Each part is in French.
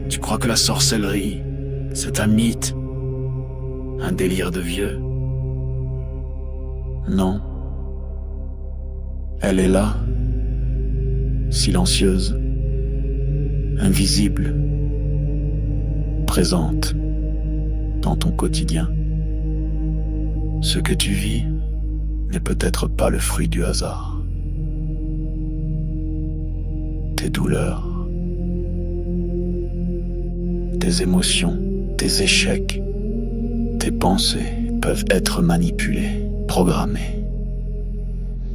Tu crois que la sorcellerie, c'est un mythe, un délire de vieux? Non. Elle est là, silencieuse, invisible, présente dans ton quotidien. Ce que tu vis n'est peut-être pas le fruit du hasard. Tes douleurs, tes émotions, tes échecs, tes pensées peuvent être manipulées, programmées.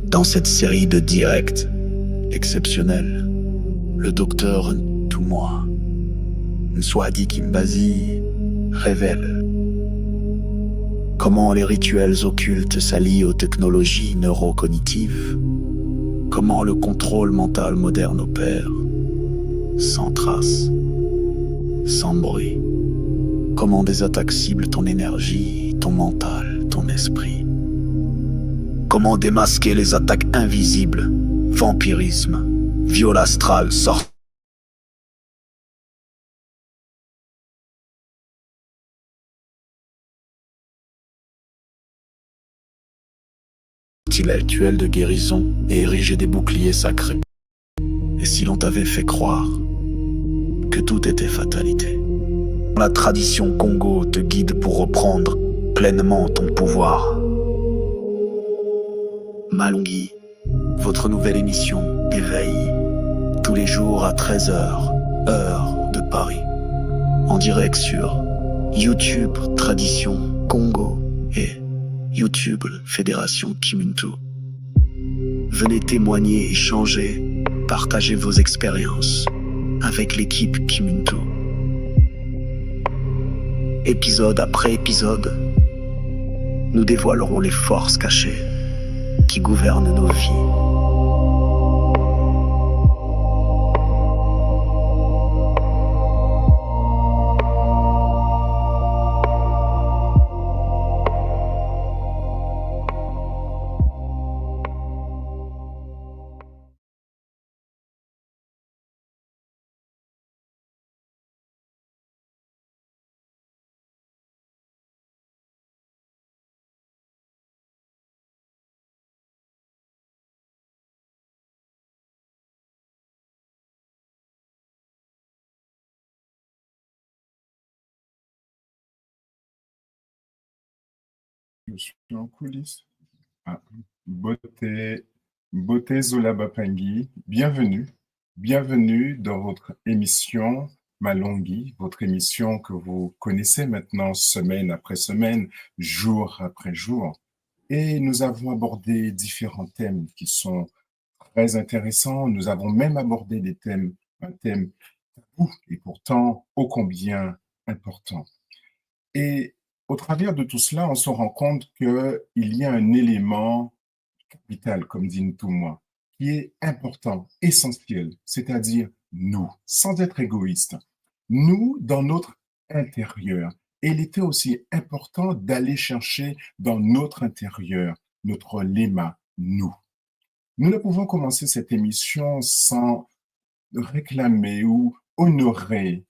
Dans cette série de directs exceptionnels, le docteur Ntumwa Nswadi Kimbazi révèle comment les rituels occultes s'allient aux technologies neurocognitives, comment le contrôle mental moderne opère, sans trace, sans bruit, comment des attaques ciblent ton énergie, ton mental, ton esprit, comment démasquer les attaques invisibles, vampirisme, viol astral, sortilège rituels de guérison et ériger des boucliers sacrés. Et si l'on t'avait fait croire que tout était fatalité? La tradition Congo te guide pour reprendre pleinement ton pouvoir. Malonghi, votre nouvelle émission Éveil, tous les jours à 13h, heure de Paris, en direct sur YouTube Tradition Congo et YouTube Fédération Kimuntu. Venez témoigner, échanger, partager vos expériences avec l'équipe Kimuntu. Épisode après épisode, nous dévoilerons les forces cachées qui gouvernent nos vies. Je suis en coulisses. Ah, beauté, beauté Zola Bapangi, bienvenue. Bienvenue dans votre émission Malonghi, votre émission que vous connaissez maintenant semaine après semaine, jour après jour. Et nous avons abordé différents thèmes qui sont très intéressants. Nous avons même abordé un thème tabou et pourtant ô combien important. Et au travers de tout cela, on se rend compte qu'il y a un élément capital, comme dit Ntumwa, qui est important, essentiel, c'est-à-dire nous, sans être égoïste. Nous, dans notre intérieur. Et il était aussi important d'aller chercher dans notre intérieur, notre léma, nous. Nous ne pouvons commencer cette émission sans réclamer ou honorer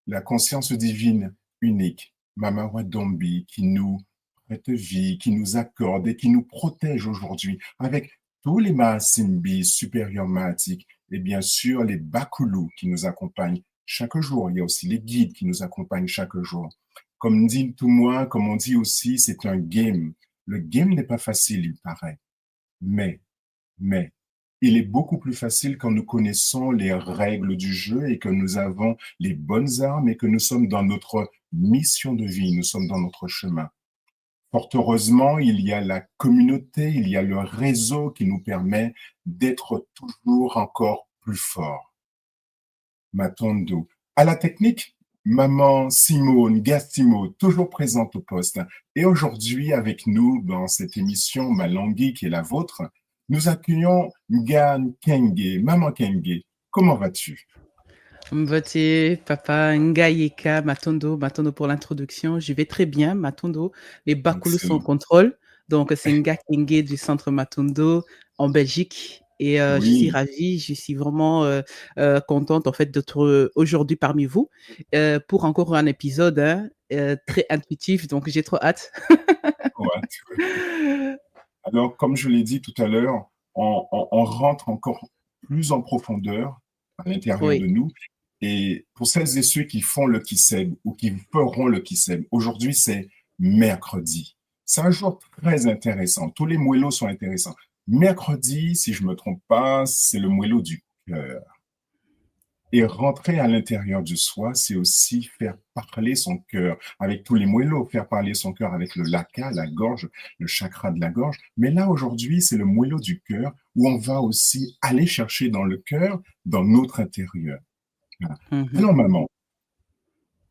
la conscience divine unique, Mama Wadombi, qui nous prête vie, qui nous accorde et qui nous protège aujourd'hui avec tous les Maasimbi supérieurs maatiques et bien sûr les Bakulu qui nous accompagnent chaque jour. Il y a aussi les guides qui nous accompagnent chaque jour. Comme dit tout moi, comme on dit aussi, c'est un game. Le game n'est pas facile, il paraît. Mais, il est beaucoup plus facile quand nous connaissons les règles du jeu et que nous avons les bonnes armes et que nous sommes dans notre mission de vie, nous sommes dans notre chemin. Fort heureusement, il y a la communauté, il y a le réseau qui nous permet d'être toujours encore plus forts. Matondo. À la technique, maman Simone Gastimo, toujours présente au poste. Et aujourd'hui, avec nous dans cette émission Malonghi qui est la vôtre, nous accueillons Ngan Kenge. Maman Kenge, comment vas-tu? Mvote, papa, Ngayeka, Matondo pour l'introduction. Je vais très bien, Matondo. Les Bakulu sont en Excellent. contrôle. Donc, c'est Nga Kenge du centre Matondo en Belgique. et je suis Oui, ravie, je suis vraiment, contente en fait d'être, aujourd'hui parmi vous, pour encore un épisode, hein, très intuitif, donc j'ai trop hâte. ouais. Alors, comme je l'ai dit tout à l'heure, on rentre encore plus en profondeur à l'intérieur Oui. de nous. Et pour celles et ceux qui font le Kiseb ou qui feront le Kiseb, aujourd'hui c'est mercredi. C'est un jour très intéressant. Tous les moellos sont intéressants. Mercredi, si je me trompe pas, c'est le moello du cœur. Et rentrer à l'intérieur de soi, c'est aussi faire parler son cœur avec tous les moellos, faire parler son cœur avec le laka, la gorge, le chakra de la gorge. Mais là, aujourd'hui, c'est le moello du cœur où on va aussi aller chercher dans le cœur, dans notre intérieur. Voilà. Mmh. Alors, maman,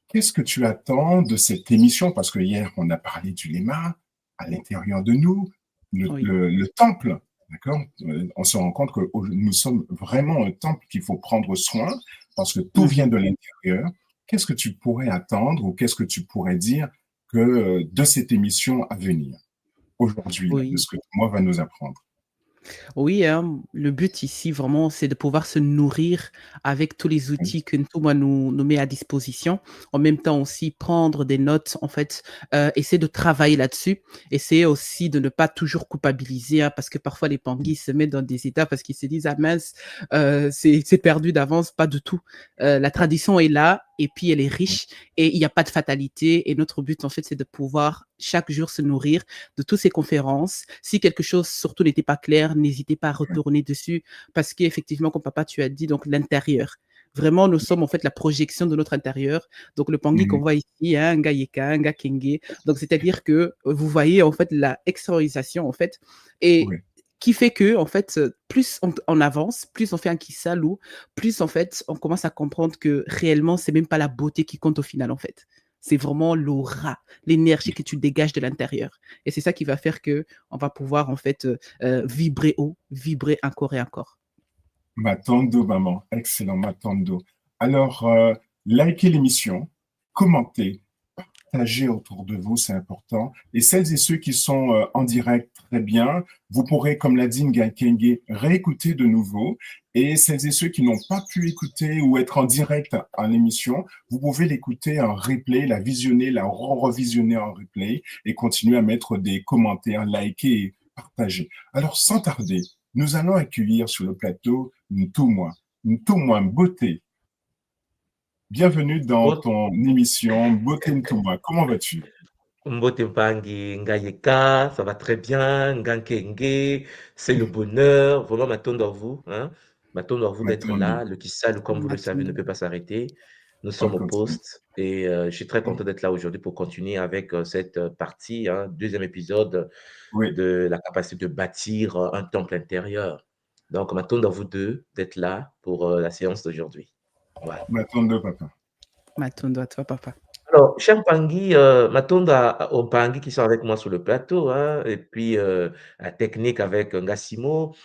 qu'est-ce que tu attends de cette émission? Parce que hier, on a parlé du lema à l'intérieur de nous, Oui. le temple, d'accord? On se rend compte que nous sommes vraiment un temple qu'il faut prendre soin parce que tout vient Mmh. de l'intérieur. Qu'est-ce que tu pourrais attendre ou qu'est-ce que tu pourrais dire que de cette émission à venir aujourd'hui, là, de Oui. ce que moi va nous apprendre? Oui, hein, le but ici vraiment, c'est de pouvoir se nourrir avec tous les Oui, outils que Ntouma nous met à disposition. En même temps aussi prendre des notes, en fait, essayer de travailler là-dessus. Essayer aussi de ne pas toujours culpabiliser, hein, parce que parfois les Pangui se mettent dans des états parce qu'ils se disent: «Ah mince, c'est perdu d'avance». Pas du tout. La tradition est là et puis elle est riche et il y a pas de fatalité et notre but, en fait, c'est de pouvoir chaque jour se nourrir de toutes ces conférences. Si quelque chose surtout n'était pas clair, n'hésitez pas à retourner dessus parce qu'effectivement, comme papa, tu as dit, donc l'intérieur. Vraiment, nous sommes en fait la projection de notre intérieur. Donc le Pangui qu'on oui, voit ici, hein, un Yeka, un Kenge. Donc c'est-à-dire que vous voyez en fait la extériorisation en fait et oui. qui fait que en fait, plus on avance, plus on fait un Kisalou, plus en fait on commence à comprendre que réellement c'est même pas la beauté qui compte au final en fait. C'est vraiment l'aura, l'énergie que tu dégages de l'intérieur. Et c'est ça qui va faire que on va pouvoir en fait, vibrer haut, vibrer encore et encore. Matondo, maman. Excellent, Matondo. Alors, likez l'émission, commentez, partagez autour de vous, c'est important. Et celles et ceux qui sont en direct, très bien. Vous pourrez, comme l'a dit Ngaï Kenge, réécouter de nouveau. Et celles et ceux qui n'ont pas pu écouter ou être en direct à l'émission, vous pouvez l'écouter en replay, la visionner, la revisionner en replay et continuer à mettre des commentaires, liker et partager. Alors, sans tarder, nous allons accueillir sur le plateau Ntouma. Ntouma Beauté. Bienvenue dans Mbot- ton émission Beauté Ntouma. Comment vas-tu? Mbote Mpangi, Ngayeka, ça va très bien. Ngankenge, c'est le bonheur. Vraiment, m'attendre à vous. Hein? M'attendre à vous d'être Matondo. là. Le Kissal, comme vous le savez, ne Matondo. peut pas s'arrêter. Nous On sommes au continue. poste et je suis très content d'être là aujourd'hui pour continuer avec cette partie, hein, deuxième épisode Oui, de la capacité de bâtir un temple intérieur. Donc, m'attendre à vous deux d'être là pour la séance d'aujourd'hui. Voilà. Matondo, papa. Matondo à toi, papa. Alors, cher Pangui, m'attendre aux Pangui qui sont avec moi sur le plateau, hein, et puis la technique avec Ngassimo,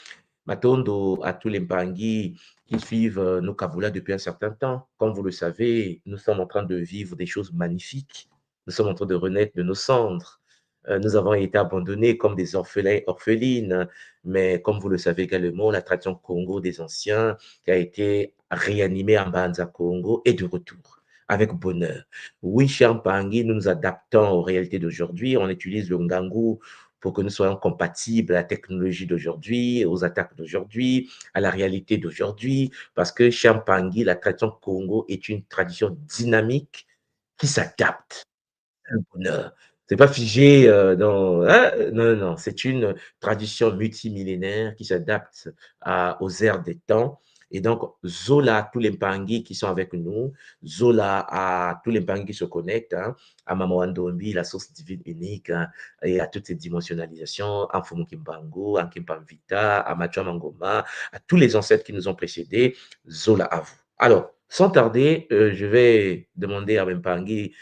m'attendre à tous les Pangui qui suivent nos Kaboulas depuis un certain temps. Comme vous le savez, nous sommes en train de vivre des choses magnifiques. Nous sommes en train de renaître de nos cendres. Nous avons été abandonnés comme des orphelins, orphelines, mais comme vous le savez également, la tradition Congo des anciens qui a été réanimée en Banza Congo est de retour avec bonheur. Oui, cher Pangui, nous nous adaptons aux réalités d'aujourd'hui. On utilise le Ngangu pour que nous soyons compatibles à la technologie d'aujourd'hui, aux attaques d'aujourd'hui, à la réalité d'aujourd'hui, parce que cher Pangui, la tradition Congo est une tradition dynamique qui s'adapte le bonheur. C'est pas figé dans. Hein, non, non, non. C'est une tradition multimillénaire qui s'adapte aux airs des temps. Et donc, Zola, à tous les Mpangui qui sont avec nous, Zola à tous les Mpangui qui se connectent, hein, à Mama Wandombi, la source divine unique, hein, et à toutes ces dimensionnalisations, à Mfumu Kimbangu, à Kimpamvita, à Machua Mangoma, à tous les ancêtres qui nous ont précédés, Zola à vous. Alors, sans tarder, je vais demander à Mpangui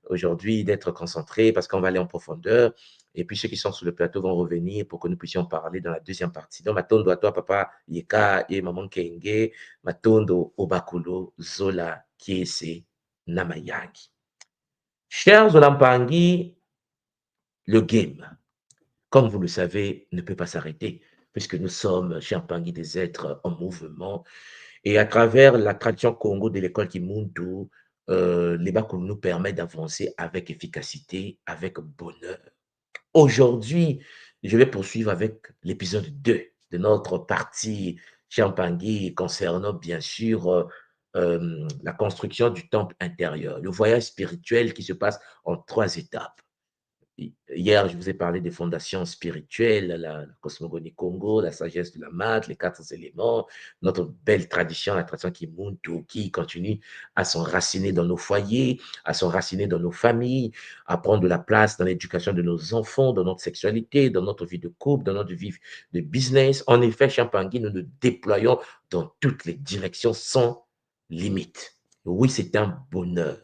aujourd'hui d'être concentré parce qu'on va aller en profondeur. Et puis ceux qui sont sur le plateau vont revenir pour que nous puissions parler dans la deuxième partie. Donc, Matondo à toi, papa Yeka et maman Kenge, Matondo Obakulo, Zola, Kiese, Namayagi. Chers Zolampangi, le game, comme vous le savez, ne peut pas s'arrêter. puisque nous sommes, chers Pangui, des êtres en mouvement. Et à travers la tradition Congo de l'école Kimuntu, les Bakulu nous permet d'avancer avec efficacité, avec bonheur. Aujourd'hui, je vais poursuivre avec l'épisode 2 de notre partie Champangui concernant bien sûr la construction du temple intérieur, le voyage spirituel qui se passe en 3 étapes. Hier, je vous ai parlé des fondations spirituelles, la cosmogonie Congo, la sagesse de la mat, les 4 éléments, notre belle tradition, la tradition Kimuntu, qui continue à s'enraciner dans nos foyers, à s'enraciner dans nos familles, à prendre de la place dans l'éducation de nos enfants, dans notre sexualité, dans notre vie de couple, dans notre vie de business. En effet, Champangui, nous nous déployons dans toutes les directions sans limite. Oui, c'est un bonheur.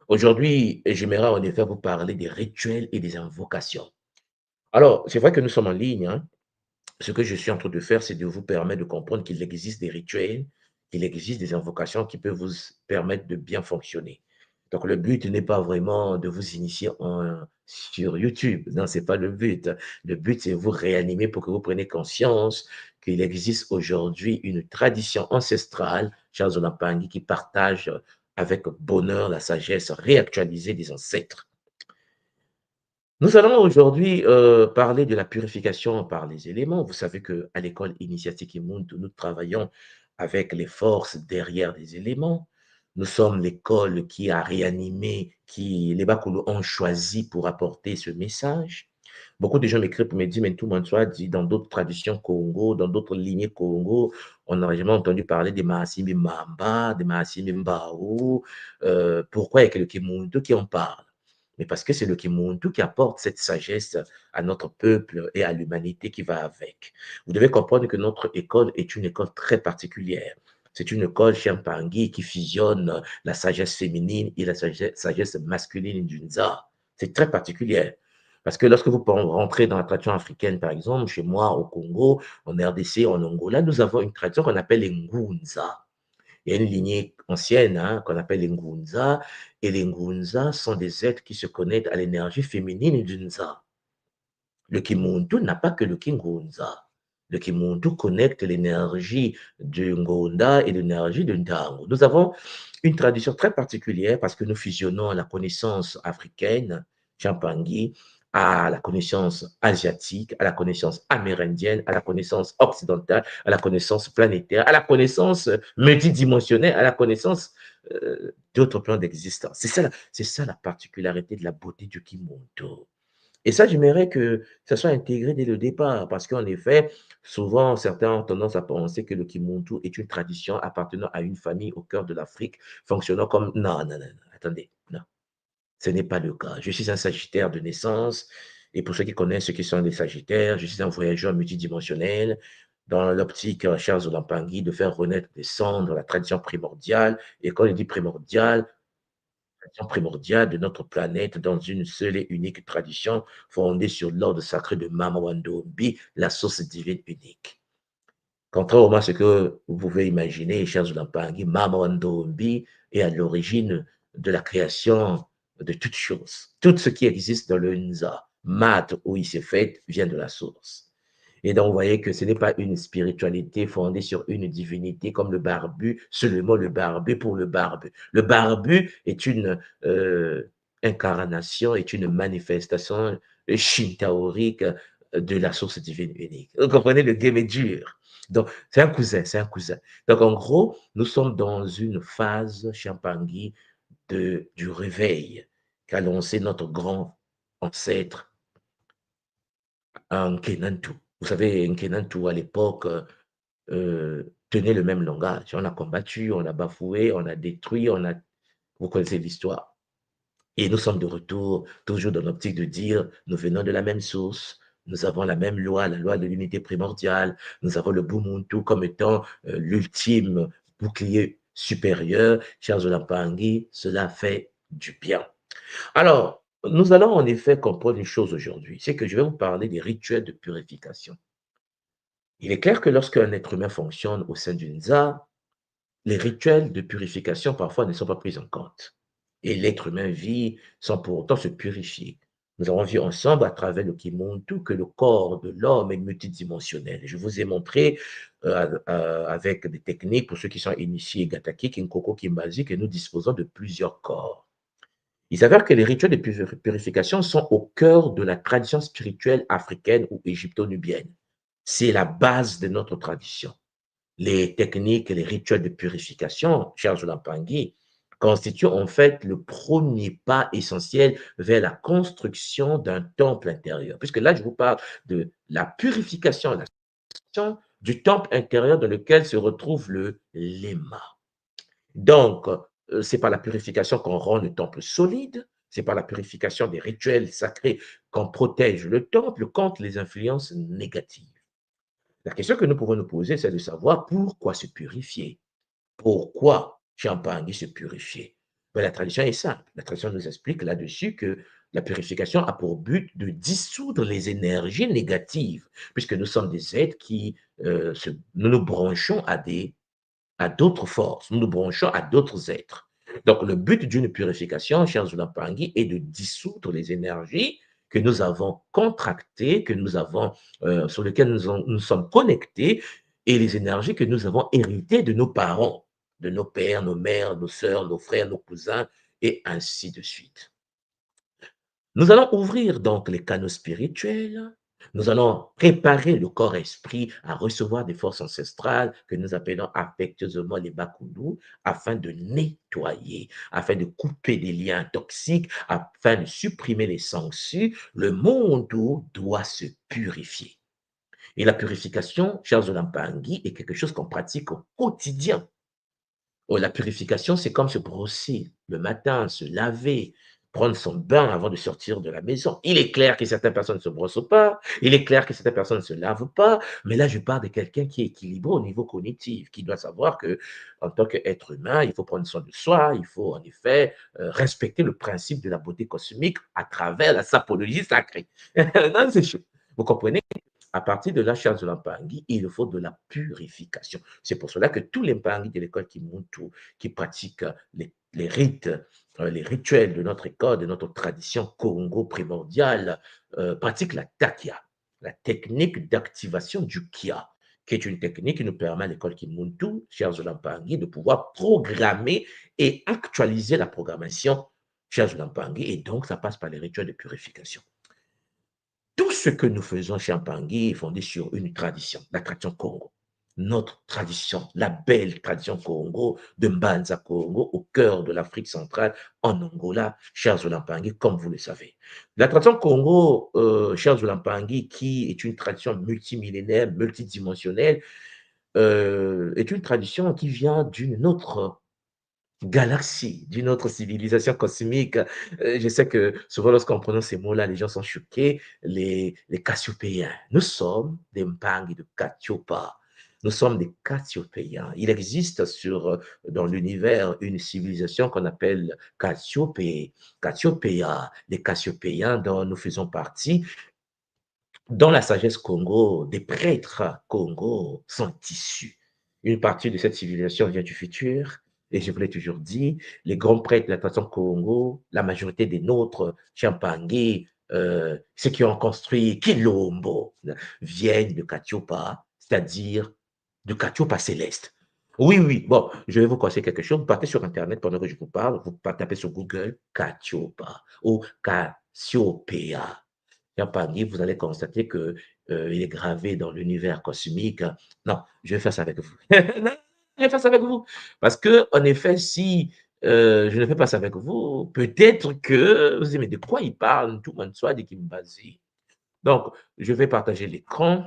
Aujourd'hui, j'aimerais en effet vous parler des rituels et des invocations. Alors, c'est vrai que nous sommes en ligne, hein. Ce que je suis en train de faire, c'est de vous permettre de comprendre qu'il existe des rituels, qu'il existe des invocations qui peuvent vous permettre de bien fonctionner. Donc, le but n'est pas vraiment de vous initier sur YouTube. Non, ce n'est pas le but. Le but, c'est de vous réanimer pour que vous preniez conscience qu'il existe aujourd'hui une tradition ancestrale, Charles Olampangi, qui partage avec bonheur la sagesse réactualisée des ancêtres. Nous allons aujourd'hui parler de la purification par les éléments. Vous savez qu'à l'école initiatique Imuntu, nous travaillons avec les forces derrière les éléments. Nous sommes l'école qui a réanimé, qui les Bakulu ont choisi pour apporter ce message. Beaucoup de gens m'écrivent pour me dire, mais tout le monde soit dit dans d'autres traditions Congo, dans d'autres lignées Congo, on n'a jamais entendu parler des Mahasimi Mamba, des Mahasimi Mbao. Pourquoi il y a que le Kimuntu qui en parle? Mais parce que c'est le Kimuntu qui apporte cette sagesse à notre peuple et à l'humanité qui va avec. Vous devez comprendre que notre école est une école très particulière. C'est une école Champangui qui fusionne la sagesse féminine et la sagesse masculine du Nza. C'est très particulier. Parce que lorsque vous rentrez dans la tradition africaine, par exemple, chez moi au Congo, en RDC, en Angola, nous avons une tradition qu'on appelle les Ngunza. Il y a une lignée ancienne hein, qu'on appelle les Ngunza, et les Ngunza sont des êtres qui se connectent à l'énergie féminine du Nza. Le Kimuntu n'a pas que le Kingunza. Le Kimuntu connecte l'énergie du Ngonda et l'énergie du Ndango. Nous avons une tradition très particulière parce que nous fusionnons la connaissance africaine, Champangui, à la connaissance asiatique, à la connaissance amérindienne, à la connaissance occidentale, à la connaissance planétaire, à la connaissance multidimensionnelle, à la connaissance d'autres plans d'existence. C'est ça la particularité de la beauté du Kimuntu. Et ça, j'aimerais que ça soit intégré dès le départ, parce qu'en effet, souvent, certains ont tendance à penser que le Kimuntu est une tradition appartenant à une famille au cœur de l'Afrique, fonctionnant comme... Non, non, non, non, attendez, non, ce n'est pas le cas. Je suis un Sagittaire de naissance, et pour ceux qui connaissent ce qui sont les Sagittaires, je suis un voyageur multidimensionnel, dans l'optique, Charles Olampangi, de faire renaître des cendres la tradition primordiale, et quand il dit primordiale, primordiale de notre planète dans une seule et unique tradition fondée sur l'ordre sacré de Mama Wandombi, la source divine unique. Contrairement à ce que vous pouvez imaginer, chers Olampangi, Mama Wandombi est à l'origine de la création de toutes choses. Tout ce qui existe dans le Nza, Mat, où il s'est fait, vient de la source. Et donc, vous voyez que ce n'est pas une spiritualité fondée sur une divinité comme le barbu, seulement le barbu pour le barbu. Le barbu est une incarnation, est une manifestation shintaorique de la source divine unique. Vous comprenez, le game est dur. Donc, c'est un cousin, c'est un cousin. Donc, en gros, nous sommes dans une phase, Champangui, du réveil qu'a lancé notre grand ancêtre, Nkenantou. Vous savez, Nkenantou, à l'époque, tenait le même langage. On a combattu, on a bafoué, on a détruit, vous connaissez l'histoire. Et nous sommes de retour, toujours dans l'optique de dire, nous venons de la même source, nous avons la même loi, la loi de l'unité primordiale, nous avons le Bumuntu comme étant l'ultime bouclier supérieur. Chers Olampangi, cela fait du bien. Alors, nous allons en effet comprendre une chose aujourd'hui, c'est que je vais vous parler des rituels de purification. Il est clair que lorsqu'un être humain fonctionne au sein d'une ZA, les rituels de purification parfois ne sont pas pris en compte. Et l'être humain vit sans pour autant se purifier. Nous avons vu ensemble à travers le Kimuntu que le corps de l'homme est multidimensionnel. Je vous ai montré avec des techniques, pour ceux qui sont initiés, Gataki, Kinkoko, Kimbazi, que nous disposons de plusieurs corps. Il s'avère que les rituels de purification sont au cœur de la tradition spirituelle africaine ou égypto-nubienne. C'est la base de notre tradition. Les techniques et les rituels de purification, cher Zulampangui, constituent en fait le premier pas essentiel vers la construction d'un temple intérieur. Puisque là, je vous parle de la purification, la construction du temple intérieur dans lequel se retrouve le léma. Donc, c'est par la purification qu'on rend le temple solide, c'est par la purification des rituels sacrés qu'on protège le temple contre les influences négatives. La question que nous pouvons nous poser, c'est de savoir pourquoi se purifier. Pourquoi Champagne se purifier? Ben, la tradition est simple. La tradition nous explique là-dessus que la purification a pour but de dissoudre les énergies négatives, puisque nous sommes des êtres qui nous nous branchons à d'autres forces, nous nous branchons à d'autres êtres. Donc, le but d'une purification, cher Zulapangi, est de dissoudre les énergies que nous avons contractées, sur lesquelles nous sommes connectés, et les énergies que nous avons héritées de nos parents, de nos pères, nos mères, nos sœurs, nos frères, nos cousins, et ainsi de suite. Nous allons ouvrir donc les canaux spirituels. Nous allons préparer le corps-esprit à recevoir des forces ancestrales que nous appelons affectueusement les Bakundu, afin de nettoyer, afin de couper des liens toxiques, afin de supprimer les sanctions. Le monde doit se purifier. Et la purification, chers Olampangi, est quelque chose qu'on pratique au quotidien. Oh, la purification, c'est comme se brosser le matin, se laver, prendre son bain avant de sortir de la maison. Il est clair que certaines personnes ne se brossent pas, il est clair que certaines personnes ne se lavent pas, mais là, je parle de quelqu'un qui est équilibré au niveau cognitif, qui doit savoir que en tant qu'être humain, il faut prendre soin de soi, il faut en effet respecter le principe de la beauté cosmique à travers la sapologie sacrée. Non, c'est chaud. Vous comprenez? À partir de la charge de l'Empangui, il faut de la purification. C'est pour cela que tous les Mpangui de l'école Kimuntu, qui pratiquent les rites, les rituels de notre école, de notre tradition Congo primordiale, pratiquent la takia, la technique d'activation du kia, qui est une technique qui nous permet à l'école Kimuntu, chers Mpangui, de pouvoir programmer et actualiser la programmation chers Mpangui, et donc ça passe par les rituels de purification. Tout ce que nous faisons chez Ampangui est fondé sur une tradition, la tradition Congo. Notre tradition, la belle tradition Congo de Mbanza Congo, au cœur de l'Afrique centrale, en Angola, chers Olampangi, comme vous le savez. La tradition Congo, chers Olampangi, qui est une tradition multimillénaire, multidimensionnelle, est une tradition qui vient d'une autre galaxie, d'une autre civilisation cosmique. Je sais que souvent, lorsqu'on prononce ces mots-là, les gens sont choqués. Les Cassiopéens. Nous sommes des Mpangi de Katiopa. Nous sommes des Cassiopéens. Il existe dans l'univers une civilisation qu'on appelle Cassiopée, Cassiopéa, les Cassiopéens dont nous faisons partie. Dans la sagesse Congo, des prêtres Congo sont issus. Une partie de cette civilisation vient du futur, et je vous l'ai toujours dit, les grands prêtres de la tradition Congo, la majorité des nôtres, Champangé, ceux qui ont construit Kilombo, viennent de Katiopa, c'est-à-dire de Katiopa céleste. Oui, oui, bon, je vais vous conseiller quelque chose. Vous partez sur Internet pendant que je vous parle, vous tapez sur Google Katiopa ou Cassiopéa. Champagne, vous allez constater que il est gravé dans l'univers cosmique. Non, je vais faire ça avec vous. Non, je vais faire ça avec vous. Parce que, en effet, si je ne fais pas ça avec vous, peut-être que vous dites, mais de quoi il parle, tout le monde soit de Kimbazi. Donc, je vais partager l'écran.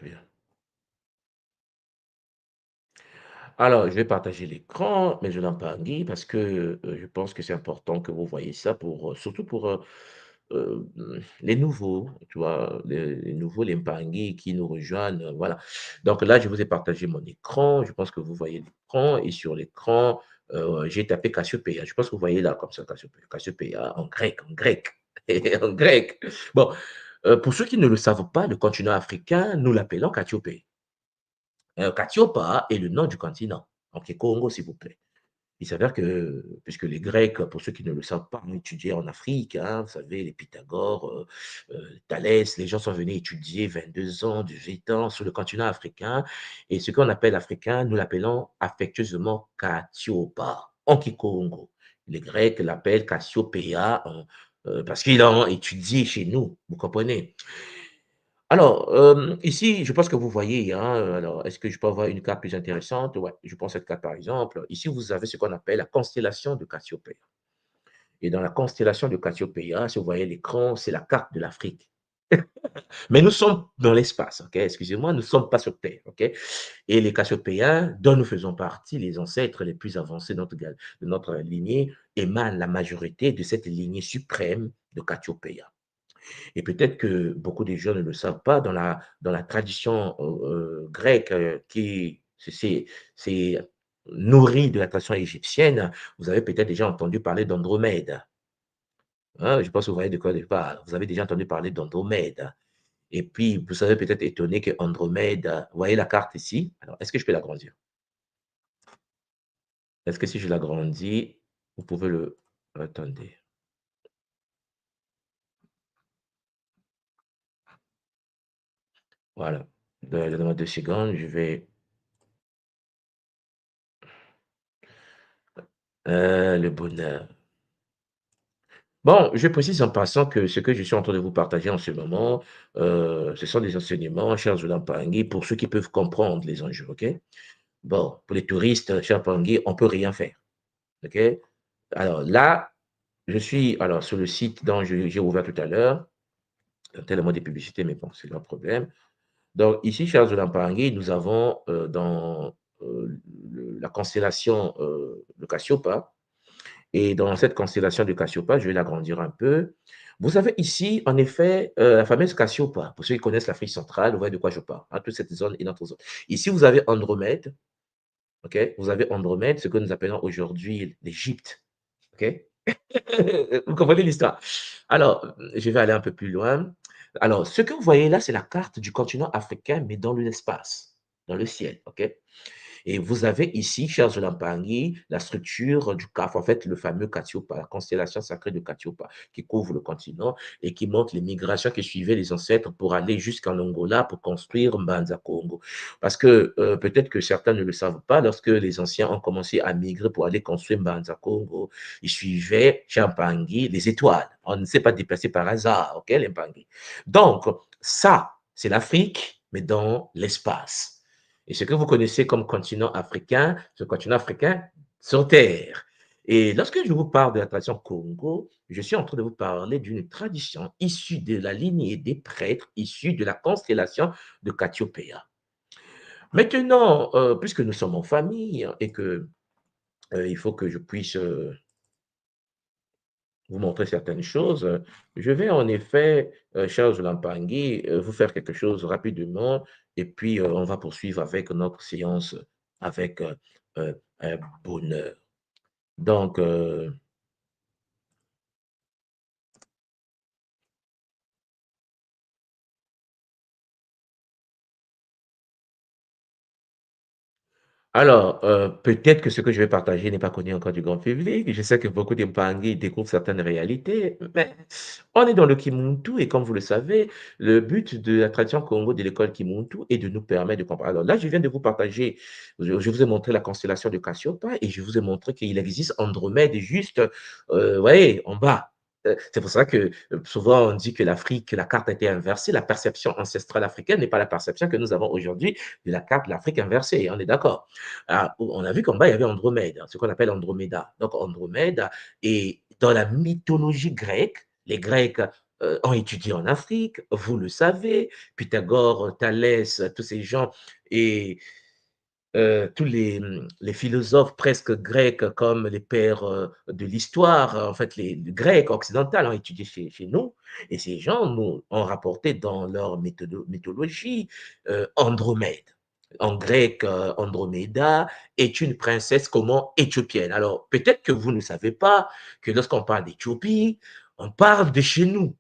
Bien. Alors, je vais partager l'écran, mais je l'en parle parce que je pense que c'est important que vous voyez ça, surtout pour les nouveaux, tu vois, les nouveaux, les Mpangi qui nous rejoignent, voilà. Donc là, je vous ai partagé mon écran, je pense que vous voyez l'écran, et sur l'écran, j'ai tapé Cassiopeia. Je pense que vous voyez là, comme ça, Cassiopeia, Cassiopeia en grec, en grec. Bon, pour ceux qui ne le savent pas, le continent africain, nous l'appelons Cassiopée. Katiopa est le nom du continent. Ok, Congo, s'il vous plaît. Il s'avère que, puisque les Grecs, pour ceux qui ne le savent pas, ont étudié en Afrique, hein, vous savez, les Pythagore, Thalès, les gens sont venus étudier 22 ans, 18 ans sur le continent africain. Et ce qu'on appelle africain, nous l'appelons affectueusement Katiopa, en Kikongo. Les Grecs l'appellent Cassiopéa, parce qu'ils l'ont étudié chez nous, vous comprenez? Alors, ici, je pense que vous voyez, hein, alors, est-ce que je peux avoir une carte plus intéressante? Ouais, je prends cette carte par exemple. Ici, vous avez ce qu'on appelle la constellation de Cassiopée. Et dans la constellation de Cassiopéia, si vous voyez l'écran, c'est la carte de l'Afrique. Mais nous sommes dans l'espace, ok? Excusez-moi, nous ne sommes pas sur Terre, ok? Et les Cassiopéens, dont nous faisons partie, les ancêtres les plus avancés de notre lignée, émanent la majorité de cette lignée suprême de Cassiopéia. Et peut-être que beaucoup de gens ne le savent pas, dans la tradition grecque qui c'est nourrie de la tradition égyptienne, vous avez peut-être déjà entendu parler d'Andromède. Hein, je pense que vous voyez de quoi je parle. Vous avez déjà entendu parler d'Andromède. Et puis, vous serez peut-être étonné que Andromède, vous voyez la carte ici? Alors, est-ce que je peux l'agrandir? Est-ce que si je l'agrandis, vous pouvez le... Attendez. Voilà. Donnez-moi 2 secondes, je vais... le bonheur. Bon, je précise en passant que ce que je suis en train de vous partager en ce moment, ce sont des enseignements, cher Zola Pangui, pour ceux qui peuvent comprendre les enjeux, OK? Bon, pour les touristes, cher Pangui, on ne peut rien faire, OK? Alors là, je suis alors sur le site dont j'ai ouvert tout à l'heure, tellement de publicités, mais bon, c'est leur problème. Donc ici, cher Zola Pangui, nous avons dans la constellation de Cassiopa, et dans cette constellation de Cassiopa, je vais l'agrandir un peu. Vous avez ici, en effet, la fameuse Cassiopa. Pour ceux qui connaissent l'Afrique centrale, vous voyez de quoi je parle. Hein, toute cette zone et notre zone. Ici, vous avez Andromède. OK? Vous avez Andromède, ce que nous appelons aujourd'hui l'Égypte. OK? Vous comprenez l'histoire? Alors, je vais aller un peu plus loin. Alors, ce que vous voyez là, c'est la carte du continent africain, mais dans l'espace, dans le ciel. OK? Et vous avez ici, chers Zolampangui, la structure du CAF, en fait, le fameux Katiopa, la constellation sacrée de Katiopa, qui couvre le continent et qui montre les migrations qui suivaient les ancêtres pour aller jusqu'en Angola pour construire Mbanza Congo. Parce que peut-être que certains ne le savent pas, lorsque les anciens ont commencé à migrer pour aller construire Mbanza Congo, ils suivaient, Champangui, les étoiles. On ne s'est pas déplacé par hasard, ok, les Mpangui. Donc, ça, c'est l'Afrique, mais dans l'espace. Et ce que vous connaissez comme continent africain, ce continent africain sur Terre. Et lorsque je vous parle de la tradition Congo, je suis en train de vous parler d'une tradition issue de la lignée des prêtres, issue de la constellation de Cassiopéia. Maintenant, puisque nous sommes en famille et que il faut que je puisse vous montrer certaines choses, je vais en effet, Charles Lampangui, vous faire quelque chose rapidement et puis on va poursuivre avec notre séance avec un bonheur. Donc, alors, peut-être que ce que je vais partager n'est pas connu encore du grand public. Je sais que beaucoup d'Empangui découvrent certaines réalités, mais on est dans le Kimuntu et comme vous le savez, le but de la tradition Congo de l'école Kimuntu est de nous permettre de comprendre. Alors là, je viens de vous partager, je vous ai montré la constellation de Cassiopa et je vous ai montré qu'il existe Andromède juste, voyez, en bas. C'est pour ça que souvent on dit que l'Afrique, la carte a été inversée. La perception ancestrale africaine n'est pas la perception que nous avons aujourd'hui de la carte de l'Afrique inversée. On est d'accord. Ah, on a vu qu'en bas, il y avait Andromède, ce qu'on appelle Andromeda. Donc, Andromède, et dans la mythologie grecque, les Grecs ont étudié en Afrique, vous le savez, Pythagore, Thalès, tous ces gens, et tous les philosophes presque grecs comme les pères de l'histoire, en fait, les Grecs occidentaux ont étudié chez nous, et ces gens nous ont rapporté dans leur mythologie Andromède. En grec, Androméda est une princesse comment éthiopienne. Alors, peut-être que vous ne savez pas que lorsqu'on parle d'Éthiopie, on parle de chez nous.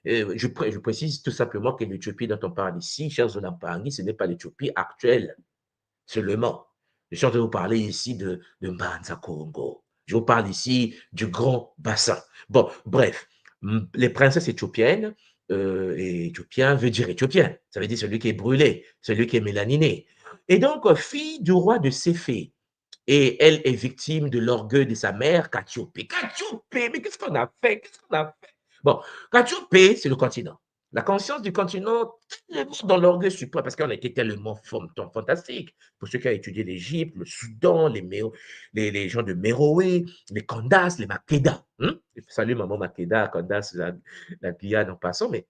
Je précise tout simplement que l'Éthiopie dont on parle ici, chers Zolampangi, ce n'est pas l'Éthiopie actuelle seulement. Je suis en train de vous parler ici de Mbanza Congo. Je vous parle ici du grand bassin. Bon, bref, les princesses éthiopiennes, et éthiopien veut dire éthiopien. Ça veut dire celui qui est brûlé, celui qui est mélaniné. Et donc, fille du roi de Séphé. Et elle est victime de l'orgueil de sa mère, Kathiopé. Kathiopé, mais qu'est-ce qu'on a fait? Qu'est-ce qu'on a fait? Bon, Kathiopé, c'est le continent. La conscience du continent, tellement dans l'orgueil suprême, parce qu'on a été tellement fantastique. Pour ceux qui ont étudié l'Égypte, le Soudan, les gens de Méroé, les Kandas, les Makeda. Salut maman Makeda, Kandas, la Guyane en passant, mais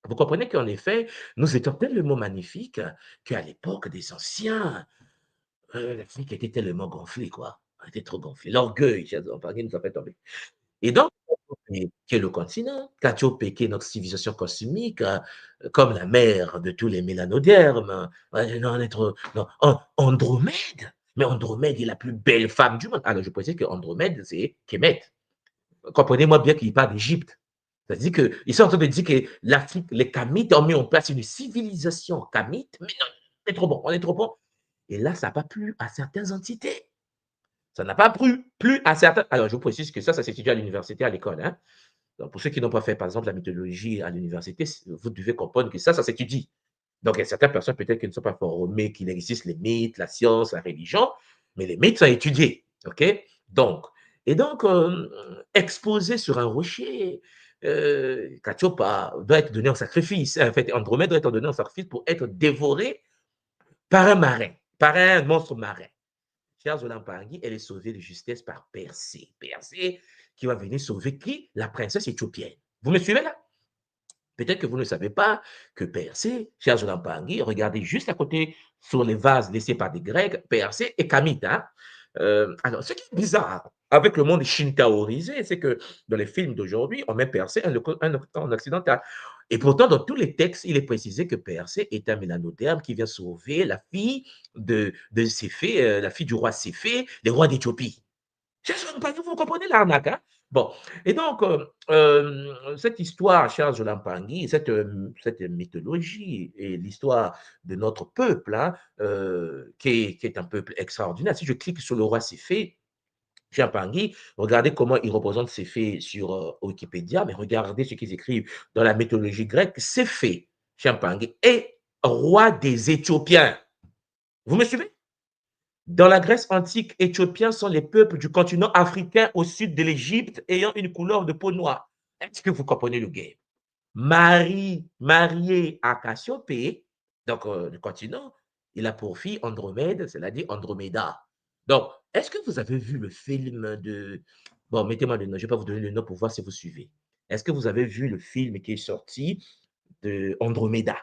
vous comprenez qu'en effet, nous étions tellement magnifiques qu'à l'époque des anciens, l'Afrique était tellement gonflée, quoi. Elle était trop gonflée. L'orgueil, nous a fait tomber. Et donc, qui est le continent, Cassiopée, qui est notre civilisation cosmique, comme la mère de tous les mélanodermes, non, non, Andromède, mais Andromède est la plus belle femme du monde. Alors, je précise que Andromède, c'est Kémet. Comprenez-moi bien qu'il parle d'Égypte. C'est-à-dire qu'ils sont en train de dire que l'Afrique, les Kamites ont mis en place une civilisation kamite, mais non, on est trop bon, on est trop bon. Et là, ça n'a pas plu à certaines entités. Ça n'a pas plu à certains. Alors, je vous précise que ça s'étudie à l'université, à l'école. Hein. Donc, pour ceux qui n'ont pas fait, par exemple, la mythologie à l'université, vous devez comprendre que ça s'étudie. Donc, il y a certaines personnes peut-être qui ne sont pas formées, qu'il existe les mythes, la science, la religion, mais les mythes sont étudiés. OK? Donc, exposé sur un rocher, Katiopa doit être donné en sacrifice. En fait, Andromède doit être donné en sacrifice pour être dévoré par un marin, par un monstre marin. Cher Zolampangi, elle est sauvée de justesse par Persée. Persée qui va venir sauver qui? La princesse éthiopienne. Vous me suivez là? Peut-être que vous ne savez pas que Persée, cher Zolampangi, regardez juste à côté sur les vases laissés par des Grecs, Persée et Kamite. Hein? Alors, ce qui est bizarre avec le monde shintaorisé, c'est que dans les films d'aujourd'hui, on met Persée en occidental. Et pourtant, dans tous les textes, il est précisé que Persée est un mélanoderme qui vient sauver la fille de Séphé, la fille du roi Séphé, le roi d'Éthiopie. Vous comprenez l'arnaque, hein? Bon, et donc, cette histoire, cher Zolampangi, cette mythologie et l'histoire de notre peuple, hein, qui est un peuple extraordinaire. Si je clique sur le roi Séphé, cher Pangui, regardez comment il représente Séphé sur Wikipédia, mais regardez ce qu'ils écrivent dans la mythologie grecque. Séphé, cher Pangui, est roi des Éthiopiens. Vous me suivez? Dans la Grèce antique, Éthiopiens sont les peuples du continent africain au sud de l'Égypte ayant une couleur de peau noire. Est-ce que vous comprenez le game? Marié à Cassiopée, donc le continent, il a pour fille Andromède, c'est-à-dire Androméda. Donc, est-ce que vous avez vu le film de... Bon, mettez-moi le nom, je ne vais pas vous donner le nom pour voir si vous suivez. Est-ce que vous avez vu le film qui est sorti de Androméda?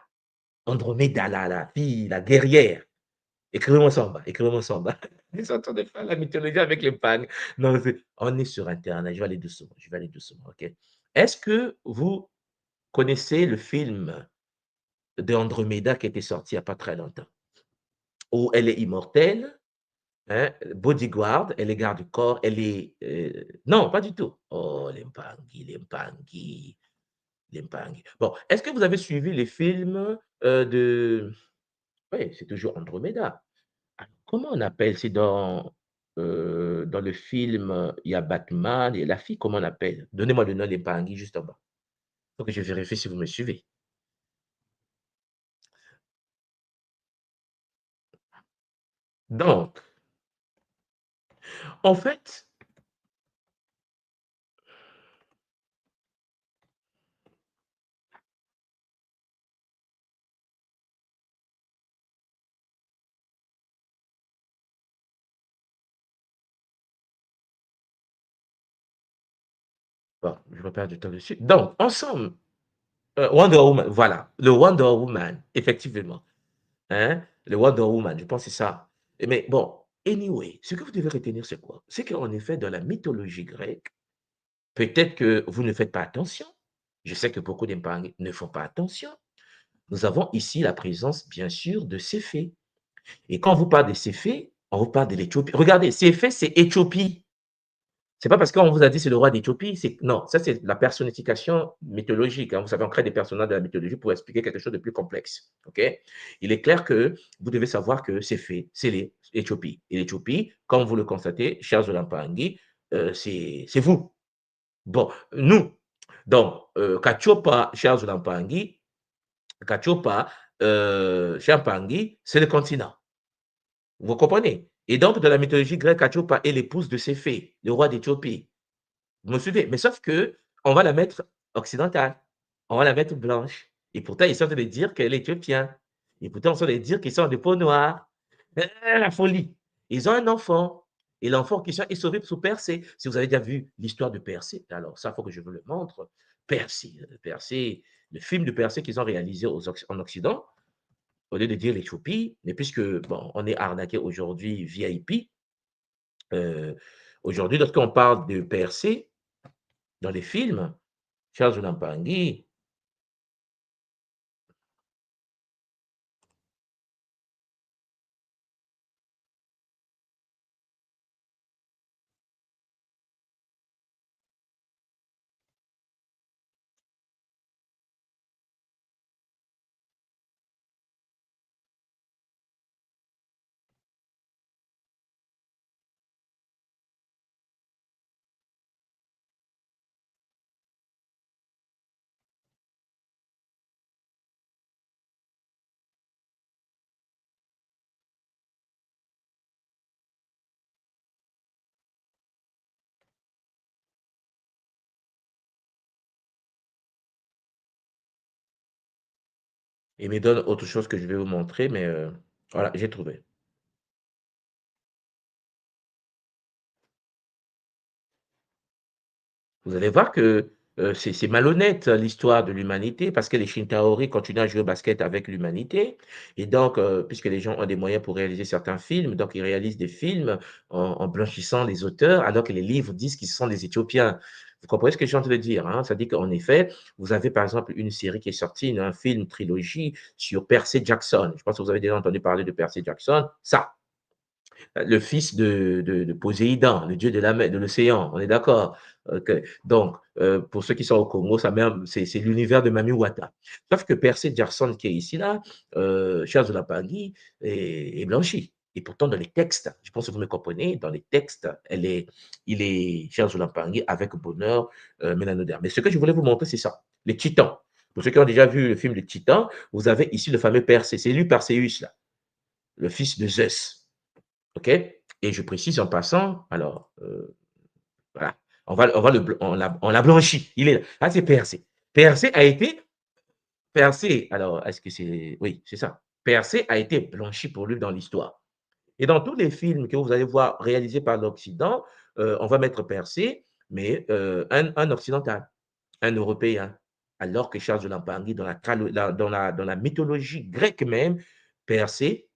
Androméda, la fille, la guerrière. Écrivez-moi ça en bas, écrivez-moi ça en bas. Ils sont en train de faire la mythologie avec les pannes. Non, on est sur Internet, je vais aller doucement, ok? Est-ce que vous connaissez le film de Andromeda qui était sorti il n'y a pas très longtemps, où elle est immortelle, hein, bodyguard, elle est garde du corps, elle est... non, pas du tout. Oh, l'Impangi. Bon, est-ce que vous avez suivi les films de... Oui, c'est toujours Andromeda. Comment on appelle? C'est dans le film, il y a Batman, et la fille, comment on appelle? Donnez-moi le nom des Bangui juste en bas. Il faut que je vérifie si vous me suivez. Donc, en fait, bon, je vais perdre du temps dessus. Donc, ensemble, Wonder Woman, voilà, le Wonder Woman, effectivement. Hein? Le Wonder Woman, je pense que c'est ça. Mais bon, anyway, ce que vous devez retenir, c'est quoi? C'est qu'en effet, dans la mythologie grecque, peut-être que vous ne faites pas attention. Je sais que beaucoup d'Impangi ne font pas attention. Nous avons ici la présence, bien sûr, de Céphée. Et quand on vous parle de Céphée, on vous parle de l'Éthiopie. Regardez, Céphée, c'est Éthiopie. C'est pas parce qu'on vous a dit c'est le roi d'Éthiopie, non, ça c'est la personnification mythologique, hein. Vous savez, on crée des personnages de la mythologie pour expliquer quelque chose de plus complexe. Ok? Il est clair que vous devez savoir que c'est fait, c'est l'Éthiopie. Et l'Éthiopie, comme vous le constatez, chers Olampangi, c'est vous. Bon, nous, donc, Kachopa, chers Olampangi, Kachopa, Champangi, c'est le continent. Vous comprenez? Et donc, dans la mythologie grecque, Kachopa est l'épouse de Céphée, le roi d'Éthiopie. Vous me suivez? Mais sauf que on va la mettre occidentale, on va la mettre blanche. Et pourtant, ils sont en train de dire qu'elle est éthiopienne. Et pourtant, ils sont en train de dire qu'ils sont de peau noire. La folie. Ils ont un enfant. Et l'enfant qui est sauvé sous Persée. Si vous avez déjà vu l'histoire de Persée, alors ça, il faut que je vous le montre. Persée, Persée, le film de Persée qu'ils ont réalisé en Occident, au lieu de dire l'Éthiopie, mais puisque, bon, on est arnaqué aujourd'hui VIP, euh, aujourd'hui, lorsqu'on parle de Persée, dans les films, Charles Lampangi, il me donne autre chose que je vais vous montrer, mais voilà, j'ai trouvé. Vous allez voir que c'est malhonnête l'histoire de l'humanité parce que les Shintaori continuent à jouer au basket avec l'humanité. Et donc, puisque les gens ont des moyens pour réaliser certains films, donc ils réalisent des films en blanchissant les auteurs, alors que les livres disent qu'ils sont des Éthiopiens. Vous comprenez ce que je suis en train de dire, hein? Ça dit qu'en effet, vous avez par exemple une série qui est sortie, un film, trilogie sur Percy Jackson. Je pense que vous avez déjà entendu parler de Percy Jackson. Ça, le fils de Poséidon, le dieu de la mer, de l'océan, on est d'accord. Ok. Donc, pour ceux qui sont au Congo, c'est l'univers de Mami Wata. Sauf que Percy Jackson, qui est ici, là, Charles de la Pagui, est blanchi. Et pourtant, dans les textes, je pense que vous me comprenez, dans les textes, il est Charles de la Pagui avec bonheur mélanodaire. Mais ce que je voulais vous montrer, c'est ça, les titans. Pour ceux qui ont déjà vu le film Les Titans, vous avez ici le fameux Persée, c'est lui Perséus, là, le fils de Zeus. OK? Et je précise en passant, alors, voilà, on l'a blanchi. Il est là. Ah, c'est Persée. Persée a été, Persée, alors, est-ce que c'est, oui, c'est ça. Persée a été blanchi pour lui dans l'histoire. Et dans tous les films que vous allez voir réalisés par l'Occident, on va mettre Persée, mais un occidental, un européen. Alors que Charles de Lampangui, dans la mythologie grecque même, Persée,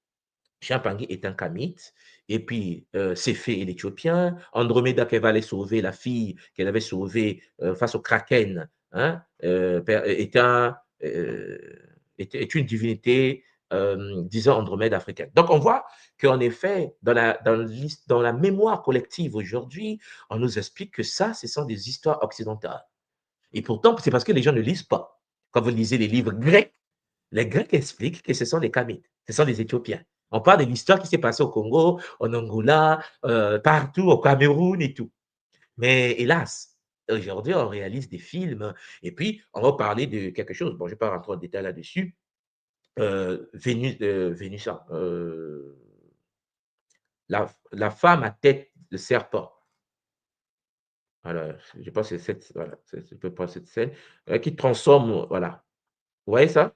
Champangui est un Kamite. Et puis, Céphée est l'Éthiopien. Andromeda, qu'elle va aller sauver, la fille qu'elle avait sauvée face au Kraken, hein, euh, est une divinité, disons, Andromède africaine. Donc, on voit qu'en effet, dans la mémoire collective aujourd'hui, on nous explique que ça, ce sont des histoires occidentales. Et pourtant, c'est parce que les gens ne lisent pas. Quand vous lisez les livres grecs, les Grecs expliquent que ce sont des Kamites, ce sont des Éthiopiens. On parle de l'histoire qui s'est passée au Congo, en Angola, partout, au Cameroun et tout. Mais hélas, aujourd'hui, on réalise des films et puis on va parler de quelque chose. Bon, je ne vais pas rentrer en détail là-dessus. Vénus, la femme à tête de serpent. Alors, je pense que c'est cette, voilà, c'est à peu près cette scène qui transforme, voilà. Vous voyez ça?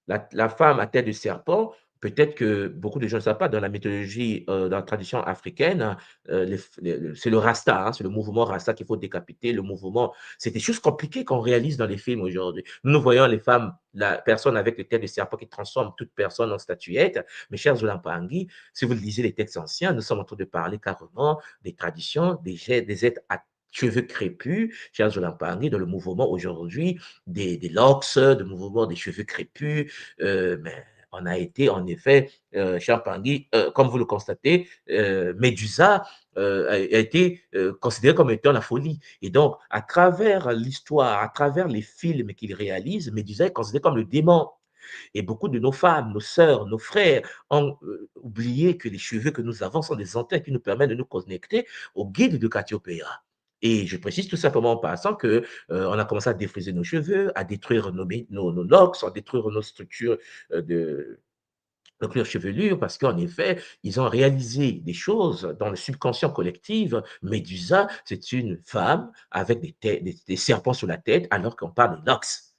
La femme à tête de serpent, peut-être que beaucoup de gens ne savent pas, dans la mythologie, dans la tradition africaine, c'est le Rasta, hein, c'est le mouvement Rasta qu'il faut décapiter. Le mouvement, c'est des choses compliquées qu'on réalise dans les films aujourd'hui. Nous voyons les femmes, la personne avec le tête de serpent qui transforme toute personne en statuette. Mes chers Zolampangi, si vous lisez les textes anciens, nous sommes en train de parler carrément des traditions, des êtres à cheveux crépus, chers Zolampangi, dans le mouvement aujourd'hui, des locks, de mouvement des cheveux crépus, mais on a été, en effet, cher Pangui, comme vous le constatez, Médusa a été considérée comme étant la folie. Et donc, à travers l'histoire, à travers les films qu'il réalise, Médusa est considérée comme le démon. Et beaucoup de nos femmes, nos sœurs, nos frères ont oublié que les cheveux que nous avons sont des antennes qui nous permettent de nous connecter au guide de Cassiopéia. Et je précise tout simplement en passant que on a commencé à défriser nos cheveux, à détruire nos locks, à détruire nos structures de cuir chevelure, parce qu'en effet, ils ont réalisé des choses dans le subconscient collectif. Médusa, c'est une femme avec des serpents sur la tête, alors qu'on parle de Nox.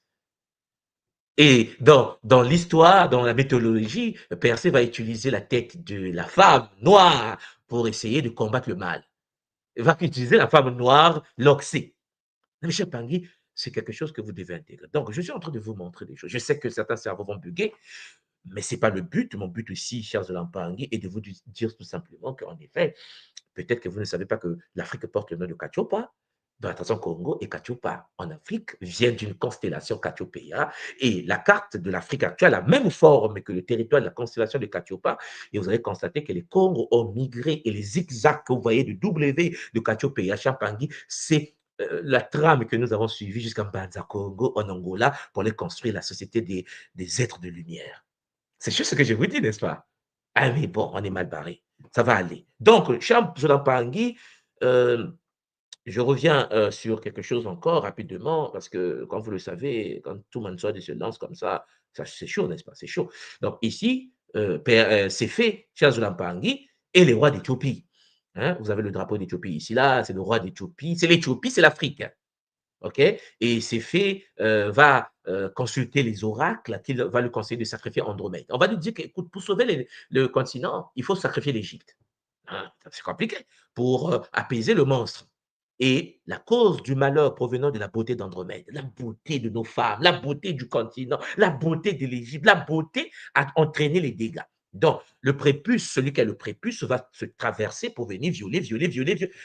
Et dans l'histoire, dans la mythologie, Persée va utiliser la tête de la femme noire pour essayer de combattre le mal. Il va utiliser la femme noire, Loxé. Mais cher Pangui, c'est quelque chose que vous devez intégrer. Donc, je suis en train de vous montrer des choses. Je sais que certains cerveaux vont bugger, mais ce n'est pas le but. Mon but ici, chers Zolampangi, est de vous dire tout simplement qu'en effet, peut-être que vous ne savez pas que l'Afrique porte le nom de Cachopa. Dans la tradition Congo, et Cachopa en Afrique vient d'une constellation Cassiopéia. Et la carte de l'Afrique actuelle a la même forme que le territoire de la constellation de Cachopa. Et vous allez constater que les Congos ont migré et les zigzags que vous voyez de W de Cassiopéia, Champangui, c'est la trame que nous avons suivie jusqu'à Banza Congo, en Angola, pour aller construire la société des êtres de lumière. C'est juste ce que je vous dis, n'est-ce pas? Ah mais bon, on est mal barré. Ça va aller. Donc, cher Zolampangi, je reviens sur quelque chose encore rapidement, parce que, comme vous le savez, quand tout le monde se lance comme ça c'est chaud, n'est-ce pas? C'est chaud. Donc, ici, c'est fait, cher Zolampangi, et les rois d'Éthiopie. Hein? Vous avez le drapeau d'Éthiopie ici, là, c'est le roi d'Éthiopie. C'est l'Éthiopie, c'est l'Afrique. OK? Et c'est fait, va consulter les oracles, qui va lui conseiller de sacrifier Andromède. On va lui dire qu'écoute, pour sauver le continent, il faut sacrifier l'Égypte. Hein, c'est compliqué pour apaiser le monstre. Et la cause du malheur provenant de la beauté d'Andromède, la beauté de nos femmes, la beauté du continent, la beauté de l'Égypte, la beauté a entraîné les dégâts. Donc, le prépuce, celui qui a le prépuce, va se traverser pour venir violer.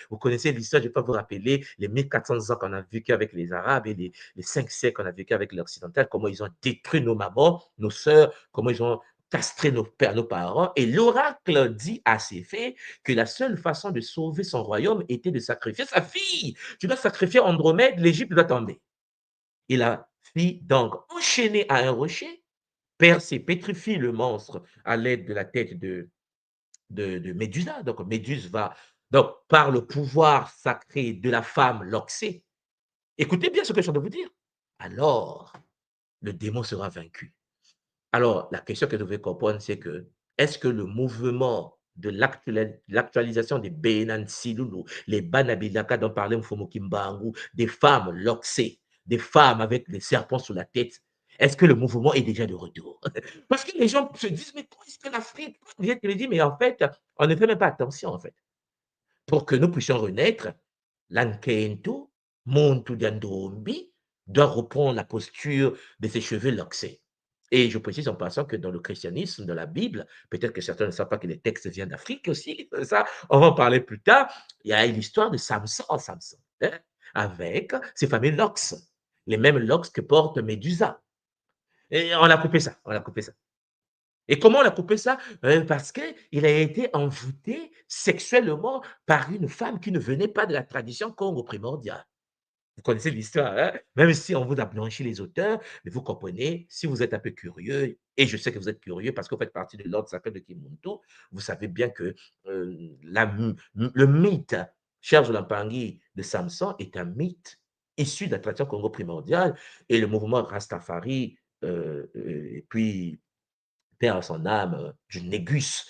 Vous connaissez l'histoire, je ne vais pas vous rappeler les 1400 ans qu'on a vécu avec les Arabes et les 5 siècles qu'on a vécu avec les Occidentaux, comment ils ont détruit nos mamans, nos sœurs, comment ils ont castré nos pères, nos parents. Et l'oracle dit à ses faits que la seule façon de sauver son royaume était de sacrifier sa fille. Tu dois sacrifier Andromède, l'Égypte doit tomber. Et la fille, donc, enchaînée à un rocher, Persée pétrifie le monstre à l'aide de la tête de Médusa. Donc, Méduse va, donc, par le pouvoir sacré de la femme Loxé, écoutez bien ce que je suis en train de vous dire, alors le démon sera vaincu. Alors, la question que vous devez comprendre, c'est que est-ce que le mouvement de l'actualisation des Benan Silulu, les Banabilaka dont parlait Mfumo Kimbangu, des femmes Loxé, des femmes avec des serpents sur la tête, est-ce que le mouvement est déjà de retour? Parce que les gens se disent, mais pourquoi est-ce que l'Afrique vient te le dire, mais en fait, on ne fait même pas attention, en fait. Pour que nous puissions renaître, l'Ankento, Montu Diandombi, doit reprendre la posture de ses cheveux loxés. Et je précise en passant que dans le christianisme, dans la Bible, peut-être que certains ne savent pas que les textes viennent d'Afrique aussi, ça, on va en parler plus tard. Il y a l'histoire de Samson, hein, avec ses fameux locks, les mêmes locks que porte Médusa. Et on a coupé ça, on a coupé ça. Et comment on a coupé ça? Parce qu'il a été envoûté sexuellement par une femme qui ne venait pas de la tradition congo primordiale. Vous connaissez l'histoire, hein? Même si on vous a blanchi les auteurs, mais vous comprenez, si vous êtes un peu curieux, et je sais que vous êtes curieux parce que vous faites partie de l'ordre sacré de Kimuntu, vous savez bien que le mythe, cher Zolampangi, de Samson est un mythe issu de la tradition congo primordiale, et le mouvement Rastafari, et puis père à son âme, du Négus,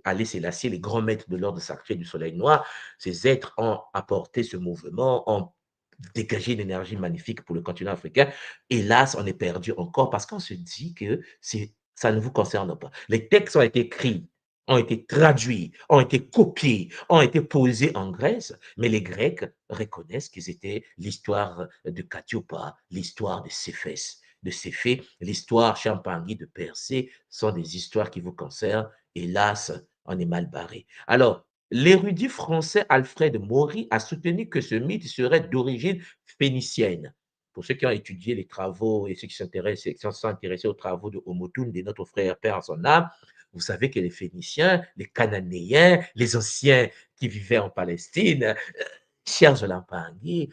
Haïlé Sélassié, les grands maîtres de l'ordre sacré du soleil noir, ces êtres ont apporté ce mouvement, ont dégagé une énergie magnifique pour le continent africain. Hélas, on est perdu encore parce qu'on se dit que c'est ça ne vous concerne pas. Les textes ont été écrits, ont été traduits, ont été copiés, ont été posés en Grèce, mais les Grecs reconnaissent que c'était l'histoire de Cathiopa, l'histoire de Céphès, l'histoire Champangui de Persée sont des histoires qui vous concernent. Hélas, on est mal barré. Alors, l'érudit français Alfred Maury a soutenu que ce mythe serait d'origine phénicienne. Pour ceux qui ont étudié les travaux et ceux qui sont intéressés aux travaux de Homotun, de notre frère Père en son âme, vous savez que les Phéniciens, les Cananéens, les anciens qui vivaient en Palestine, chers Olampangui,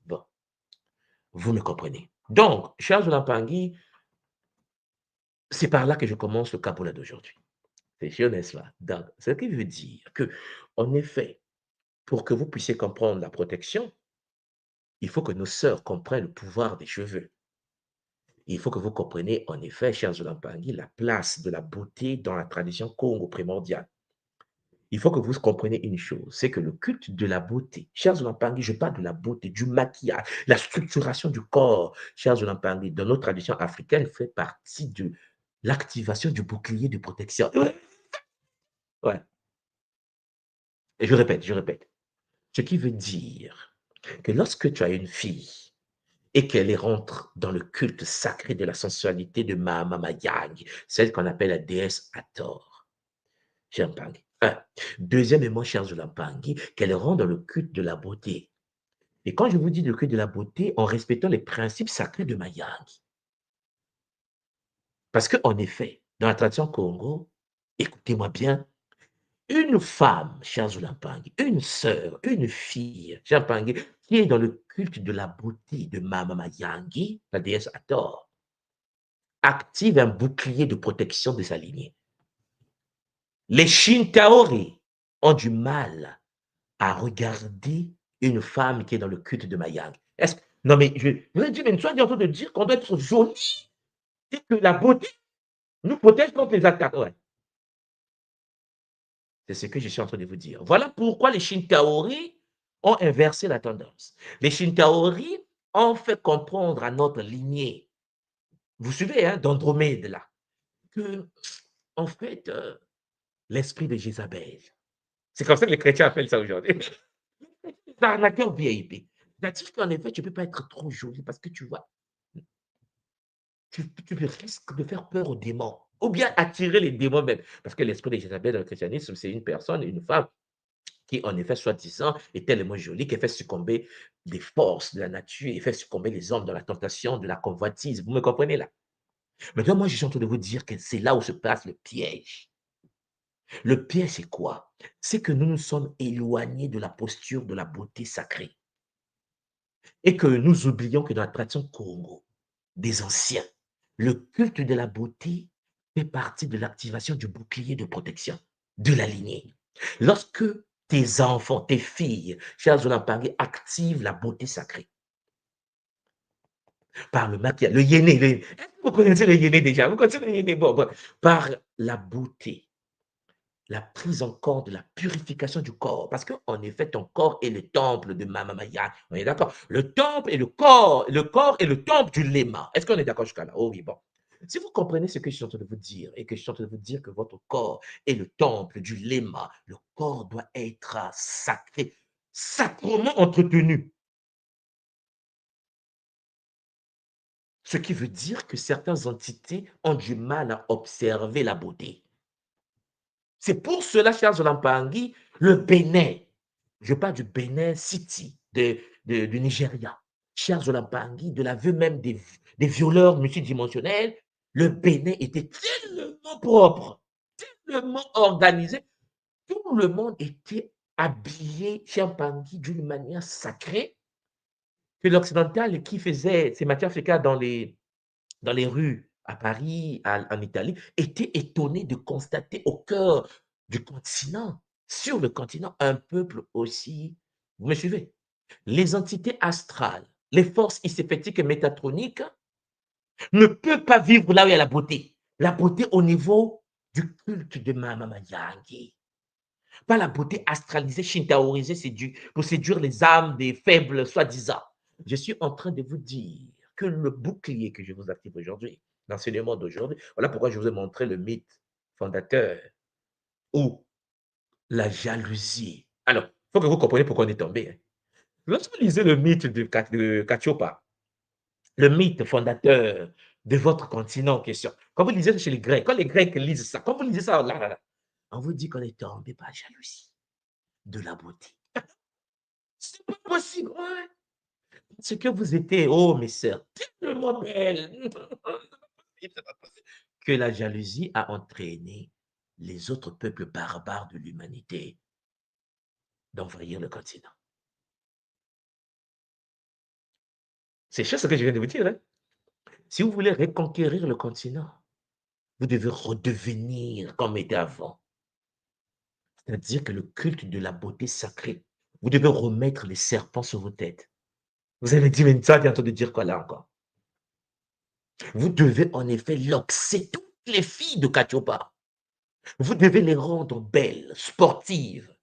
bon, vous me comprenez. Donc, chers Olampangui, c'est par là que je commence le Kapola d'aujourd'hui. C'est sûr, n'est-ce pas? Donc, ce qui veut dire que, en effet, pour que vous puissiez comprendre la protection, il faut que nos sœurs comprennent le pouvoir des cheveux. Il faut que vous compreniez, en effet, chers Olampangui, la place de la beauté dans la tradition congo primordiale. Il faut que vous compreniez une chose, c'est que le culte de la beauté, chers Olampangui, je parle de la beauté, du maquillage, la structuration du corps, chers Olampangui, dans notre tradition africaine, fait partie de l'activation du bouclier de protection. Ouais. Et je répète, ce qui veut dire que lorsque tu as une fille et qu'elle rentre dans le culte sacré de la sensualité de Mahamama Yang, celle qu'on appelle la déesse Hathor, cher Mpangui. Deuxièmement, cher Mpangui, qu'elle rentre dans le culte de la beauté. Et quand je vous dis le culte de la beauté, en respectant les principes sacrés de Mayang. Parce qu'en effet, dans la tradition Congo, écoutez-moi bien, une femme, cher Zulampangui, une sœur, une fille, cher Mpangui, qui est dans le culte de la beauté de Mama Yangi, la déesse Hathor, active un bouclier de protection de sa lignée. Les Shintaori ont du mal à regarder une femme qui est dans le culte de Mayang. Non, mais je veux dire, mais soit en train de dire qu'on doit être joli et que la beauté nous protège contre les attaques. Ouais. C'est ce que je suis en train de vous dire. Voilà pourquoi les Shintaori ont inversé la tendance. Les Shintaori ont fait comprendre à notre lignée, vous suivez, hein, d'Andromède là, que, en fait, l'esprit de Jézabel, c'est comme ça que les chrétiens appellent ça aujourd'hui, les arnaqueurs VIP. C'est-à-dire qu'en effet, tu ne peux pas être trop joli parce que tu vois, tu risques de faire peur aux démons ou bien attirer les démons même. Parce que l'esprit de Jézabel dans le christianisme, c'est une personne, une femme qui, en effet, soi-disant, est tellement jolie qu'elle fait succomber des forces de la nature et fait succomber les hommes dans la tentation de la convoitise. Vous me comprenez là? Maintenant, moi, je suis en train de vous dire que c'est là où se passe le piège. Le piège, c'est quoi? C'est que nous nous sommes éloignés de la posture de la beauté sacrée et que nous oublions que dans la tradition Congo, des anciens, le culte de la beauté fait partie de l'activation du bouclier de protection de la lignée. Lorsque tes enfants, tes filles, chers Olampangui, activent la beauté sacrée par le maquillage, le yéné, est-ce que vous connaissez le yéné déjà? Vous connaissez le yéné? Bon, par la beauté, la prise en compte de la purification du corps. Parce qu'en effet, ton corps est le temple de Mama Maya. On est d'accord? Le temple et le corps est le temple du léma. Est-ce qu'on est d'accord jusqu'à là? Oh oui, bon. Si vous comprenez ce que je suis en train de vous dire et que je suis en train de vous dire que votre corps est le temple du léma, le corps doit être sacré, sacrement entretenu. Ce qui veut dire que certaines entités ont du mal à observer la beauté. C'est pour cela, chers Olampangui, le Bénin, je parle du Bénin City, du Nigeria, chers Olampangui, de l'aveu même des violeurs multidimensionnels, le Bénin était tellement propre, tellement organisé, tout le monde était habillé, chers Pangui, d'une manière sacrée, que l'occidental qui faisait ses matières fécales dans les rues à Paris, en Italie, était étonné de constater au cœur du continent, sur le continent, un peuple aussi, vous me suivez? Les entités astrales, les forces hypophétiques et métatroniques ne peuvent pas vivre là où il y a la beauté. La beauté au niveau du culte de Mama Yangi. Pas la beauté astralisée, shintaorisée, pour séduire les âmes des faibles, soi-disant. Je suis en train de vous dire que le bouclier que je vous active aujourd'hui, l'enseignement d'aujourd'hui. Voilà pourquoi je vous ai montré le mythe fondateur ou la jalousie. Alors, il faut que vous compreniez pourquoi on est tombé. Hein. Lorsque vous lisez le mythe de Cachopa, le mythe fondateur de votre continent en question, quand vous lisez chez les Grecs, quand les Grecs lisent ça, quand vous lisez ça, là, on vous dit qu'on est tombé par la jalousie de la beauté. C'est pas possible. Ouais. Ce que vous étiez, oh mes sœurs, tellement belles, que la jalousie a entraîné les autres peuples barbares de l'humanité d'envahir le continent. C'est sûr ce que je viens de vous dire. Hein? Si vous voulez reconquérir le continent, vous devez redevenir comme était avant. C'est-à-dire que le culte de la beauté sacrée, vous devez remettre les serpents sur vos têtes. Vous avez dit, mais ça, tu es en train de dire quoi là encore? Vous devez en effet loxer toutes les filles de Katiopa. Vous devez les rendre belles, sportives.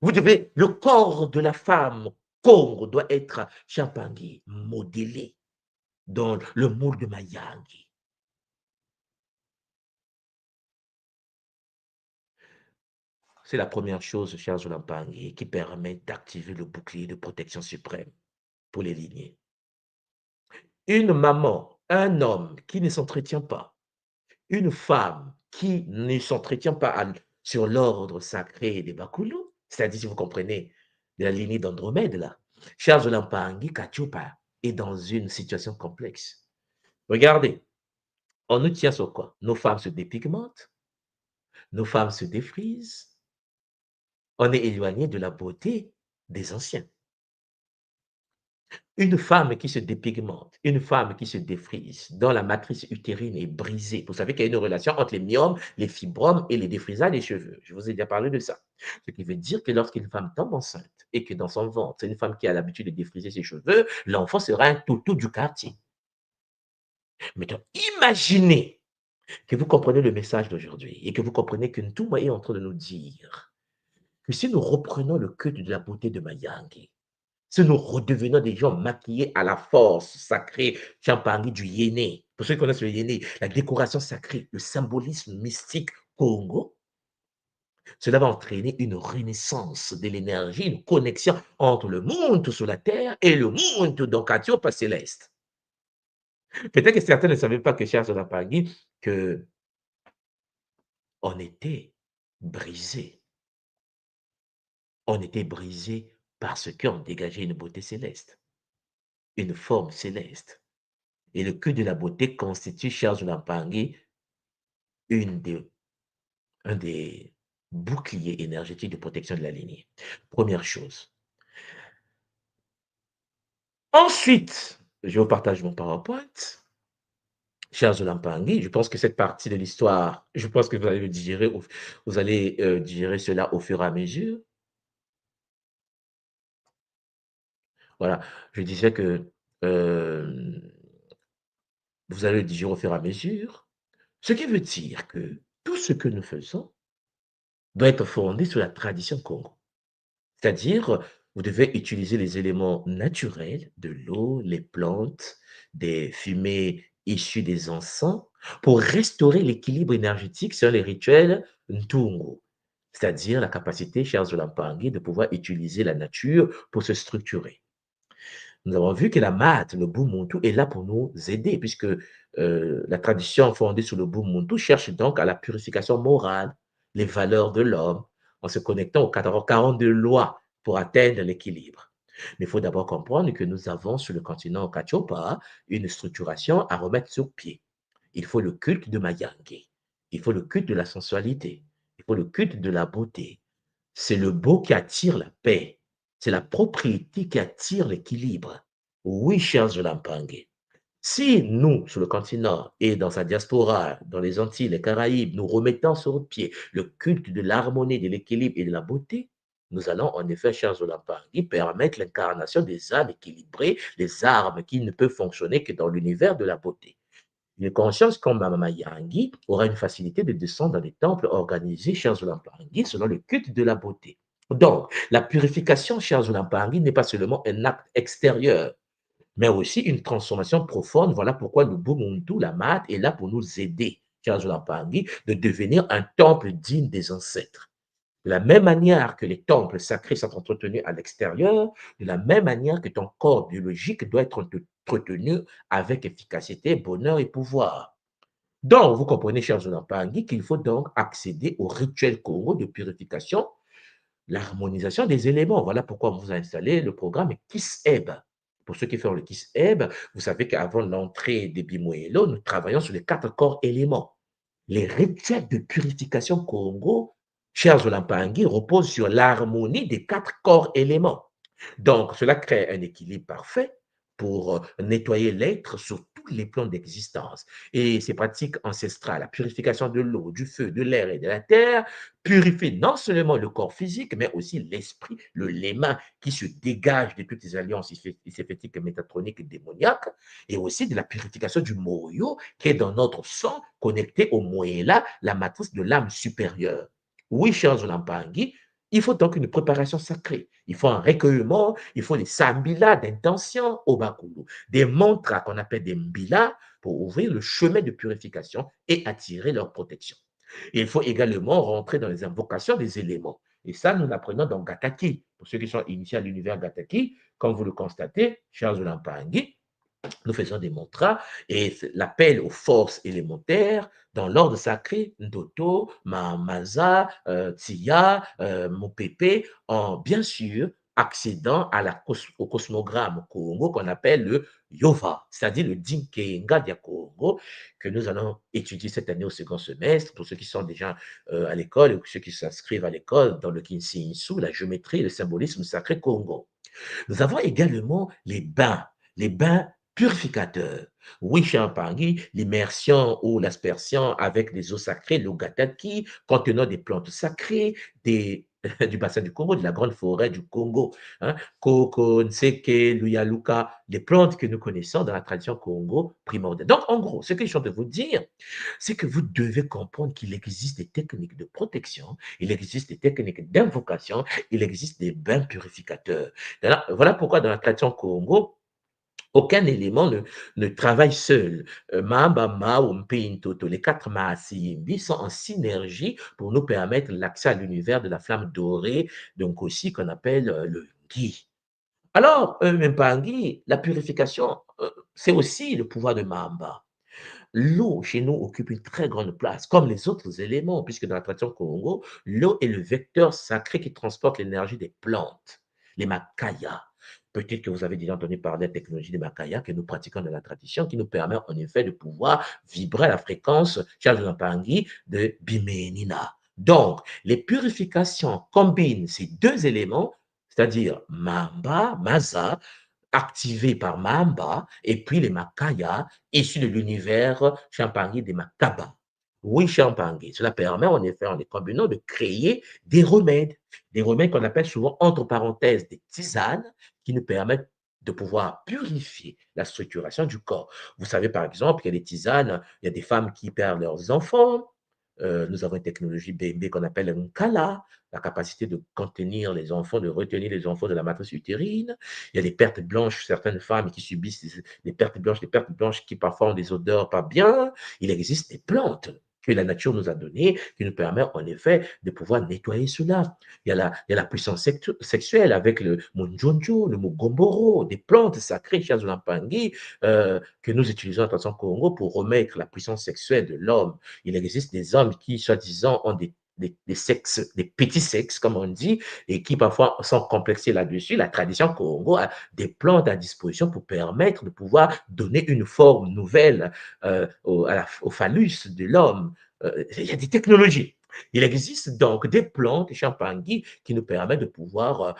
Vous devez, le corps de la femme Congo doit être Champangui, modélé dans le moule de Mayangi. C'est la première chose, cher Zolampangi, qui permet d'activer le bouclier de protection suprême pour les lignées. Une maman, un homme qui ne s'entretient pas, une femme qui ne s'entretient pas sur l'ordre sacré des Bakoulou, c'est-à-dire, si vous comprenez, de la lignée d'Andromède, là, cher Zolampangi, Kachupa est dans une situation complexe. Regardez, on nous tient sur quoi? Nos femmes se dépigmentent, nos femmes se défrisent, on est éloigné de la beauté des anciens. Une femme qui se dépigmente, une femme qui se défrise, dont la matrice utérine est brisée. Vous savez qu'il y a une relation entre les myomes, les fibromes et les défrisages des cheveux. Je vous ai déjà parlé de ça. Ce qui veut dire que lorsqu'une femme tombe enceinte et que dans son ventre, c'est une femme qui a l'habitude de défriser ses cheveux, l'enfant sera un toutou du quartier. Maintenant, imaginez que vous comprenez le message d'aujourd'hui et que vous comprenez que Ntouma est en train de nous dire que si nous reprenons le culte de la beauté de Mayangi, si nous redevenons des gens maquillés à la force sacrée, Champangui du Yéné, pour ceux qui connaissent le Yéné, la décoration sacrée, le symbolisme mystique Congo, cela va entraîner une renaissance de l'énergie, une connexion entre le monde sur la terre et le monde d'Onkatio pas céleste. Peut-être que certains ne savaient pas que, cher Champangui, que on était brisé. On était brisé parce qu'on dégageait une beauté céleste, une forme céleste. Et le culte de la beauté constitue, cher Zoulampangui, un des boucliers énergétiques de protection de la lignée. Première chose. Ensuite, je vous partage mon PowerPoint. Cher Zoulampangui, je pense que cette partie de l'histoire, je pense que vous allez digérer, digérer cela au fur et à mesure. Voilà, je disais que vous allez le digérer au fur et à mesure. Ce qui veut dire que tout ce que nous faisons doit être fondé sur la tradition Congo. C'est-à-dire, vous devez utiliser les éléments naturels de l'eau, les plantes, des fumées issues des encens pour restaurer l'équilibre énergétique sur les rituels Ntungu. C'est-à-dire la capacité, chers Zolampangi, de pouvoir utiliser la nature pour se structurer. Nous avons vu que la mat, le Bumuntu, est là pour nous aider, puisque la tradition fondée sur le Bumuntu cherche donc à la purification morale, les valeurs de l'homme, en se connectant aux 42 lois pour atteindre l'équilibre. Mais il faut d'abord comprendre que nous avons sur le continent Kachopa une structuration à remettre sur pied. Il faut le culte de Mayange, il faut le culte de la sensualité, il faut le culte de la beauté. C'est le beau qui attire la paix. C'est la propriété qui attire l'équilibre. Oui, chers Zolampangue, si nous, sur le continent et dans sa diaspora, dans les Antilles, les Caraïbes, nous remettons sur pied le culte de l'harmonie, de l'équilibre et de la beauté, nous allons en effet, chers Zolampangue, permettre l'incarnation des âmes équilibrées, les armes qui ne peuvent fonctionner que dans l'univers de la beauté. Une conscience comme Mama Yangi aura une facilité de descendre dans des temples organisés, chers Zolampangi, selon le culte de la beauté. Donc, la purification, chers Zolampangi, n'est pas seulement un acte extérieur. mais aussi une transformation profonde. Voilà pourquoi le Ubuntu, la mat, est là pour nous aider, Charles Lampangi, de devenir un temple digne des ancêtres. De la même manière que les temples sacrés sont entretenus à l'extérieur, de la même manière que ton corps biologique doit être entretenu avec efficacité, bonheur et pouvoir. Donc, vous comprenez, chers Lampangi, qu'il faut donc accéder au rituel Congo de purification, l'harmonisation des éléments. Voilà pourquoi on vous a installé le programme KISS-EB. Pour ceux qui font le KISS-EB, vous savez qu'avant l'entrée des Bimoyelo, nous travaillons sur les 4 corps éléments. Les rituels de purification Congo, chers Olampangi, reposent sur l'harmonie des 4 corps éléments. Donc, cela crée un équilibre parfait pour nettoyer l'être sur tous les plans d'existence. Et ces pratiques ancestrales, la purification de l'eau, du feu, de l'air et de la terre, purifient non seulement le corps physique, mais aussi l'esprit, le léma qui se dégage de toutes les alliances iséphétiques, métatroniques et démoniaques, et aussi de la purification du moyo qui est dans notre sang, connecté au moëla, la matrice de l'âme supérieure. Oui, chers Olampangi, il faut donc une préparation sacrée. Il faut un recueillement, il faut des sambila d'intention au Bakulu, des mantras qu'on appelle des mbila pour ouvrir le chemin de purification et attirer leur protection. Et il faut également rentrer dans les invocations des éléments. Et ça, nous l'apprenons dans Gataki. Pour ceux qui sont initiés à l'univers Gataki, comme vous le constatez, chers Olampangi, nous faisons des mantras et l'appel aux forces élémentaires dans l'ordre sacré, Ndoto, Mahamaza, Tia, Mopepe, en bien sûr accédant au cosmogramme Congo qu'on appelle le Yova, c'est-à-dire le Dinkenga dia Congo, que nous allons étudier cette année au second semestre, pour ceux qui sont déjà à l'école ou ceux qui s'inscrivent à l'école dans le Kinsi-Insu, la géométrie et le symbolisme sacré Congo. Nous avons également les bains purificateurs. Oui, Champagny, l'immersion ou l'aspersion avec des eaux sacrées, l'ogataki, contenant des plantes sacrées, du bassin du Congo, de la grande forêt du Congo. Hein, Koko, Nseke, Luyaluka, les plantes que nous connaissons dans la tradition Congo primordiale. Donc, en gros, ce que je suis en train de vous dire, c'est que vous devez comprendre qu'il existe des techniques de protection, il existe des techniques d'invocation, il existe des bains purificateurs. Voilà pourquoi dans la tradition Congo, aucun élément ne travaille seul. Mamba, Mao, Mpintoto, les 4 Maasimbi sont en synergie pour nous permettre l'accès à l'univers de la flamme dorée, donc aussi qu'on appelle le Gui. Alors, Mpangi, la purification, c'est aussi le pouvoir de Mamba. L'eau, chez nous, occupe une très grande place, comme les autres éléments, puisque dans la tradition Congo, l'eau est le vecteur sacré qui transporte l'énergie des plantes, les makayas. Peut-être que vous avez déjà entendu parler de la technologie des makayas que nous pratiquons dans la tradition, qui nous permet en effet de pouvoir vibrer à la fréquence, Charles Lampangi, de Bimenina. Donc, les purifications combinent ces 2 éléments, c'est-à-dire Mamba, Maza, activés par Mamba, et puis les Makaya, issus de l'univers Champangui des Makaba. Oui, Champangui. Cela permet en effet, en les combinant, de créer des remèdes qu'on appelle souvent, entre parenthèses, des tisanes, qui nous permettent de pouvoir purifier la structuration du corps. Vous savez, par exemple, qu'il y a des tisanes, il y a des femmes qui perdent leurs enfants. Nous avons une technologie BMB qu'on appelle un Kala, la capacité de contenir les enfants, de retenir les enfants de la matrice utérine. Il y a des pertes blanches, certaines femmes qui subissent des pertes blanches qui parfois ont des odeurs pas bien. Il existe des plantes que la nature nous a données, qui nous permettent en effet de pouvoir nettoyer cela. Il y a la puissance sexuelle avec le Munjonjo, le Mugomboro, des plantes sacrées, chers Lampangi, que nous utilisons en tant Congo pour remettre la puissance sexuelle de l'homme. Il existe des hommes qui, soi-disant, ont des sexes, des petits sexes, comme on dit, et qui parfois sont complexés là-dessus. La tradition Congo a des plantes à disposition pour permettre de pouvoir donner une forme nouvelle au phallus de l'homme. Il y a des technologies. Il existe donc des plantes champangui qui nous permettent de pouvoir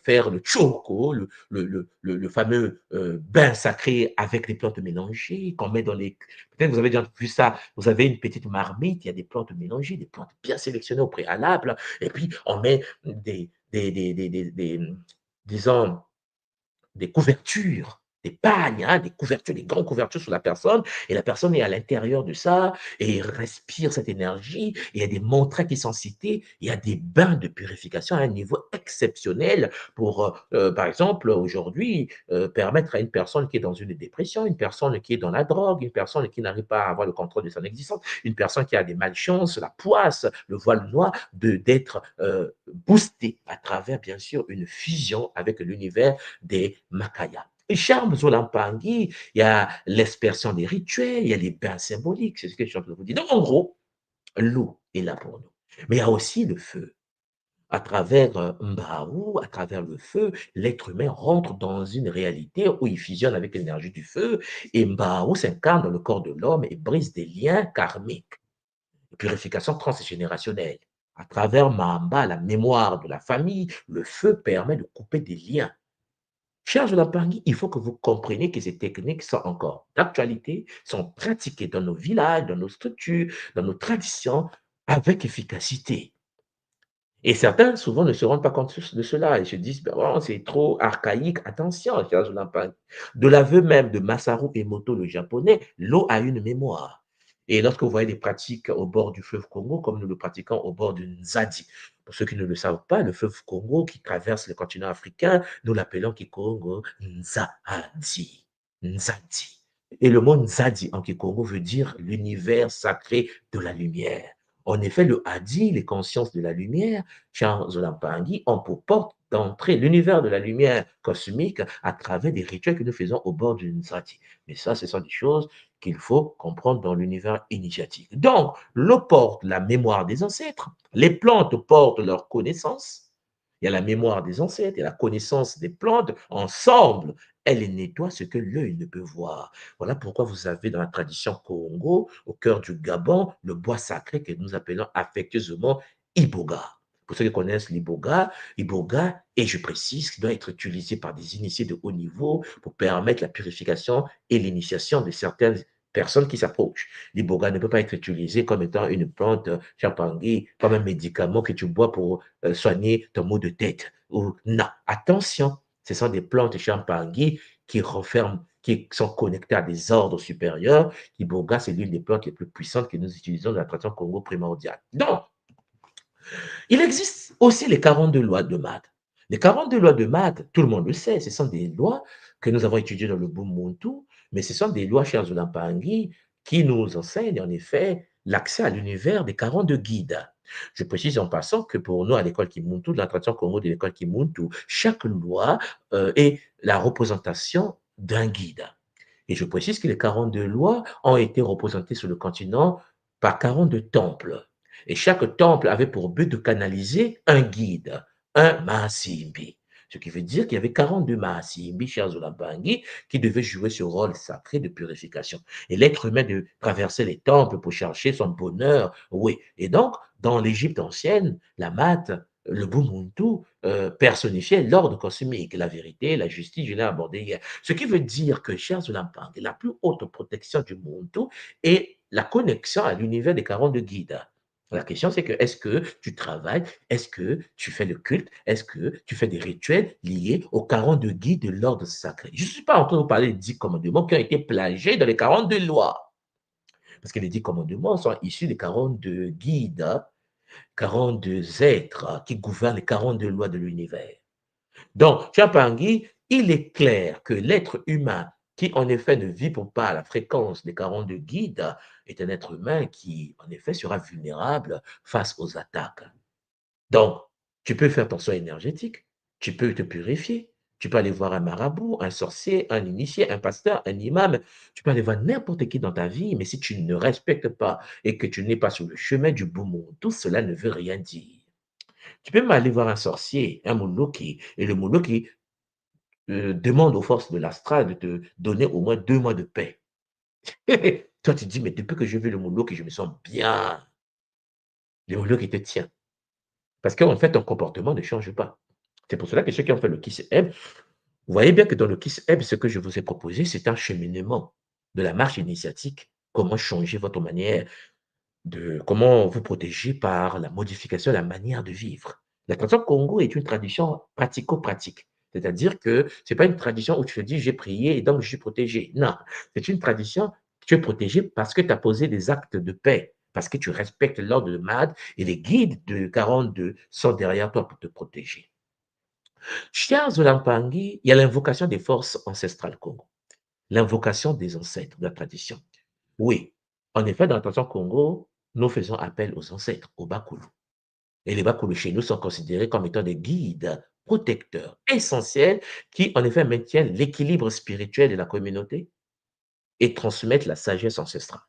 faire le choko, le fameux bain sacré avec des plantes mélangées qu'on met dans les... Peut-être vous avez déjà vu ça, vous avez une petite marmite, il y a des plantes mélangées, des plantes bien sélectionnées au préalable, et puis on met disons, des couvertures pagnes, hein, des couvertures, des grandes couvertures sur la personne, et la personne est à l'intérieur de ça, et respire cette énergie, et il y a des mantras qui sont cités, il y a des bains de purification à un niveau exceptionnel pour, par exemple, aujourd'hui, permettre à une personne qui est dans une dépression, une personne qui est dans la drogue, une personne qui n'arrive pas à avoir le contrôle de son existence, une personne qui a des malchances, la poisse, le voile noir, d'être boosté à travers, bien sûr, une fusion avec l'univers des Makayas. Et charme Zolampangi, il y a l'expression des rituels, il y a les bains symboliques, c'est ce que je suis en train de vous dire. Donc, en gros, l'eau est là pour nous. Mais il y a aussi le feu. À travers Mbaou, à travers le feu, l'être humain rentre dans une réalité où il fusionne avec l'énergie du feu, et Mbaou s'incarne dans le corps de l'homme et brise des liens karmiques. Purification transgénérationnelle. À travers Mahamba, la mémoire de la famille, le feu permet de couper des liens. Chers Jonapangi, il faut que vous compreniez que ces techniques sont encore d'actualité, sont pratiquées dans nos villages, dans nos structures, dans nos traditions, avec efficacité. Et certains, souvent, ne se rendent pas compte de cela et se disent, ben, bon, c'est trop archaïque. Attention, chers Jonapangi. De l'aveu même de Masaru Emoto, le japonais, l'eau a une mémoire. Et lorsque vous voyez des pratiques au bord du fleuve Congo, comme nous le pratiquons au bord du Nzadi, pour ceux qui ne le savent pas, le fleuve Congo qui traverse le continent africain, nous l'appelons Kikongo Nzadi. Nzadi. Et le mot Nzadi en Kikongo veut dire l'univers sacré de la lumière. En effet, le Hadi, les consciences de la lumière, Jean Zolampangi, ont pour porte d'entrer l'univers de la lumière cosmique à travers des rituels que nous faisons au bord du Nzadi. Mais ça, ce sont des choses qu'il faut comprendre dans l'univers initiatique. Donc, l'eau porte la mémoire des ancêtres, les plantes portent leur connaissance, il y a la mémoire des ancêtres, il y a la connaissance des plantes, ensemble, elles nettoient ce que l'œil ne peut voir. Voilà pourquoi vous avez dans la tradition Congo, au cœur du Gabon, le bois sacré que nous appelons affectueusement Iboga. Pour ceux qui connaissent l'Iboga, Iboga, et je précise, qui doit être utilisé par des initiés de haut niveau pour permettre la purification et l'initiation de certaines personnes qui s'approchent. L'iboga ne peut pas être utilisé comme étant une plante champangui, comme un médicament que tu bois pour soigner ton maux de tête. Ou, non, attention, ce sont des plantes champangui qui renferment, qui sont connectées à des ordres supérieurs. L'iboga, c'est l'une des plantes les plus puissantes que nous utilisons dans la tradition Congo primordiale. Donc, il existe aussi les 42 lois de Math. Les 42 lois de Math, tout le monde le sait, ce sont des lois que nous avons étudiées dans le Bumuntu, mais ce sont des lois, chers Zolampangi, qui nous enseignent en effet l'accès à l'univers des 42 guides. Je précise en passant que pour nous, à l'école Kimuntu, dans la tradition Congo de l'école Kimuntu, chaque loi est la représentation d'un guide. Et je précise que les 42 lois ont été représentées sur le continent par 42 temples. Et chaque temple avait pour but de canaliser un guide, un Mahasimbi. Ce qui veut dire qu'il y avait 42 Mahasimbi, chers Zolampangi, qui devaient jouer ce rôle sacré de purification. Et l'être humain de traverser les temples pour chercher son bonheur, oui. Et donc, dans l'Égypte ancienne, la Math, le Bumuntu, personnifiait l'ordre cosmique, la vérité, la justice, je l'ai abordé hier. Ce qui veut dire que, chers Zolampangi, la plus haute protection du Muntu est la connexion à l'univers des 42 guides. La question, c'est que est-ce que tu travailles, est-ce que tu fais le culte, est-ce que tu fais des rituels liés aux 42 guides de l'ordre sacré? Je ne suis pas en train de vous parler des 10 commandements qui ont été plagiés dans les 42 lois. Parce que les 10 commandements sont issus des 42 guides, 42 êtres qui gouvernent les 42 lois de l'univers. Donc, Chapangi, il est clair que l'être humain qui, en effet, ne vibre pas à la fréquence des 42 guides est un être humain qui, en effet, sera vulnérable face aux attaques. Donc, tu peux faire ton soin énergétique, tu peux te purifier, tu peux aller voir un marabout, un sorcier, un initié, un pasteur, un imam, tu peux aller voir n'importe qui dans ta vie, mais si tu ne respectes pas et que tu n'es pas sur le chemin du bon monde, tout cela ne veut rien dire. Tu peux même aller voir un sorcier, un mouloki, et le mouloki demande aux forces de l'astral de te donner au moins 2 mois de paix. Toi, tu te dis, mais depuis que je vis le mouloki, je me sens bien. Le mouloki te tient. Parce qu'en fait, ton comportement ne change pas. C'est pour cela que ceux qui ont fait le Kiss Ebb, vous voyez bien que dans le Kiss Ebb, ce que je vous ai proposé, c'est un cheminement de la marche initiatique. Comment changer votre manière de, comment vous protéger par la modification de la manière de vivre. La tradition Congo est une tradition pratico-pratique. C'est-à-dire que ce n'est pas une tradition où tu te dis j'ai prié et donc je suis protégé. Non, c'est une tradition, tu es protégé parce que tu as posé des actes de paix, parce que tu respectes l'ordre de MAD et les guides de 42 sont derrière toi pour te protéger. Chez Zolampangi, il y a l'invocation des forces ancestrales Congo, l'invocation des ancêtres de la tradition. Oui, en effet, dans la tradition Congo, nous faisons appel aux ancêtres, aux Bakulu. Et les Bakulu chez nous sont considérés comme étant des guides protecteurs essentiels qui, en effet, maintiennent l'équilibre spirituel de la communauté et transmettent la sagesse ancestrale.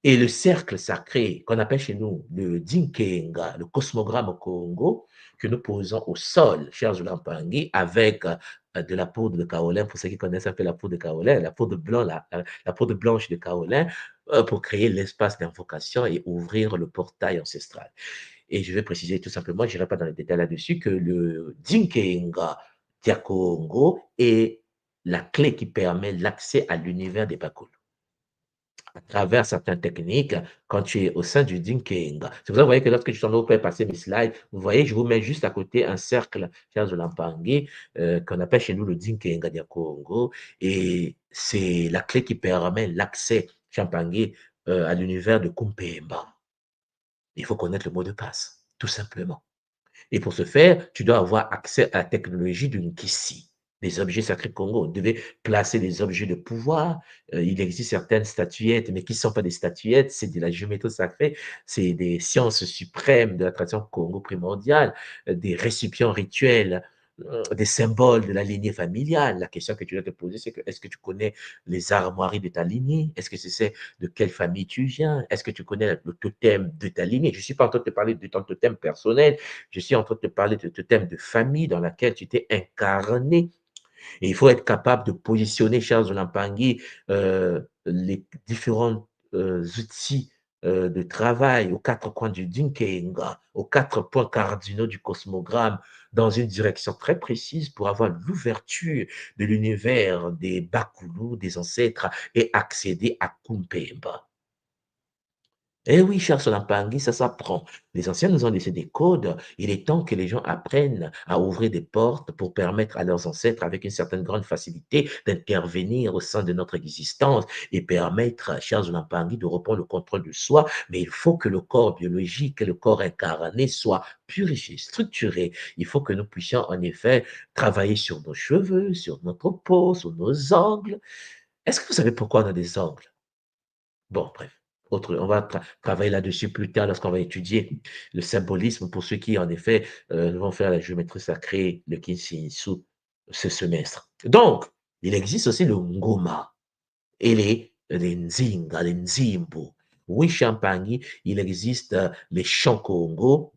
Et le cercle sacré qu'on appelle chez nous le Dinkenga, le cosmogramme au Congo, que nous posons au sol, chers Zolampangi, avec de la poudre de kaolin, pour ceux qui connaissent un peu la poudre de kaolin, la poudre, la poudre blanche de kaolin, pour créer l'espace d'invocation et ouvrir le portail ancestral. Et je vais préciser tout simplement, je n'irai pas dans les détails là-dessus, que le Dinkenga Congo est la clé qui permet l'accès à l'univers des Bakulu à travers certaines techniques quand tu es au sein du Dinkenga. C'est pour ça que vous voyez que lorsque je suis en train de passer mes slides, vous voyez, je vous mets juste à côté un cercle, chers Zolampangi, qu'on appelle chez nous le Dinkenga du Congo. Et c'est la clé qui permet l'accès, Champangui, à l'univers de Kumpemba. Il faut connaître le mot de passe, tout simplement. Et pour ce faire, tu dois avoir accès à la technologie d'une Kissi, des objets sacrés Congo. Vous devez placer des objets de pouvoir. Il existe certaines statuettes, mais qui ne sont pas des statuettes, c'est de la géométrie sacrée, c'est des sciences suprêmes de la tradition Congo primordiale, des récipients rituels, des symboles de la lignée familiale. La question que tu dois te poser, c'est que est-ce que tu connais les armoiries de ta lignée? Est-ce que tu sais de quelle famille tu viens? Est-ce que tu connais le totem de ta lignée? Je ne suis pas en train de te parler de ton totem personnel, je suis en train de te parler de totem de famille dans laquelle tu t'es incarné. Et il faut être capable de positionner, chers Zolampangi, les différents outils de travail aux quatre coins du Dinkenga, aux 4 points cardinaux du cosmogramme, dans une direction très précise pour avoir l'ouverture de l'univers des Bakulu, des ancêtres, et accéder à Kumpemba. Eh oui, cher Solampangi, ça s'apprend. Les anciens nous ont laissé des codes. Il est temps que les gens apprennent à ouvrir des portes pour permettre à leurs ancêtres, avec une certaine grande facilité, d'intervenir au sein de notre existence et permettre, cher Solampangi, de reprendre le contrôle de soi. Mais il faut que le corps biologique et le corps incarné soient purifiés, structurés. Il faut que nous puissions, en effet, travailler sur nos cheveux, sur notre peau, sur nos ongles. Est-ce que vous savez pourquoi on a des ongles? Bon, bref. On va travailler là-dessus plus tard lorsqu'on va étudier le symbolisme pour ceux qui, en effet, vont faire la géométrie sacrée, le Kinshinisu, ce semestre. Donc, il existe aussi le Ngoma et les Nzinga, les Nzimbo. Oui, Champagny, il existe les chants Congo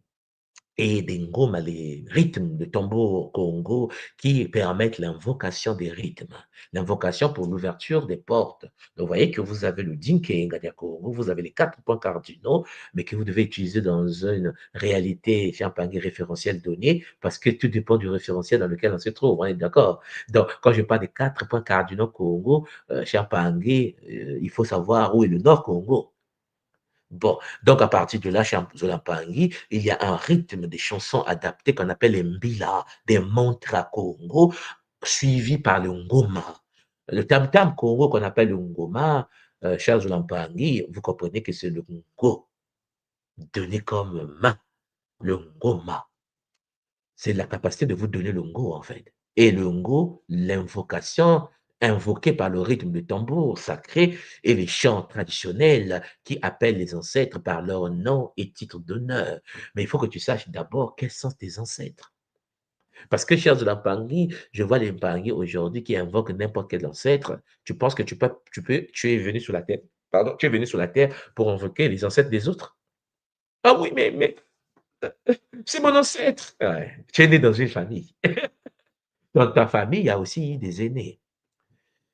et des ngoma, les rythmes de tambour Congo qui permettent l'invocation des rythmes, l'invocation pour l'ouverture des portes. Donc, vous voyez que vous avez le Dinkenga du Congo, vous avez les 4 points cardinaux, mais que vous devez utiliser dans une réalité Champagny référentielle donnée, parce que tout dépend du référentiel dans lequel on se trouve, on est d'accord? Donc, quand je parle des 4 points cardinaux Congo, Champagny, il faut savoir où est le Nord Congo. Bon, donc à partir de là, chez Zolampangi, il y a un rythme des chansons adaptées qu'on appelle les mbila, des mantras Congo, suivis par le ngoma. Le tam-tam Congo qu'on appelle le ngoma, cher Zolampangi, vous comprenez que c'est le ngo, donné comme main, le ngoma. C'est la capacité de vous donner le ngo, en fait. Et le ngo, l'invocation invoquée par le rythme de tambour sacré et les chants traditionnels qui appellent les ancêtres par leur nom et titre d'honneur. Mais il faut que tu saches d'abord quels sont tes ancêtres. Parce que, chers de la Pangui, je vois les Pangui aujourd'hui qui invoquent n'importe quel ancêtre. Tu penses que tu es venu sur la terre, pardon, tu es venu sur la terre pour invoquer les ancêtres des autres. Ah oui, mais c'est mon ancêtre. Ouais, tu es né dans une famille. Dans ta famille, il y a aussi des aînés.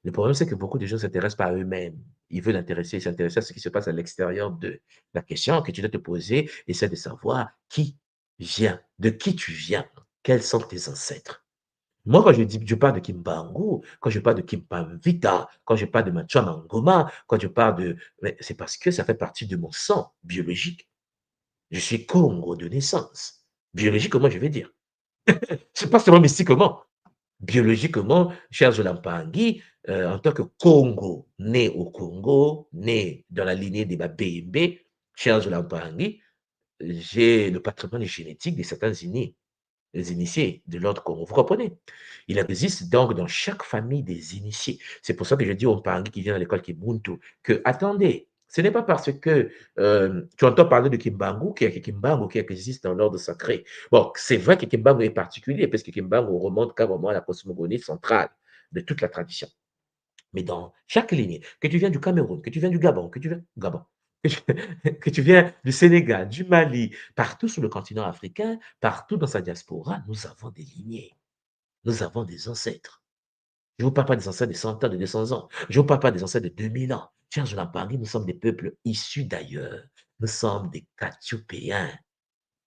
Le problème, c'est que beaucoup de gens ne s'intéressent pas à eux-mêmes. Ils veulent s'intéresser à ce qui se passe à l'extérieur d'eux. La question que tu dois te poser, c'est de savoir qui vient, de qui tu viens, quels sont tes ancêtres. Moi, quand je parle de Kimbangu, quand je parle de Kimpamvita, quand je parle de Machua quand je parle de... C'est parce que ça fait partie de mon sang biologique. Je suis Congo de naissance. Biologiquement, je vais dire. C'est pas seulement mystiquement. Biologiquement, chers Olampangi, en tant que Congo, né au Congo, né dans la lignée des Babembe, chers Olampangi, j'ai le patrimoine génétique de certains les initiés de l'ordre Congo. Vous comprenez? Il existe donc dans chaque famille des initiés. C'est pour ça que je dis aux Mpangi qui viennent à l'école Kibuntu que, attendez, ce n'est pas parce que tu entends parler de Kimbangu qu'il y a Kimbangu qui existe dans l'ordre sacré. Bon, c'est vrai que Kimbangu est particulier parce que Kimbangu remonte carrément à la cosmogonie centrale de toute la tradition. Mais dans chaque lignée, que tu viens du Cameroun, que tu viens du Gabon, que tu viens du Gabon, que tu viens du Sénégal, du Mali, partout sur le continent africain, partout dans sa diaspora, nous avons des lignées, nous avons des ancêtres. Je ne vous parle pas des ancêtres de 100 ans, de 200 ans. Je ne vous parle pas des ancêtres de 2000 ans. Chers Olampangi, nous sommes des peuples issus d'ailleurs. Nous sommes des Kathiopéens.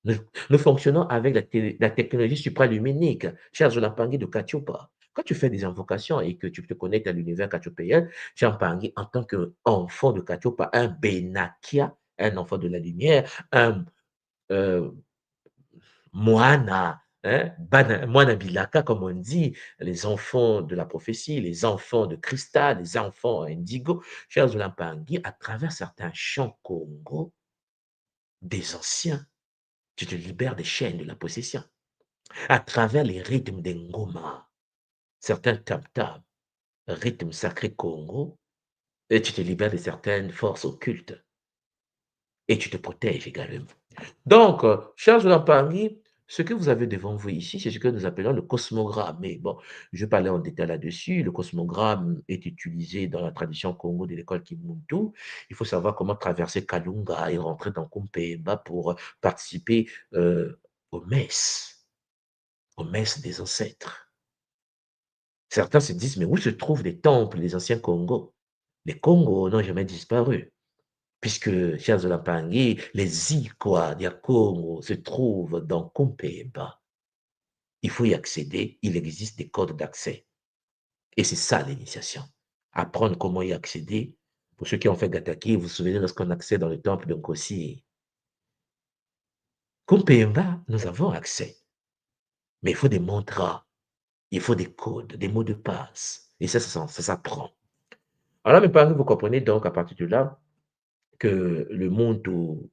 Nous fonctionnons avec la technologie supraluminique, chers Olampangi de Katiopa. Quand tu fais des invocations et que tu te connectes à l'univers kathiopéen, Champangui, en tant qu'enfant de Katiopa, un Benakia, un enfant de la lumière, un Moana, hein, Moana Bilaka, comme on dit, les enfants de la prophétie, les enfants de cristal, les enfants indigo, chers Olampangi, à travers certains chants Congo, des anciens, tu te libères des chaînes de la possession. À travers les rythmes des ngoma, certains tam-tam, rythmes sacrés Congo, et tu te libères de certaines forces occultes et tu te protèges également. Donc, chers Olampangi, ce que vous avez devant vous ici, c'est ce que nous appelons le cosmogramme. Mais bon, je vais parler en détail là-dessus. Le cosmogramme est utilisé dans la tradition Congo de l'école Kimuntu. Il faut savoir comment traverser Kalunga et rentrer dans Kumpemba pour participer aux messes des ancêtres. Certains se disent, mais où se trouvent les temples des anciens Congo? Les Congos n'ont jamais disparu, puisque, chers Olampangi, les Ikwa du Congo se trouvent dans Kumpemba. Il faut y accéder, il existe des codes d'accès. Et c'est ça l'initiation. Apprendre comment y accéder. Pour ceux qui ont fait Gataki, vous vous souvenez lorsqu'on accède dans le temple de Nkosi. Kumpemba, nous avons accès. Mais il faut des mantras. Il faut des codes, des mots de passe. Et ça s'apprend. Alors, mes parents, vous comprenez donc à partir de là que le monde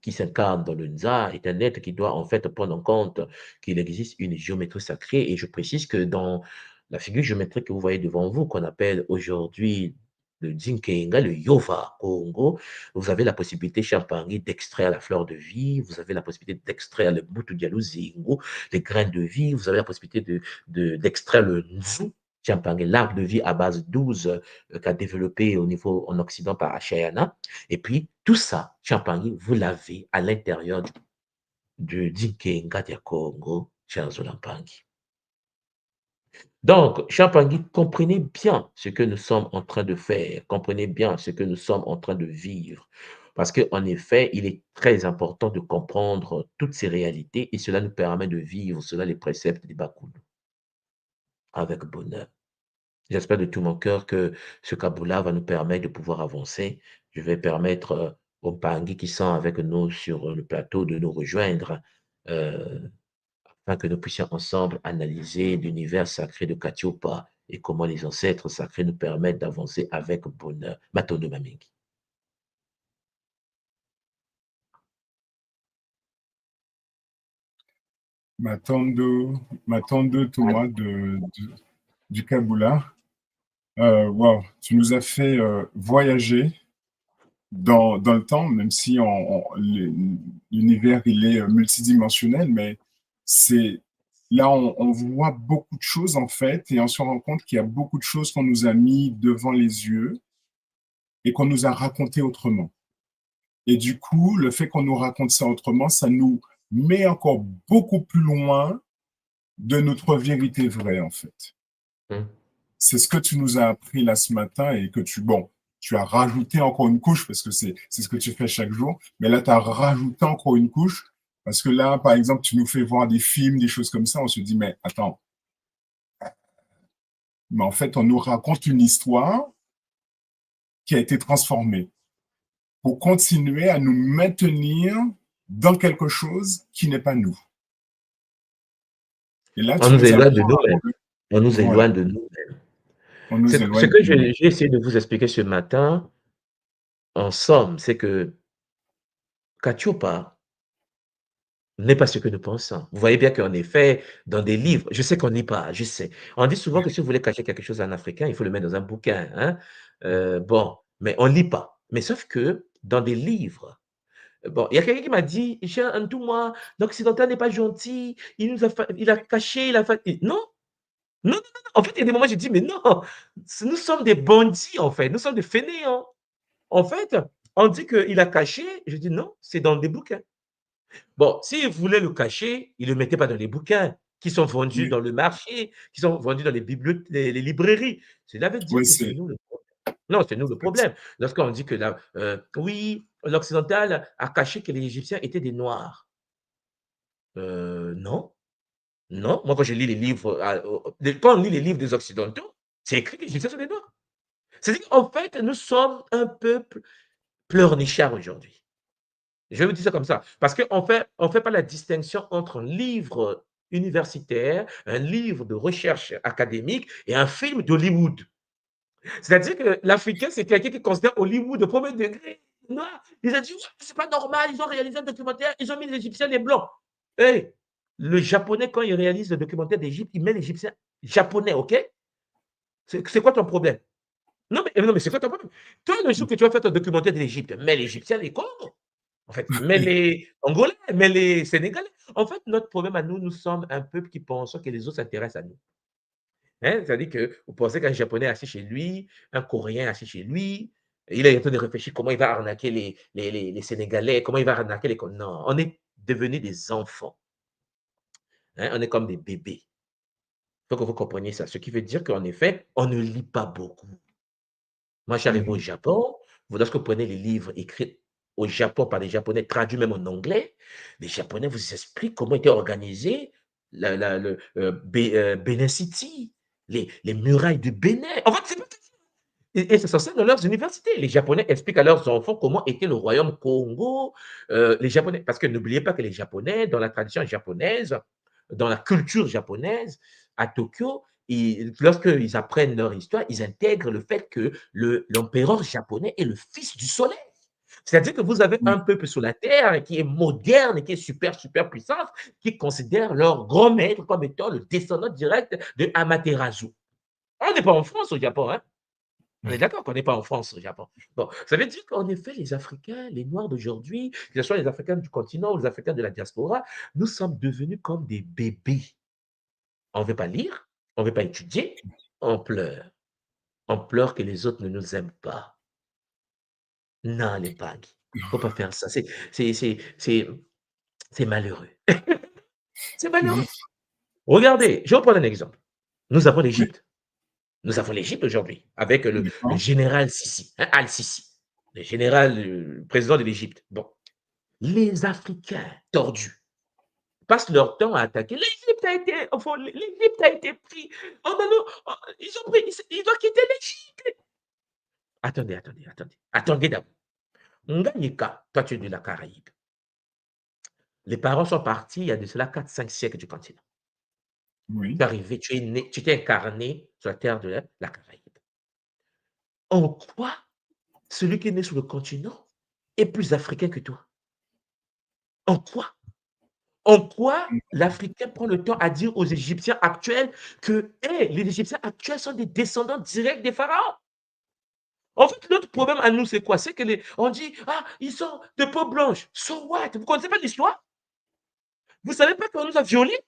qui s'incarne dans le Nza est un être qui doit en fait prendre en compte qu'il existe une géométrie sacrée. Et je précise que dans la figure géométrique que vous voyez devant vous, qu'on appelle aujourd'hui le Dinkenga, le Yova Congo, vous avez la possibilité, Champangui, d'extraire la fleur de vie, vous avez la possibilité d'extraire le Butu Zingo, les graines de vie, vous avez la possibilité d'extraire le Nzu, Champangui, l'arbre de vie à base 12 qu'a développé au niveau en Occident par Achayana. Et puis, tout ça, Champangui, vous l'avez à l'intérieur du Dinkenga de Congo, chers Olampangi. Donc, Champangui, comprenez bien ce que nous sommes en train de faire, comprenez bien ce que nous sommes en train de vivre. Parce qu'en effet, il est très important de comprendre toutes ces réalités et cela nous permet de vivre cela les préceptes des Bakoul avec bonheur. J'espère de tout mon cœur que ce Kaboula va nous permettre de pouvoir avancer. Je vais permettre aux Pangui qui sont avec nous sur le plateau de nous rejoindre afin que nous puissions ensemble analyser l'univers sacré de Katiopa et comment les ancêtres sacrés nous permettent d'avancer avec bonheur. Matondo Mamingi. Matondo Thomas du Kaboula. Wow, tu nous as fait voyager dans le temps, même si l'univers il est multidimensionnel, mais c'est là on voit beaucoup de choses en fait, et on se rend compte qu'il y a beaucoup de choses qu'on nous a mis devant les yeux et qu'on nous a raconté autrement. Et du coup, le fait qu'on nous raconte ça autrement, ça nous met encore beaucoup plus loin de notre vérité vraie en fait. C'est ce que tu nous as appris là ce matin et que tu as rajouté encore une couche parce que c'est ce que tu fais chaque jour. Mais là, tu as rajouté encore une couche parce que là, par exemple, tu nous fais voir des films, des choses comme ça. On se dit, mais attends. Mais en fait, on nous raconte une histoire qui a été transformée pour continuer à nous maintenir dans quelque chose qui n'est pas nous. Et là, On nous éloigne de nous-mêmes. On nous Voilà, éloigne de nous-mêmes. on nous Ce éloigne que de nous. j'ai essayé de vous expliquer ce matin, en somme, c'est que Kachiopa n'est pas ce que nous pensons. Vous voyez bien qu'en effet, dans des livres, je sais qu'on n'y pas, je sais. On dit souvent que si vous voulez cacher quelque chose en africain, il faut le mettre dans un bouquin. Hein? Bon, mais on ne lit pas. Mais sauf que dans des livres, bon, il y a quelqu'un qui m'a dit, un tout moi, l'Occidental n'est pas gentil, il a caché, il a fait. Non, non, non, non, non. En fait, il y a des moments où je dis, mais non, nous sommes des bandits, en fait, nous sommes des fainéants. En fait, on dit qu'il a caché, je dis non, c'est dans des bouquins. Bon, s'il voulait le cacher, il ne le mettait pas dans les bouquins qui sont vendus Oui, dans le marché, qui sont vendus dans les bibliothèques, les librairies. Cela veut dire oui, que c'est nous le problème. Non, c'est nous le problème. Lorsqu'on dit que oui, l'Occidental a caché que les Égyptiens étaient des Noirs. Non, non. Moi, quand je lis les livres, quand on lit les livres des Occidentaux, c'est écrit que les Égyptiens sont des Noirs. C'est-à-dire qu'en fait, nous sommes un peuple pleurnichard aujourd'hui. Je vais vous dire ça comme ça. Parce qu'on fait pas la distinction entre un livre universitaire, un livre de recherche académique et un film d'Hollywood. C'est-à-dire que l'Africain, c'est quelqu'un qui considère Hollywood de premier degré. Noir. Ils ont dit, ouais, c'est pas normal, ils ont réalisé un documentaire, ils ont mis les Égyptiens, les Blancs. Hey, le Japonais, quand il réalise le documentaire d'Égypte, il met l'Égyptien japonais, OK? C'est quoi ton problème? Non, mais c'est quoi ton problème? Toi, le jour que tu vas faire ton documentaire de l'Égypte, mets l'Égyptien, les Congo. En fait, mais les Angolais, mais les Sénégalais. En fait, notre problème à nous, nous sommes un peuple qui pense que les autres s'intéressent à nous. Hein? C'est-à-dire que vous pensez qu'un Japonais est assis chez lui, un Coréen est assis chez lui, il est en train de réfléchir comment il va arnaquer les Sénégalais, comment il va arnaquer les... Non, on est devenus des enfants. Hein? On est comme des bébés. Il faut que vous compreniez ça. Ce qui veut dire qu'en effet, on ne lit pas beaucoup. Moi, j'arrive au mhm. Japon, lorsque vous prenez les livres écrits au Japon par des Japonais, traduits même en anglais, les Japonais vous expliquent comment était organisé le Benin City, les murailles du Bénin. En fait, c'est pas et c'est censé dans leurs universités. Les Japonais expliquent à leurs enfants comment était le royaume Congo. Les Japonais, parce que n'oubliez pas que les Japonais, dans la tradition japonaise, dans la culture japonaise, à Tokyo, lorsqu'ils apprennent leur histoire, ils intègrent le fait que l'empereur japonais est le fils du soleil. C'est-à-dire que vous avez Oui, un peuple sur la terre qui est moderne, qui est super, super puissance, qui considère leur grand maître comme étant le descendant direct de Amaterasu. On n'est pas en France au Japon, hein? On est d'accord qu'on n'est pas en France au Japon. Bon, ça veut dire qu'en effet, les Africains, les Noirs d'aujourd'hui, que ce soit les Africains du continent ou les Africains de la diaspora, nous sommes devenus comme des bébés. On ne veut pas lire, on ne veut pas étudier, on pleure. On pleure que les autres ne nous aiment pas. Non, les pages. Il ne faut pas faire ça. C'est, c'est, c'est, c'est malheureux. C'est mhm. malheureux. Regardez, je vais vous prendre un exemple. Nous avons Oui, l'Égypte. Nous avons l'Égypte aujourd'hui avec le d'accord. général Sissi, hein, Al-Sissi, le général, président de l'Égypte. Bon, les Africains tordus passent leur temps à attaquer. L'Égypte a été pris. Oh non, non, oh, ils doivent quitter l'Égypte. Attendez d'abord. Nganyika, toi tu es de la Caraïbe. Les parents sont partis il y a de cela 4, 5 siècles du continent. Tu Oui. es arrivé, tu es né, tu t'es incarné sur la terre de la Caraïbe. En quoi celui qui est né sur le continent est plus africain que toi? En quoi? En quoi l'Africain prend le temps à dire aux Égyptiens actuels que hey, les Égyptiens actuels sont des descendants directs des pharaons? En fait, notre problème à nous, c'est quoi? C'est que on dit, ah, ils sont de peau blanche. So what? Vous ne connaissez pas l'histoire? Vous ne savez pas qu'on nous a violés?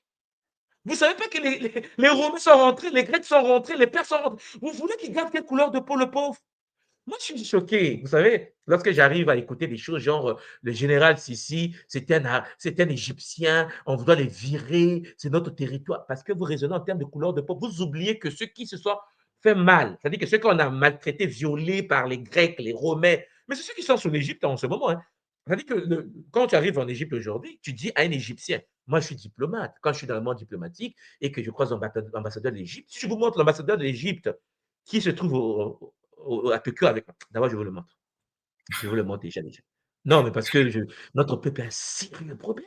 Vous ne savez pas que les Romains sont rentrés, les Grecs sont rentrés, les Perses sont rentrés. Vous voulez qu'ils gardent quelle couleur de peau, le pauvre? Moi, je suis choqué. Vous savez, lorsque j'arrive à écouter des choses genre le général Sissi, c'est un Égyptien, on doit les virer, c'est notre territoire. Parce que vous raisonnez en termes de couleur de peau, vous oubliez que ceux qui se sont fait mal, c'est-à-dire que ceux qu'on a maltraités, violés par les Grecs, les Romains, mais c'est ceux qui sont sur l'Égypte en ce moment. Hein. C'est-à-dire que quand tu arrives en Égypte aujourd'hui, tu dis à un Égyptien, moi je suis diplomate, quand je suis dans le monde diplomatique et que je croise l'ambassadeur de l'Égypte, si je vous montre l'ambassadeur de l'Égypte qui se trouve à Tokyo avec moi. D'abord, je vous le montre. Je vous le montre déjà. Non, mais parce que notre peuple a un sérieux problème.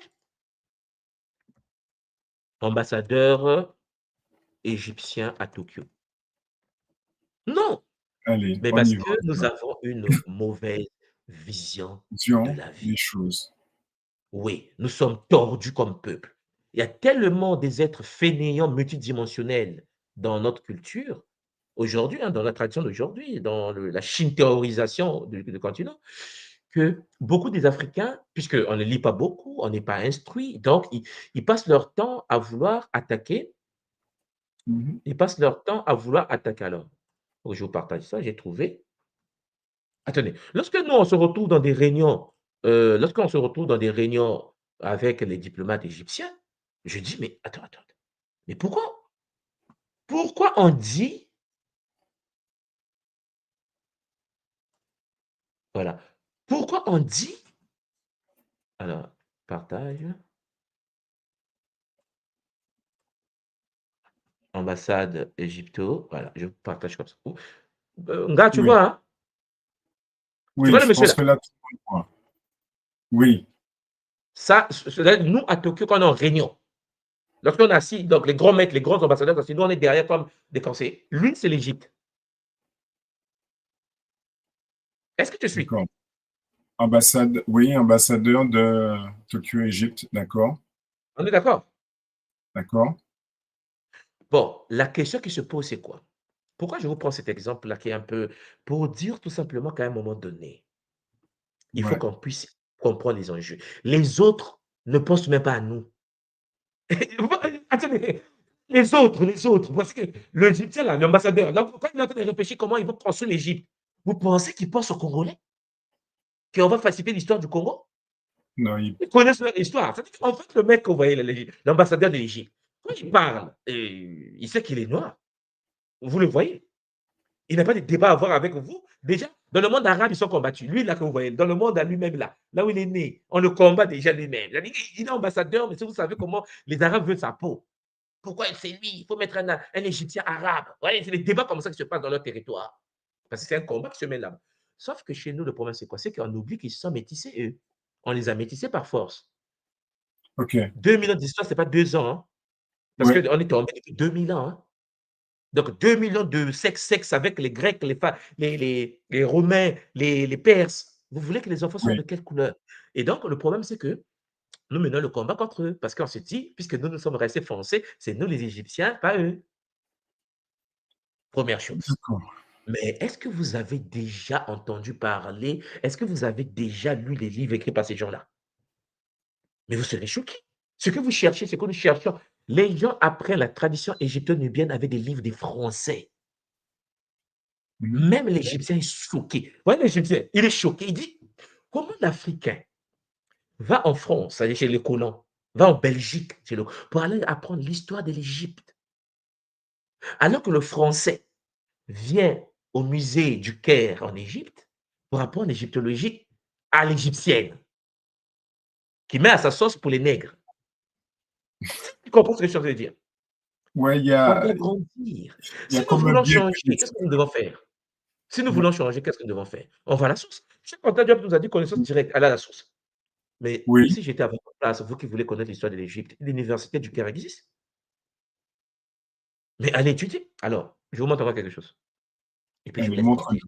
Ambassadeur égyptiens à Tokyo. Non, Allez, mais on parce y va. que nous avons une mauvaise vision de Vision la vie. des choses. Oui, nous sommes tordus comme peuple. Il y a tellement des êtres fainéants multidimensionnels dans notre culture, aujourd'hui, hein, dans la tradition d'aujourd'hui, dans la shintoisation du continent, que beaucoup des Africains, puisqu'on ne lit pas beaucoup, on n'est pas instruit, donc ils passent leur temps à vouloir attaquer, Mhm. ils passent leur temps à vouloir attaquer. Alors, je vous partage ça, j'ai trouvé. Attendez, lorsque nous, on se retrouve dans des réunions, lorsqu'on se retrouve dans des réunions avec les diplomates égyptiens, je dis, mais attends, attends, attends, mais pourquoi on dit, voilà, pourquoi on dit, alors, partage, ambassade égypto, voilà, je partage comme ça. Nga, tu Oui, vois, hein? Tu oui, vois le je monsieur pense là? que là, tout le monde voit. Oui, Ça, nous, à Tokyo, quand on est en réunion, lorsqu'on est assis, donc les grands maîtres, les grands ambassadeurs, assis, nous, on est derrière comme des conseillers. Lui, c'est l'Égypte. Est-ce que tu suis? d'accord. Ambassade, oui, ambassadeur de Tokyo, Égypte, d'accord, On est d'accord? d'accord. Bon, la question qui se pose, c'est quoi? Pourquoi je vous prends cet exemple-là qui est un peu pour dire tout simplement qu'à un moment donné, il faut Ouais, qu'on puisse comprendre les enjeux. Les autres ne pensent même pas à nous. Attendez, les autres, parce que l'Égyptien, là, l'ambassadeur, là, quand il est en train de réfléchir comment ils vont construire l'Égypte, vous pensez qu'ils pensent aux Congolais? Qu'on va faciliter l'histoire du Congo? non, Ils connaissent leur histoire. En fait, le mec, vous voyez, l'ambassadeur de l'Égypte, quand il parle, il sait qu'il est noir. Vous le voyez. Il n'a pas de débat à avoir avec vous. Déjà, dans le monde arabe, ils sont combattus. Lui, là, que vous voyez, dans le monde à lui-même, là où il est né, on le combat déjà lui-même. Il est ambassadeur, mais si vous savez comment les Arabes veulent sa peau. Pourquoi c'est lui? Il faut mettre un Égyptien arabe. Ouais, c'est des débats comme ça qui se passent dans leur territoire. Parce que c'est un combat qui se met là. Sauf que chez nous, le problème, c'est quoi? C'est qu'on oublie qu'ils sont métissés, eux. On les a métissés par force. ok, 2000 ans d'histoire, ce n'est pas 2 ans. Hein, parce ouais, qu'on est tombé depuis 2000 ans. Hein. Donc, 2 millions de sexe avec les Grecs, les Romains, les Perses. Vous voulez que les enfants soient oui, de quelle couleur? Et donc, le problème, c'est que nous menons le combat contre eux. Parce qu'on se dit, puisque nous sommes restés français, c'est nous les Égyptiens, pas eux. Première chose. d'accord. Mais est-ce que vous avez déjà entendu parler, est-ce que vous avez déjà lu les livres écrits par ces gens-là? Mais vous serez choqués. Ce que vous cherchez, ce que nous cherchons, les gens après la tradition égypto-nubienne avaient des livres des Français. Mhm. Même l'Égyptien est choqué. Vous voyez l'Égyptien, il est choqué. Il dit, comment l'Africain va en France, c'est-à-dire chez les colons, va en Belgique pour aller apprendre l'histoire de l'Égypte, alors que le Français vient au musée du Caire en Égypte pour apprendre l'égyptologie à l'égyptienne, qui met à sa sauce pour les nègres. Tu comprends ce que je suis en train de dire? Ouais, On doit grandir. il y Si a nous comme un voulons biais changer, qu'est-ce cognitif. que nous devons faire? Si nous Ouais, voulons changer, qu'est-ce que nous devons faire? On va à la source. Cheikh Anta Diop nous a dit connaissance directe, allez à la source. Mais oui, si j'étais à votre place, vous qui voulez connaître l'histoire de l'Égypte, l'université du Caire existe. Mais allez étudier. Alors, je vous montrerai quelque chose. Et puis je vous allez, laisse montre-nous. tranquille.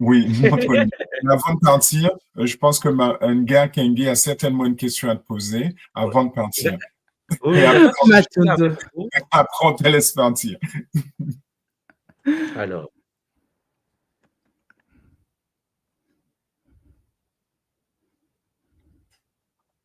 Oui, montre-nous. Mais avant de partir, je pense que Nga Kenge a certainement une question à te poser Ouais. avant de partir. Oui, Et il n'y a après, pas de souci, je suis là Matondo. avec vous. on te laisse partir. Alors,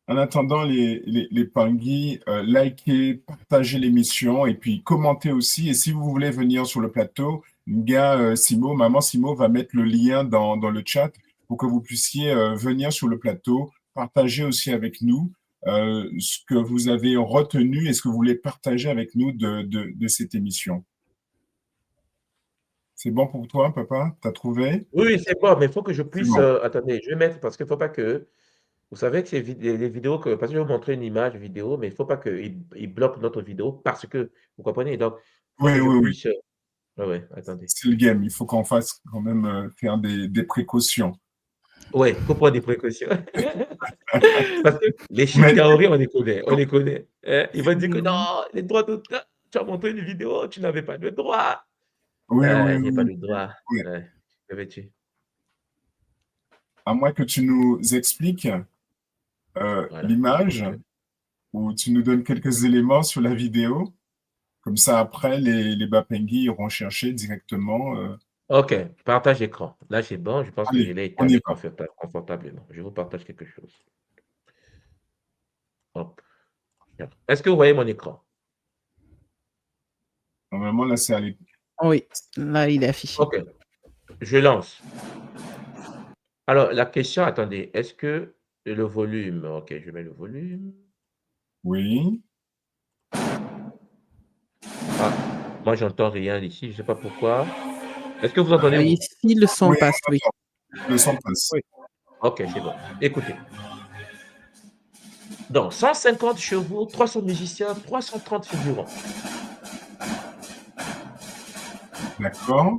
En attendant, les Pangui, likez, partagez l'émission et puis commentez aussi. Et si vous voulez venir sur le plateau, Nga Simo, Maman Simo va mettre le lien dans le chat pour que vous puissiez venir sur le plateau, partager aussi avec nous ce que vous avez retenu et ce que vous voulez partager avec nous de cette émission. C'est bon pour toi, papa? T'as trouvé? oui, c'est bon, mais il faut que je C'est puisse. bon. Attendez, je vais mettre parce qu'il ne faut pas que. Vous savez que les vidéos que. Parce que je vais vous montrer une image vidéo, mais il ne faut pas qu'il bloque notre vidéo parce que. Vous comprenez? Donc, il faut Oui, que je oui, oui. puisse. Ouais, attendez. C'est le game. Il faut qu'on fasse quand même faire des précautions. Ouais, il faut prendre des précautions. Parce que les Mais Shinkaori, on les connaît. On les connaît. Hein. Ils vont dire que non, les droits d'auteur. tu as montré une vidéo, tu n'avais pas de droit. Oui, Il n'y a pas oui, de droit. oui. Que veux-tu? À moins que tu nous expliques Voilà. l'image, ou tu nous donnes quelques éléments sur la vidéo. Comme ça, après, les Bapengui iront chercher directement. Ok, partage écran. Là, c'est bon. Je pense que je Allez, l'ai on y établi va. confortablement. Je vous partage quelque chose. Hop. Est-ce que vous voyez mon écran? Normalement, là, c'est à l'écran. Oui, là, il est affiché. Ok, je lance. Alors, la question, attendez, est-ce que le volume, ok, je mets le volume. Oui. Ah, moi, j'entends rien ici, je ne sais pas pourquoi. Est-ce que vous entendez? Ici, le son Oui, passe, oui. le son passe. Oui. Ok, c'est bon. Écoutez. Donc, 150 chevaux, 300 musiciens, 330 figurants. D'accord.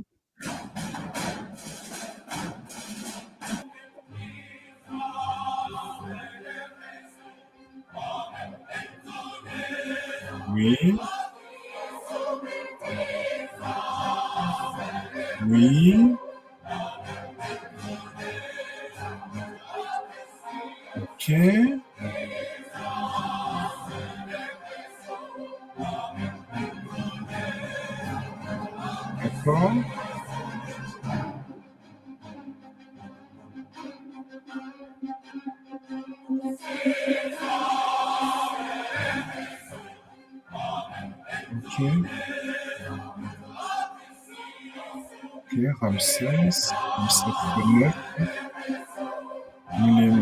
Oui. Oui. Ok. D'accord. Ok. Ok, Ramsès. Ramsès IX.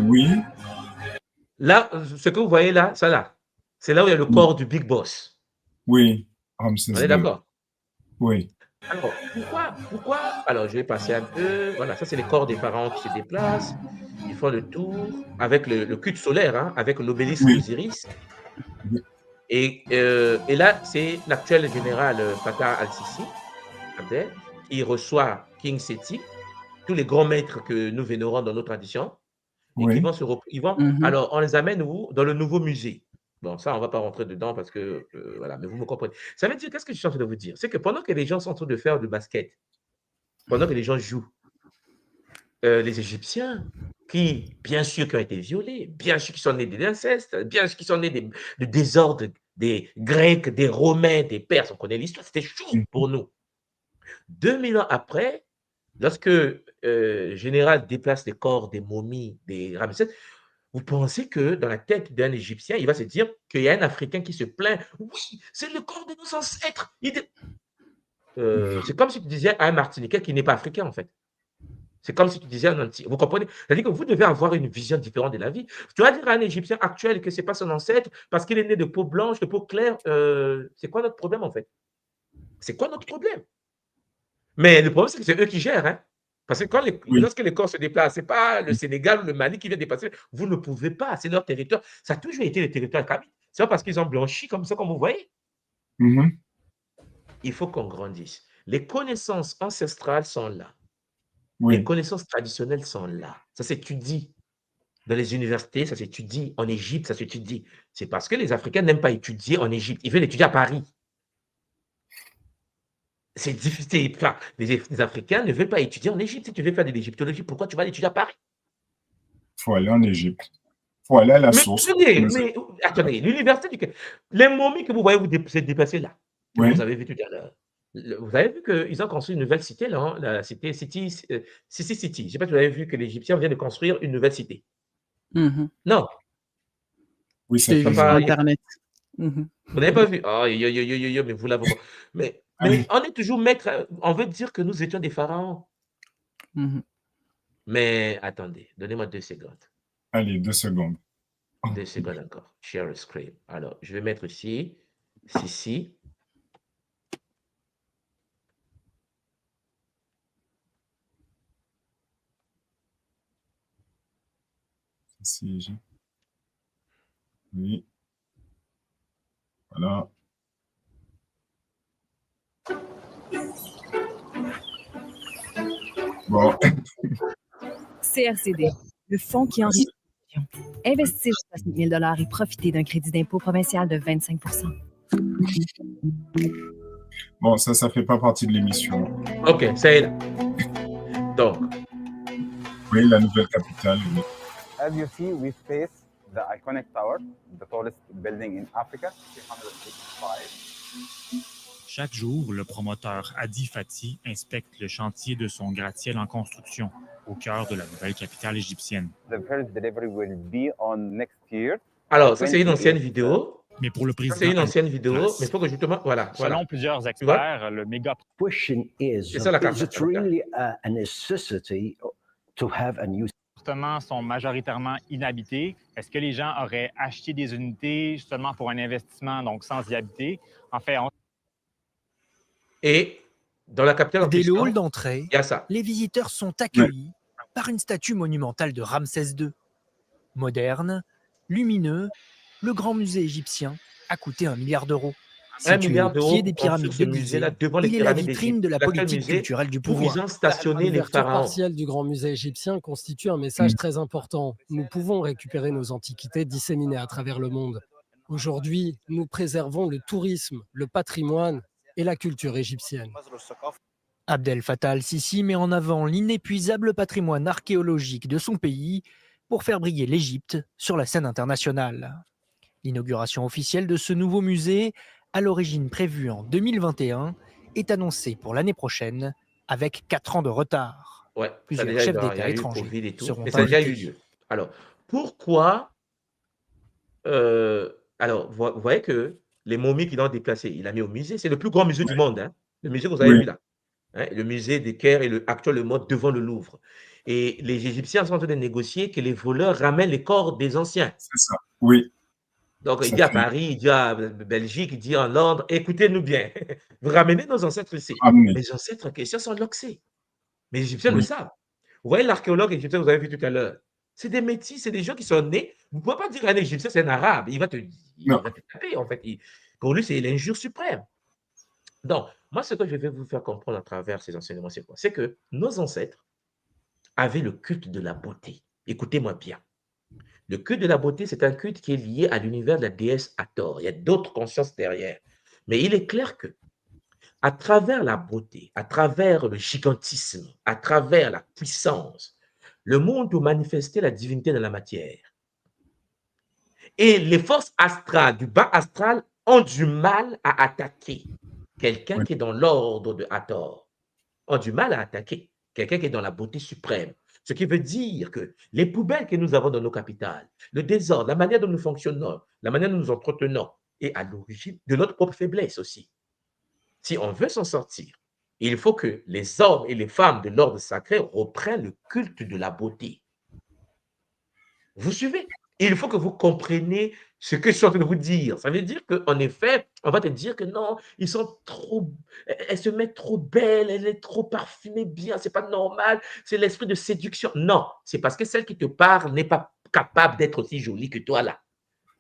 Oui. Là, ce que vous voyez là, ça là, c'est là où il y a le corps du Big Boss. Oui. Ramsès On est II. d'accord? Oui. Alors, pourquoi? Alors, je vais passer un peu. Voilà, ça, c'est les corps des pharaons qui se déplacent. Ils font le tour avec le culte solaire, hein, avec l'obélisque Oui. d'Osiris. Oui. Et là, c'est l'actuel général Fatah al-Sisi, qui reçoit King Seti, tous les grands maîtres que nous vénérons dans nos traditions, et qui Oui. vont alors, on les amène où? Dans le nouveau musée. Bon, ça, on ne va pas rentrer dedans parce que, voilà, mais vous me comprenez. Ça veut dire, qu'est-ce que je suis en train de vous dire? C'est que pendant que les gens sont en train de faire du basket, pendant que les gens jouent, les Égyptiens, qui, bien sûr, qui ont été violés, bien sûr, qui sont nés d'inceste, bien sûr, qui sont nés de désordre des Grecs, des Romains, des Perses, on connaît l'histoire, c'était chaud pour nous. 2000 ans après, lorsque Général déplace les corps des momies, des Ramsès, vous pensez que dans la tête d'un Égyptien, il va se dire qu'il y a un Africain qui se plaint. Oui, c'est le corps de nos ancêtres. C'est comme si tu disais à un Martiniquais qui n'est pas africain, en fait. C'est comme si tu disais à un Antillais. Vous comprenez? C'est-à-dire que vous devez avoir une vision différente de la vie. Tu vas dire à un Égyptien actuel que ce n'est pas son ancêtre parce qu'il est né de peau blanche, de peau claire. C'est quoi notre problème, en fait? C'est quoi notre problème? Mais le problème, c'est que c'est eux qui gèrent. Hein? Parce que lorsque les corps se déplacent, ce n'est pas le Sénégal ou le Mali qui vient dépasser. Vous ne pouvez pas. C'est leur territoire. Ça a toujours été le territoire kabylie. C'est pas parce qu'ils ont blanchi comme ça, comme vous voyez. Il faut qu'on grandisse. Les connaissances ancestrales sont là. Oui. Les connaissances traditionnelles sont là. Ça s'étudie. Dans les universités, ça s'étudie. En Égypte, ça s'étudie. C'est parce que les Africains n'aiment pas étudier en Égypte. Ils veulent étudier à Paris. C'est difficile. Enfin, les Africains ne veulent pas étudier en Égypte. Si tu veux faire de l'égyptologie, pourquoi tu vas l'étudier à Paris? Il faut aller en Égypte. Il faut aller à la source. Mais attendez, l'université du... Les momies que vous voyez vous se déplacer là, que Oui. vous avez vu tout à l'heure, vous avez vu qu'ils ont construit une nouvelle cité, là, hein, la cité City. Je ne sais pas si vous avez vu que l'Égyptien vient de construire une nouvelle cité. Non. Oui, c'est juste pas... Internet. Vous n'avez pas vu? Oh, mais vous l'avez. Mais on est toujours maître. On veut dire que nous étions des pharaons. Mais attendez, donnez-moi 2 secondes. Allez, 2 secondes. 2 secondes encore. Share screen. Alors, je vais mettre ici. Ici. Ici. Oui. Voilà. Bon. CRCD, le fonds qui enrichit la région. Investir jusqu'à 5 000 $ et profiter d'un crédit d'impôt provincial de 25 %. Bon, ça fait pas partie de l'émission. Ok, ça est là. Donc, Oui, la nouvelle capitale. As you see, we face the iconic tower, the tallest building in Africa, 385. Chaque jour, le promoteur Hadi Fati inspecte le chantier de son gratte-ciel en construction, au cœur de la nouvelle capitale égyptienne. The first delivery will be on next year. alors, ça c'est une ancienne vidéo. Mais pour le Ça, président, c'est une ancienne vidéo, place. mais il faut que justement, voilà. Selon plusieurs Tu vois? experts, le méga question is, C'est ça la carte. is it really a necessity to have a new appartements sont majoritairement inhabités. Est-ce que les gens auraient acheté des unités seulement pour un investissement, donc sans y habiter? En fait, Et dans la capitale en Dès le question, hall d'entrée, il y a ça. les visiteurs sont accueillis par une statue monumentale de Ramsès II. Moderne, lumineux, le grand musée égyptien a coûté 1 milliard d'euros. 1 Situé milliard au d'euros pied des construire pyramides ce de musée-là Gizeh, devant les il est la pyramides vitrine de la d'Égypte. politique musée culturelle du où pouvoir. ils ont stationné les L'ouverture pharaons. partielle du Grand Musée égyptien constitue un message très important. Nous pouvons récupérer nos antiquités disséminées à travers le monde. Aujourd'hui, nous préservons le tourisme, le patrimoine et la culture égyptienne. Abdel Fattah al-Sisi met en avant l'inépuisable patrimoine archéologique de son pays pour faire briller l'Égypte sur la scène internationale. L'inauguration officielle de ce nouveau musée, à l'origine prévue en 2021, est annoncée pour l'année prochaine avec 4 ans de retard. Ouais, ça a Plusieurs déjà chefs il y a d'État eu étrangers Covid et tout, seront mais ça a déjà eu invités. lieu. Alors, pourquoi alors, vous voyez que les momies qu'il a déplacées, il a mis au musée, c'est le plus grand musée du monde, hein, le musée que vous avez vu là. Hein, le musée des Caire et actuellement devant le Louvre. Et les Égyptiens sont en train de négocier que les voleurs ramènent les corps des anciens. C'est ça, oui. Donc, il Ça dit à fait- Paris, il dit à Belgique, il dit en Londres, écoutez-nous bien, vous ramenez nos ancêtres ici. Ramenez. Les ancêtres en question sont loxés. Mais les Égyptiens le Oui. savent. Vous voyez l'archéologue égyptien que vous avez vu tout à l'heure. C'est des métis, c'est des gens qui sont nés. Vous ne pouvez pas dire à un Égyptien, c'est un arabe. Il va te Non. taper, en fait. Pour lui, c'est l'injure suprême. Donc, moi, ce que je vais vous faire comprendre à travers ces enseignements, c'est quoi? C'est que nos ancêtres avaient le culte de la beauté. Écoutez-moi bien. Le culte de la beauté, c'est un culte qui est lié à l'univers de la déesse Hathor. Il y a d'autres consciences derrière. Mais il est clair que, à travers la beauté, à travers le gigantisme, à travers la puissance, le monde peut manifester la divinité dans la matière. Et les forces astrales, du bas astral, ont du mal à attaquer quelqu'un qui est dans l'ordre de Hathor. Ont du mal à attaquer quelqu'un qui est dans la beauté suprême. Ce qui veut dire que les poubelles que nous avons dans nos capitales, le désordre, la manière dont nous fonctionnons, la manière dont nous entretenons, est à l'origine de notre propre faiblesse aussi. Si on veut s'en sortir, il faut que les hommes et les femmes de l'ordre sacré reprennent le culte de la beauté. Vous suivez? Il faut que vous compreniez ce que je suis en train de vous dire. Ça veut dire qu'en effet, on va te dire que non, ils sont trop, elle se met trop belle, elle est trop parfumée bien, c'est pas normal, c'est l'esprit de séduction. Non, c'est parce que celle qui te parle n'est pas capable d'être aussi jolie que toi là.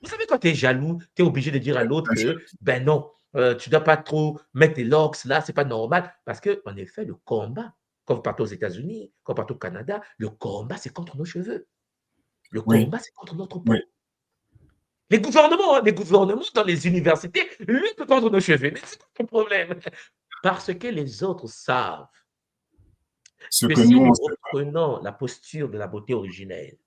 Vous savez, quand tu es jaloux, tu es obligé de dire à l'autre que, ben non, tu ne dois pas trop mettre tes locks là, c'est pas normal. Parce qu'en effet, le combat, quand vous partez aux États-Unis, quand vous partez au Canada, le combat, c'est contre nos cheveux. Le combat, c'est contre notre peau. Oui. Les gouvernements dans les universités luttent contre nos cheveux. Mais c'est quoi le problème? Parce que les autres savent Ce que que si nous, nous on sait pas. reprenons la posture de la beauté originelle,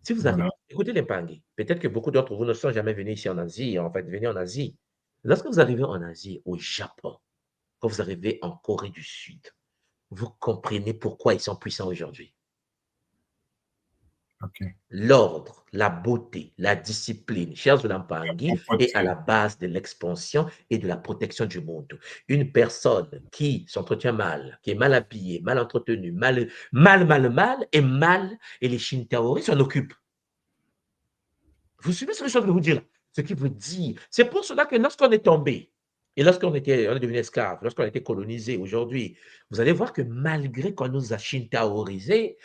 si vous avez, Voilà. écoutez les Pangui, peut-être que beaucoup d'entre vous ne sont jamais venus ici en Asie, en fait, venez en Asie. Lorsque vous arrivez en Asie, au Japon, quand vous arrivez en Corée du Sud, vous comprenez pourquoi ils sont puissants aujourd'hui. Ok. L'ordre, la beauté, la discipline, chers Mpangui, est à la base de l'expansion et de la protection du monde. Une personne qui s'entretient mal, qui est mal habillée, mal entretenue, mal, et les Shintaori s'en occupent. Vous suivez ce que je suis en train de vous dire? Ce qui veut dire, c'est pour cela que lorsqu'on est tombé, et lorsqu'on est devenu esclave, lorsqu'on a été colonisé aujourd'hui, vous allez voir que malgré qu'on nous a Shintaorisés,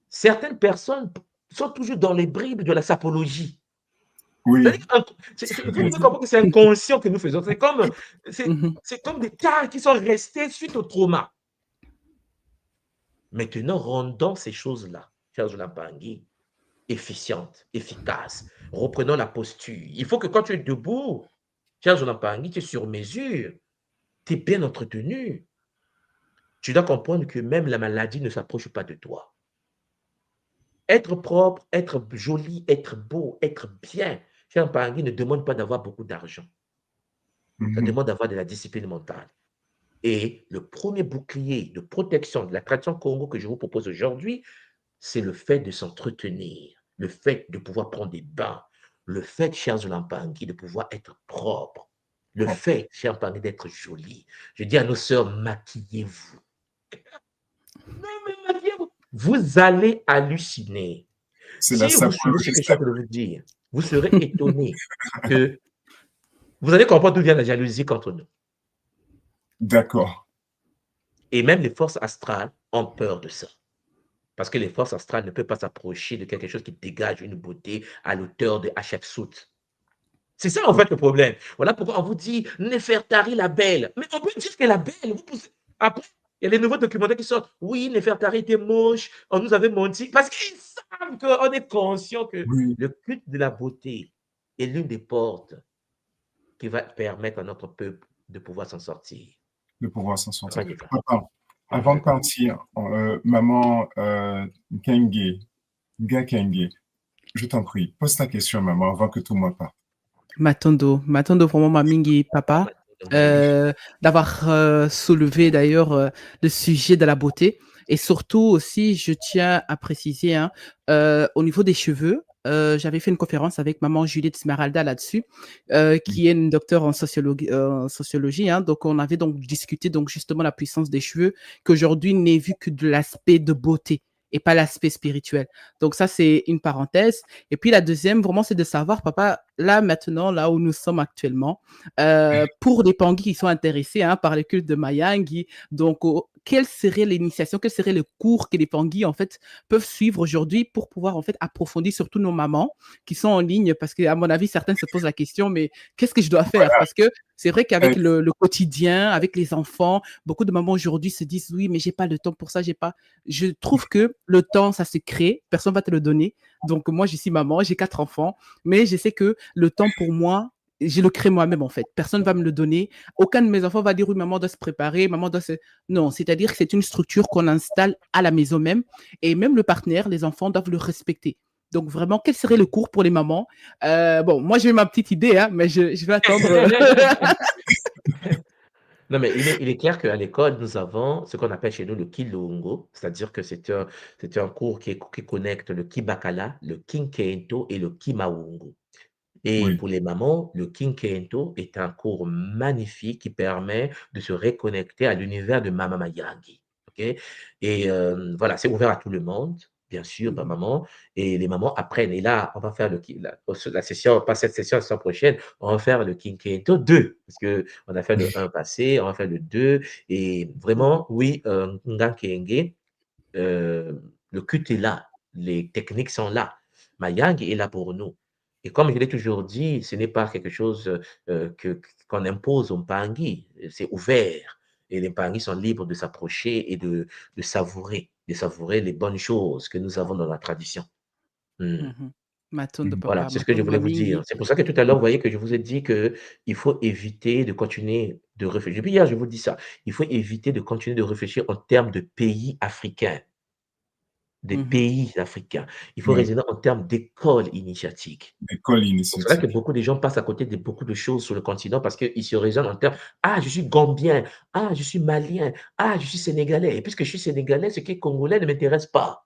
certaines personnes sont toujours dans les bribes de la sapologie. Oui. Vous devez comprendre que c'est inconscient que nous faisons. C'est comme des tas qui sont restés suite au trauma. Maintenant, rendons ces choses-là, chers Mpangui, efficientes, efficaces. Reprenons la posture. Il faut que quand tu es debout, Cher Zolampangi, tu es sur mesure, tu es bien entretenu. Tu dois comprendre que même la maladie ne s'approche pas de toi. Être propre, être joli, être beau, être bien, cher Zolampangi ne demande pas d'avoir beaucoup d'argent. Ça demande d'avoir de la discipline mentale. Et le premier bouclier de protection de la tradition Congo que je vous propose aujourd'hui, c'est le fait de s'entretenir, le fait de pouvoir prendre des bains, le fait, chers Zolampangi, de pouvoir être propre, le fait, chers Zolampangi, d'être joli. Je dis à nos sœurs, maquillez-vous. Non, mais maquillez-vous. Vous allez halluciner. C'est Si la vous suivez ce que je suis en sapologie. train de vous dire, vous serez étonné que vous allez comprendre d'où vient la jalousie contre nous. D'accord. Et même les forces astrales ont peur de ça. Parce que les forces astrales ne peuvent pas s'approcher de quelque chose qui dégage une beauté à l'auteur de Hatshepsut. C'est ça, en fait, le problème. Voilà pourquoi on vous dit Nefertari la belle. Mais on peut dire qu'elle est belle. Après, il y a les nouveaux documentaires qui sortent. Oui, Nefertari était moche. On nous avait menti. Parce qu'ils savent qu'on est conscient que le culte de la beauté est l'une des portes qui va permettre à notre peuple de pouvoir s'en sortir. De pouvoir s'en sortir. Croyez pas. Papa, avant de partir, maman Kenge, Nga Kenge, je t'en prie, pose ta question, maman, avant que tout le monde parte. Matondo vraiment Mamingi, papa, d'avoir soulevé d'ailleurs le sujet de la beauté. Et surtout aussi, je tiens à préciser, hein, au niveau des cheveux, j'avais fait une conférence avec maman Juliette Smeralda là-dessus, qui est une docteure en sociologie, hein, donc on avait donc discuté donc justement la puissance des cheveux, qu'aujourd'hui n'est vu que de l'aspect de beauté et pas l'aspect spirituel. Donc ça, c'est une parenthèse. Et puis la deuxième, vraiment, c'est de savoir, papa, là maintenant, là où nous sommes actuellement, pour les Pangui qui sont intéressés hein, par le culte de Mayangi, donc quelle serait l'initiation, quel serait le cours que les Pangui en fait peuvent suivre aujourd'hui pour pouvoir en fait approfondir surtout nos mamans qui sont en ligne, parce qu'à mon avis, certaines se posent la question, mais qu'est-ce que je dois faire? Parce que c'est vrai qu'avec le quotidien, avec les enfants, beaucoup de mamans aujourd'hui se disent oui, mais j'ai pas le temps pour ça, j'ai pas. Je trouve que le temps, ça se crée, personne va te le donner. Donc moi, je suis maman, j'ai 4 enfants, mais je sais que le temps pour moi, je le crée moi-même en fait. Personne ne va me le donner. Aucun de mes enfants va dire oui, maman doit se préparer, maman doit se. Non, c'est-à-dire que c'est une structure qu'on installe à la maison même, et même le partenaire, les enfants doivent le respecter. Donc vraiment, quel serait le cours pour les mamans? Bon, moi j'ai ma petite idée, hein, mais je vais attendre. Non, mais il est clair qu'à l'école, nous avons ce qu'on appelle chez nous le Kilongo, c'est-à-dire que c'est un cours qui connecte le Kibakala, le Kinkento et le Kimawongo. Et pour les mamans, le Kinkento est un cours magnifique qui permet de se reconnecter à l'univers de Mama Mayangi. Okay? Et voilà, c'est ouvert à tout le monde, bien sûr, par maman. Et les mamans apprennent. Et là, on va faire la session, pas cette session, la session prochaine, on va faire le Kinkento 2. Parce qu'on a fait le 1 passé, on va faire le 2. Et vraiment, oui, Ngankenge, le culte est là. Les techniques sont là. Mayangi est là pour nous. Et comme je l'ai toujours dit, ce n'est pas quelque chose qu'on impose aux Mpangi, c'est ouvert. Et les Mpangi sont libres de s'approcher et de savourer les bonnes choses que nous avons dans la tradition. Voilà, c'est ce que je voulais vous dire. C'est pour ça que tout à l'heure, vous voyez que je vous ai dit qu'il faut éviter de continuer de réfléchir. Depuis hier, je vous dis ça. Il faut éviter de continuer de réfléchir en termes de pays africains. Des pays africains. Il faut raisonner en termes d'école initiatique. École C'est initiatique. vrai que beaucoup de gens passent à côté de beaucoup de choses sur le continent parce qu'ils se raisonnent en termes « Ah, je suis gambien. Ah, je suis malien. Ah, je suis sénégalais. Et puisque je suis sénégalais, ce qui est congolais ne m'intéresse pas. »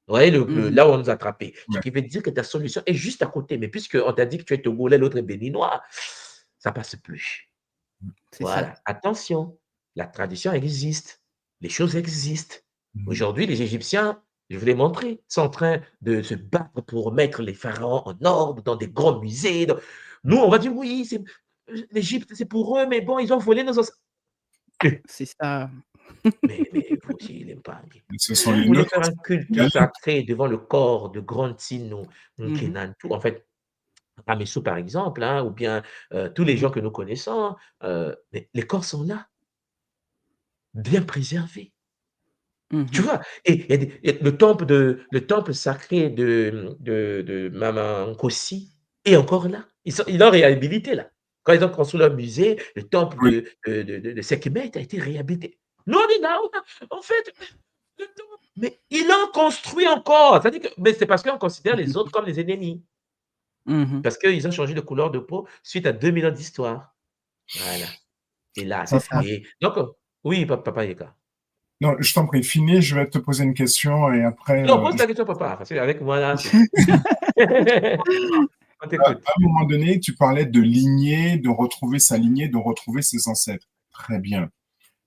Vous voyez, là où on nous a attrapés. Ce qui veut dire que ta solution est juste à côté. Mais puisqu'on t'a dit que tu es togolais, l'autre est béninois, ça passe plus. Voilà. Attention, la tradition existe. Les choses existent. Aujourd'hui, les Égyptiens, je vous l'ai montré, sont en train de se battre pour mettre les pharaons en ordre dans des grands musées. Nous, on va dire oui, l'Égypte, c'est pour eux, mais bon, ils ont volé nos ancêtres. C'est ça. Mais vous aussi, les Mpangi. Ce Vous voulez faire un culte sacré devant le corps de Grand Tino, Nkenantou, en fait, Ramessou par exemple, hein, ou bien tous les gens que nous connaissons, les corps sont là, bien préservés. Tu vois, et le temple sacré de Mama Nkosi est encore là. Ils ont réhabilité là. Quand ils ont construit leur musée, le temple Oui. de Sekhmet a été réhabilité. Nous, on dit là, en fait, le temple, mais ils l'ont construit encore. C'est-à-dire que, mais c'est parce qu'on considère les autres comme les ennemis. Parce qu'ils ont changé de couleur de peau suite à 2000 ans d'histoire. Voilà. Hélas. C'est ça. Et donc, oui, papa Yeka. Non, je t'en prie, finis, je vais te poser une question et après. Non, pose ta question, papa, parce qu'avec moi, là, c'est. On À t'écoute. un moment donné, tu parlais de lignée, de retrouver sa lignée, de retrouver ses ancêtres. Très bien.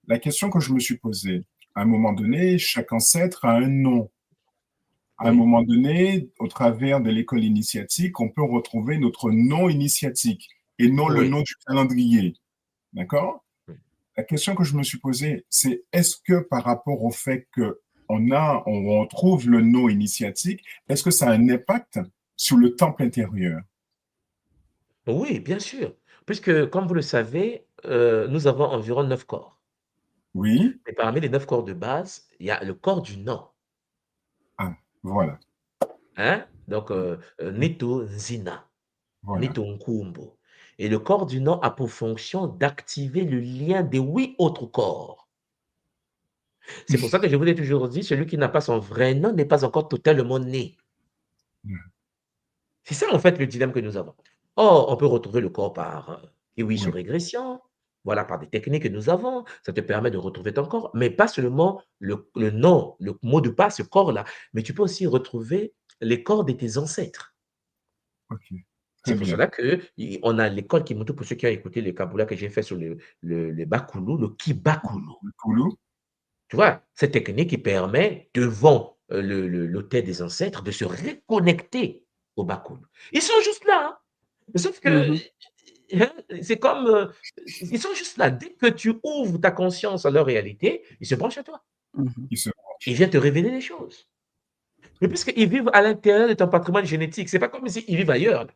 La question que je me suis posée, à un moment donné, chaque ancêtre a un nom. À un Oui. moment donné, au travers de l'école initiatique, on peut retrouver notre nom initiatique et non le Oui. nom du calendrier. D'accord? Oui. La question que je me suis posée, c'est est-ce que par rapport au fait qu'on retrouve le nom initiatique, est-ce que ça a un impact sur le temple intérieur? Oui, bien sûr. Puisque, comme vous le savez, nous avons environ 9 corps. Oui. Et parmi les 9 corps de base, il y a le corps du nom. Ah, voilà. Hein? Donc, Nito Nzina, Voilà. Nito Nkumbo. Et le corps du nom a pour fonction d'activer le lien des 8 autres corps. C'est pour ça que je vous ai toujours dit, celui qui n'a pas son vrai nom n'est pas encore totalement né. C'est ça, en fait, le dilemme que nous avons. Or, on peut retrouver le corps par oui sur régression, voilà, par des techniques que nous avons. Ça te permet de retrouver ton corps, mais pas seulement le nom, le mot de passe, ce corps-là, mais tu peux aussi retrouver les corps de tes ancêtres. Ok. C'est Très pour bien. cela qu'on a l'école Kimoto, pour ceux qui ont écouté le Kabula que j'ai fait sur le Bakulu, le Kibakulu. Le Koulou. Tu vois, cette technique qui permet, devant l'autel des ancêtres, de se reconnecter au Bakulu. Ils sont juste là, hein. Sauf que hein, c'est comme, ils sont juste là. Dès que tu ouvres ta conscience à leur réalité, ils se branchent à toi. Il se Ils viennent te révéler des choses. Mais puisqu'ils vivent à l'intérieur de ton patrimoine génétique, c'est pas comme s'ils vivent ailleurs.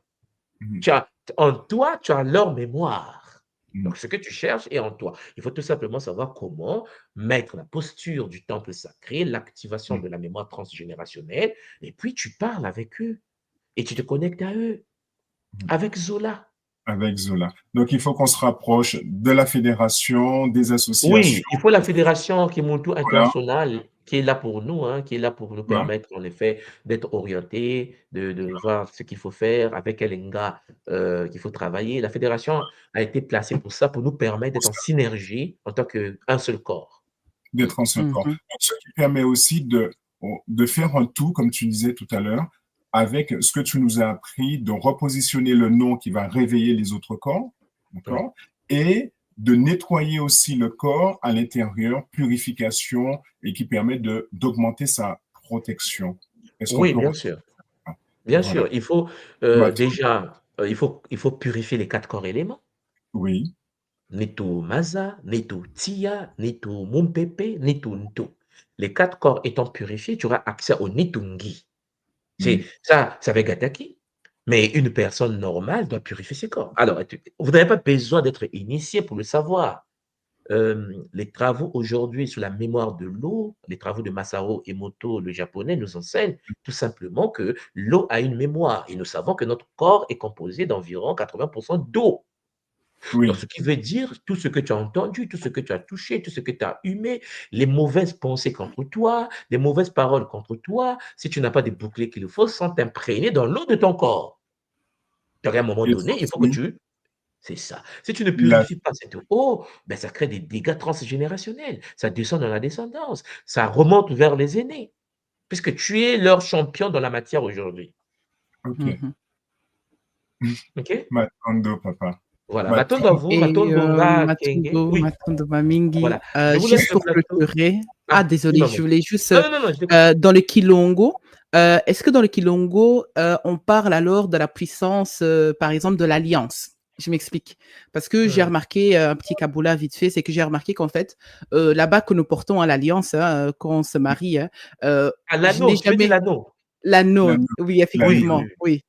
En toi, tu as leur mémoire. Donc, ce que tu cherches est en toi. Il faut tout simplement savoir comment mettre la posture du temple sacré, l'activation de la mémoire transgénérationnelle, et puis tu parles avec eux et tu te connectes à eux, avec Zola. Avec Zola. Donc, il faut qu'on se rapproche de la fédération, des associations. Oui, il faut la fédération Kimoto internationale qui est là pour nous, hein, qui est là pour nous permettre, en effet, d'être orientés, de voir ce qu'il faut faire, avec quel ENGA qu'il faut travailler. La fédération a été placée pour ça, pour nous permettre d'être en synergie en tant qu'un seul corps. D'être en seul corps. Donc, ce qui permet aussi de faire un tout, comme tu disais tout à l'heure, avec ce que tu nous as appris, de repositionner le nom qui va réveiller les autres corps, d'accord, et de nettoyer aussi le corps à l'intérieur, purification, et qui permet d'augmenter sa protection. Oui, bien sûr. Bien sûr, il faut déjà, il faut purifier les 4 corps éléments. Oui. Neto Maza, Neto Tia, Neto Mumpepe, Neto Nto. Les 4 corps étant purifiés, tu auras accès au Nitungi. C'est ça avec Gataki. Mais une personne normale doit purifier ses corps. Alors, vous n'avez pas besoin d'être initié pour le savoir. Les travaux aujourd'hui sur la mémoire de l'eau, les travaux de Masaru Emoto, le japonais, nous enseignent tout simplement que l'eau a une mémoire. Et nous savons que notre corps est composé d'environ 80% d'eau. Donc, ce qui veut dire tout ce que tu as entendu, tout ce que tu as touché, tout ce que tu as humé, les mauvaises pensées contre toi, les mauvaises paroles contre toi, si tu n'as pas des boucliers qu'il faut, sont imprégnés dans l'eau de ton corps. Donc, à un moment donné, il faut que tu... C'est ça. Si tu ne purifies pas cette eau, ben ça crée des dégâts transgénérationnels. Ça descend dans la descendance. Ça remonte vers les aînés. Puisque tu es leur champion dans la matière aujourd'hui. Ok. Ok? Matondo, papa. Voilà. Matondo à vous. Matondo nga Kenge. Oui. Matondo Mamingi. Voilà. Juste pour clôturer. Ah, désolé, je voulais juste... Non, dans le Kilongo, est-ce que dans le Kilongo, on parle alors de la puissance, par exemple, de l'alliance? Je m'explique. Parce que j'ai remarqué, un petit Kabula vite fait, c'est que j'ai remarqué qu'en fait, là-bas que nous portons à l'alliance, hein, quand on se marie, hein, l'anneau, tu dis l'anneau. L'anneau, oui, effectivement, oui.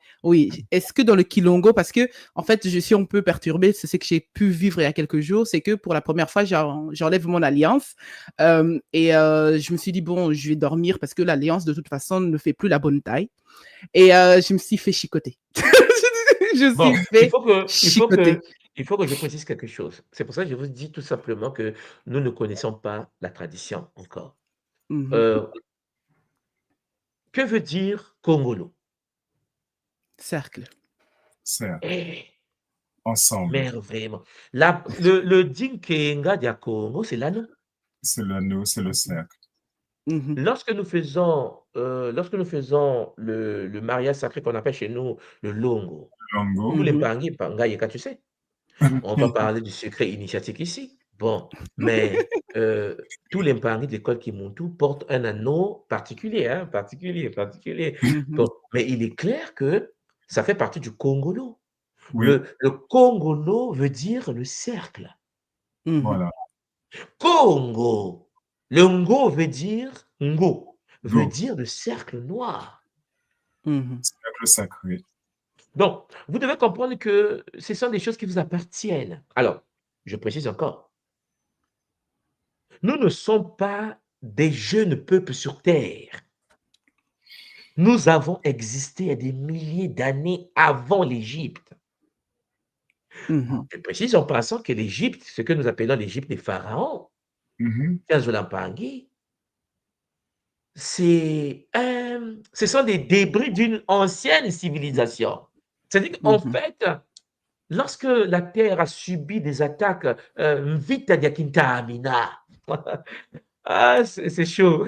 Est-ce que dans le Kilongo, parce que, en fait, je suis un peu perturbée, c'est ce que j'ai pu vivre il y a quelques jours, c'est que pour la première fois, j'enlève mon alliance, et je me suis dit, bon, je vais dormir parce que l'alliance, de toute façon, ne fait plus la bonne taille. Et je me suis fait chicoter. Je suis fait chicoter. il faut que je précise quelque chose. C'est pour ça que je vous dis tout simplement que nous ne connaissons pas la tradition encore. Mhm. Euh, que veut dire Congolo? Cercle. Cercle. Eh, Ensemble. merveilleusement. Le Dinkenga dia Congo, c'est l'anneau. C'est l'anneau, c'est le cercle. Mhm. Lorsque nous faisons le mariage sacré qu'on appelle chez nous le Longo, Longo. tous les Mhm. Pangui, Pangayeka, tu sais, on va parler du secret initiatique ici. Bon, mais tous les Pangui de l'école Kimuntu portent un anneau particulier, hein, particulier. Mhm. Bon, mais il est clair que ça fait partie du Congolo. Oui, Le Congolo veut dire le cercle. Mhm. voilà. Congo. Le Ngo veut dire Ngo, veut Go. dire le cercle noir. Mhm. Cercle sacré. Donc, vous devez comprendre que ce sont des choses qui vous appartiennent. Alors, je précise encore, nous ne sommes pas des jeunes peuples sur Terre. Nous avons existé à des milliers d'années avant l'Égypte. Mhm. Je précise en passant que l'Égypte, ce que nous appelons l'Égypte des pharaons, Mhm. Lampangi, ce sont des débris d'une ancienne civilisation. C'est-à-dire qu'en Mhm. fait, lorsque la Terre a subi des attaques, Mvita Diakinta Amina, ah, c'est chaud.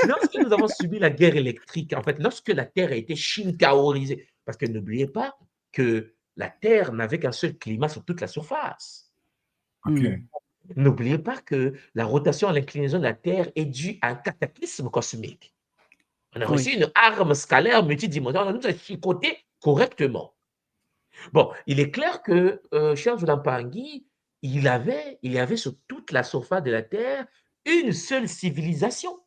Lorsque nous avons subi la guerre électrique, en fait, lorsque la Terre a été shinkaorisée, parce que n'oubliez pas que la Terre n'avait qu'un seul climat sur toute la surface. Ok. Mhm. N'oubliez pas que la rotation à l'inclinaison de la Terre est due à un cataclysme cosmique. On a reçu Oui. une arme scalaire multidimensionnelle, on nous a chicoté correctement. Bon, il est clair que Charles Lampangi, il y avait sur toute la surface de la Terre une seule civilisation.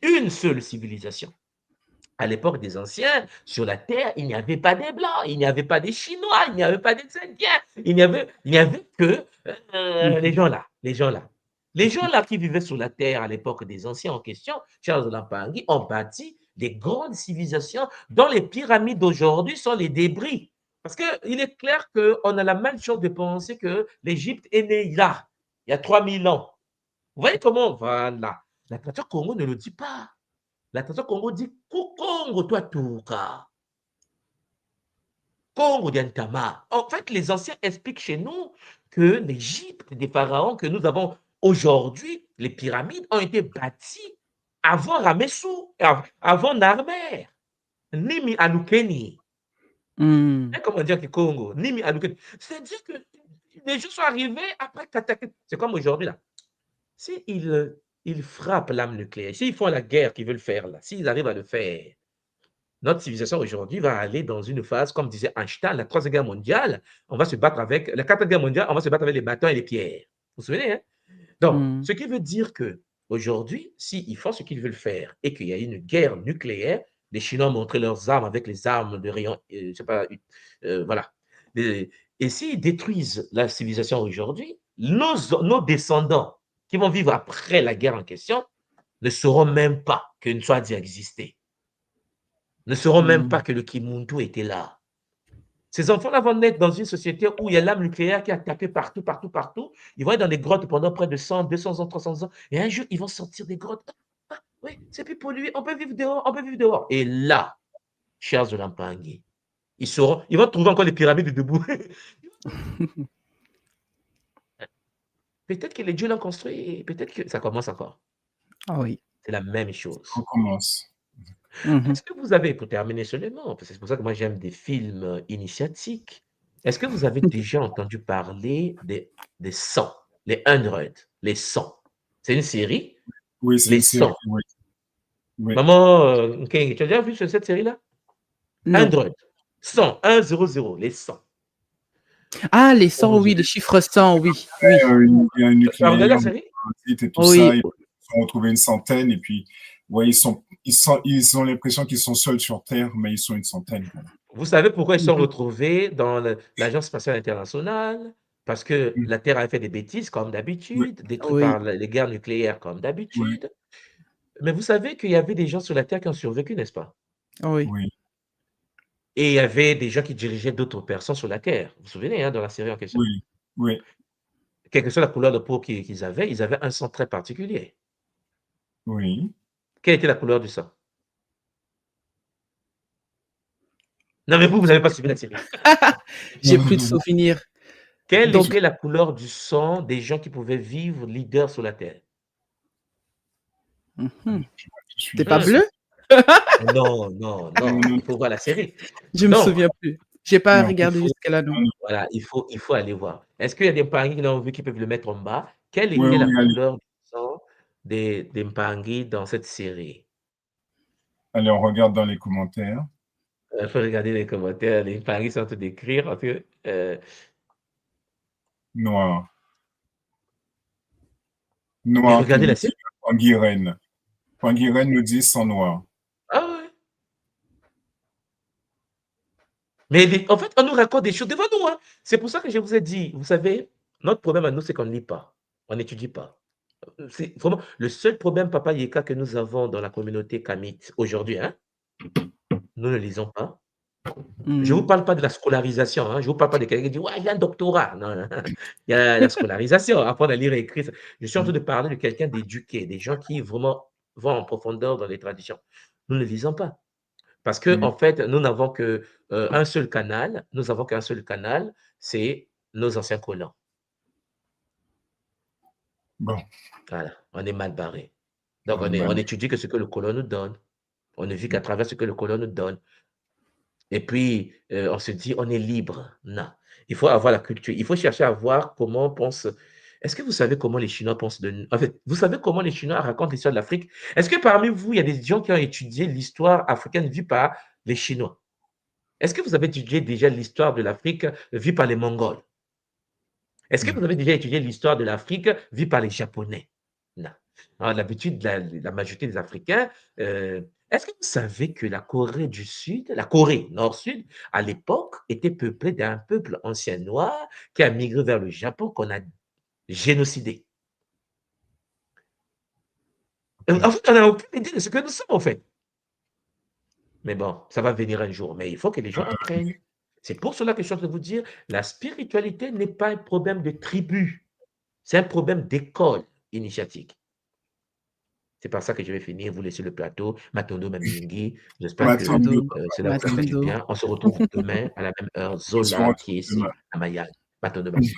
Une seule civilisation. À l'époque des anciens, sur la Terre, il n'y avait pas des Blancs, il n'y avait pas des Chinois, il n'y avait pas des Indiens, il n'y avait que les Mhm. gens là, les gens là. Les gens là qui vivaient sur la Terre à l'époque des anciens en question, Charles Lampangi, ont bâti des grandes civilisations dont les pyramides d'aujourd'hui sont les débris. Parce qu'il est clair qu'on a la malchance de penser que l'Égypte est née là, il y a 3000 ans. Vous voyez comment, voilà. La tradition Congo ne le dit pas. La tradition Congo dit Congo, toi, Touka. Congo d'Antama. En fait, les anciens expliquent chez nous que l'Égypte des pharaons que nous avons aujourd'hui, les pyramides, ont été bâties avant Ramessou, avant Narmer, Nimi Anoukeni. Mhm. Comment dire que Congo, Nimi Anoukeni. C'est-à-dire que les gens sont arrivés après Kataket. C'est comme aujourd'hui, là. S'ils frappent l'arme nucléaire, s'ils font la guerre qu'ils veulent faire, là, s'ils arrivent à le faire, notre civilisation aujourd'hui va aller dans une phase, comme disait Einstein, la Troisième Guerre mondiale, on va se battre avec, la Quatrième Guerre mondiale, on va se battre avec les bâtons et les pierres. Vous vous souvenez, hein? Donc, Mhm. ce qui veut dire que aujourd'hui, s'ils font ce qu'ils veulent faire et qu'il y a une guerre nucléaire, les Chinois ont montré leurs armes avec les armes de rayon, je sais pas, voilà. Et s'ils détruisent la civilisation aujourd'hui, nos descendants qui vont vivre après la guerre en question ne sauront même pas qu'une soit existé, ne sauront même pas Mhm. que le Kimuntu était là. Ces enfants-là vont naître dans une société où il y a l'arme nucléaire qui a tapé partout, partout, partout. Ils vont être dans des grottes pendant près de 100, 200 ans, 300 ans. Et un jour, ils vont sortir des grottes. Ah, oui, c'est plus pollué, on peut vivre dehors, on peut vivre dehors. Et là, chers de Lampangi, ils vont trouver encore les pyramides debout. Peut-être que les dieux l'ont construit, peut-être que ça commence encore. Ah oui. C'est la même chose. On commence. Mhm. Est-ce que vous avez, pour terminer seulement, parce que c'est pour ça que moi j'aime des films initiatiques, est-ce que vous avez déjà entendu parler des 100, les 100, les 100? C'est une série, Oui, c'est les une série. 100. Oui. Oui. Maman, Nkenge, tu as déjà vu cette série-là? Non. 100, 100, les 100. Ah, les 100, Bonjour. oui, les chiffres 100, oui. Oui. Il y a un Tu as regardé nucléaire, la série? et tout Oui. ça. Ils ont retrouvé une centaine et puis, ouais, ils ont l'impression qu'ils sont seuls sur Terre, mais ils sont une centaine. Vous savez pourquoi ils sont Mhm. retrouvés dans l'Agence spatiale internationale? Parce que la Terre a fait des bêtises comme Oui, d'habitude, détruite Oui. par les guerres nucléaires comme oui, d'habitude. Mais vous savez qu'il y avait des gens sur la Terre qui ont survécu, n'est-ce pas? Oui. oui. Et il y avait des gens qui dirigeaient d'autres personnes sur la Terre. Vous vous souvenez, hein, dans la série en question? Oui, oui. Quelle que soit la couleur de peau qu'ils avaient, ils avaient un sang très particulier. Oui. Quelle était la couleur du sang? Non, mais vous n'avez pas suivi la série. J'ai plus de souvenirs. Quelle Donc, était la couleur du sang des gens qui pouvaient vivre leaders sur la Terre? T'es pas bleu? Non, non, non, il faut voir la série. Je me Non, souviens plus. J'ai pas non, il regardé faut, jusqu'à là, non. voilà, il faut aller voir. Est-ce qu'il y a des Mpangui qui l'ont vu qui peuvent le mettre en bas? Quelle Oui, était la oui, allez. couleur du sang des Mpangui dans cette série? Allez, on regarde dans les commentaires. Il faut regarder les commentaires. Les Mpangui sont en train d'écrire. Noir. Mais Noir, regardez qui la nous dit série. Panguirène. Panguirène nous dit sang noir. Ah ouais. Mais en fait, on nous raconte des choses devant nous. Hein. C'est pour ça que je vous ai dit, vous savez, notre problème à nous, c'est qu'on ne lit pas. On n'étudie pas. C'est vraiment le seul problème, Papa Yeka, que nous avons dans la communauté kamite aujourd'hui. Hein, nous ne lisons pas. Je ne vous parle pas de la scolarisation. Hein, je ne vous parle pas de quelqu'un qui dit « Ouais, il y a un doctorat. » Non, non. Il y a la scolarisation, apprendre à lire et écrire. Je suis en train de parler de quelqu'un d'éduqué, des gens qui vraiment vont en profondeur dans les traditions. Nous ne lisons pas. Parce que, en fait, nous n'avons qu'un seul canal. Nous n'avons qu'un seul canal, c'est nos anciens colons. Bon. Voilà, on est mal barré. Donc, on étudie que ce que le colon nous donne. On ne vit qu'à travers ce que le colon nous donne. Et puis, on se dit, on est libre. Non. Il faut avoir la culture. Il faut chercher à voir comment on pense. Est-ce que vous savez comment les Chinois pensent de nous? En fait, vous savez comment les Chinois racontent l'histoire de l'Afrique? Est-ce que parmi vous, il y a des gens qui ont étudié l'histoire africaine vue par les Chinois? Est-ce que vous avez étudié déjà l'histoire de l'Afrique vue par les Mongols? Est-ce que vous avez déjà étudié l'histoire de l'Afrique vue par les Japonais? Non. L'habitude, la majorité des Africains, est-ce que vous savez que la Corée du Sud, la Corée Nord-Sud, à l'époque, était peuplée d'un peuple ancien noir qui a migré vers le Japon, qu'on a génocidé? En fait, on n'a aucune idée de ce que nous sommes, en fait. Mais bon, ça va venir un jour. Mais il faut que les gens apprennent. C'est pour cela que je suis en train de vous dire, la spiritualité n'est pas un problème de tribu. C'est un problème d'école initiatique. C'est par ça que je vais finir, vous laisser le plateau. Matondo Mamingi, j'espère que cela vous a fait du bien. On se retrouve demain à la même heure. Zola qui est ici à Mayal. Matondo Mamingi.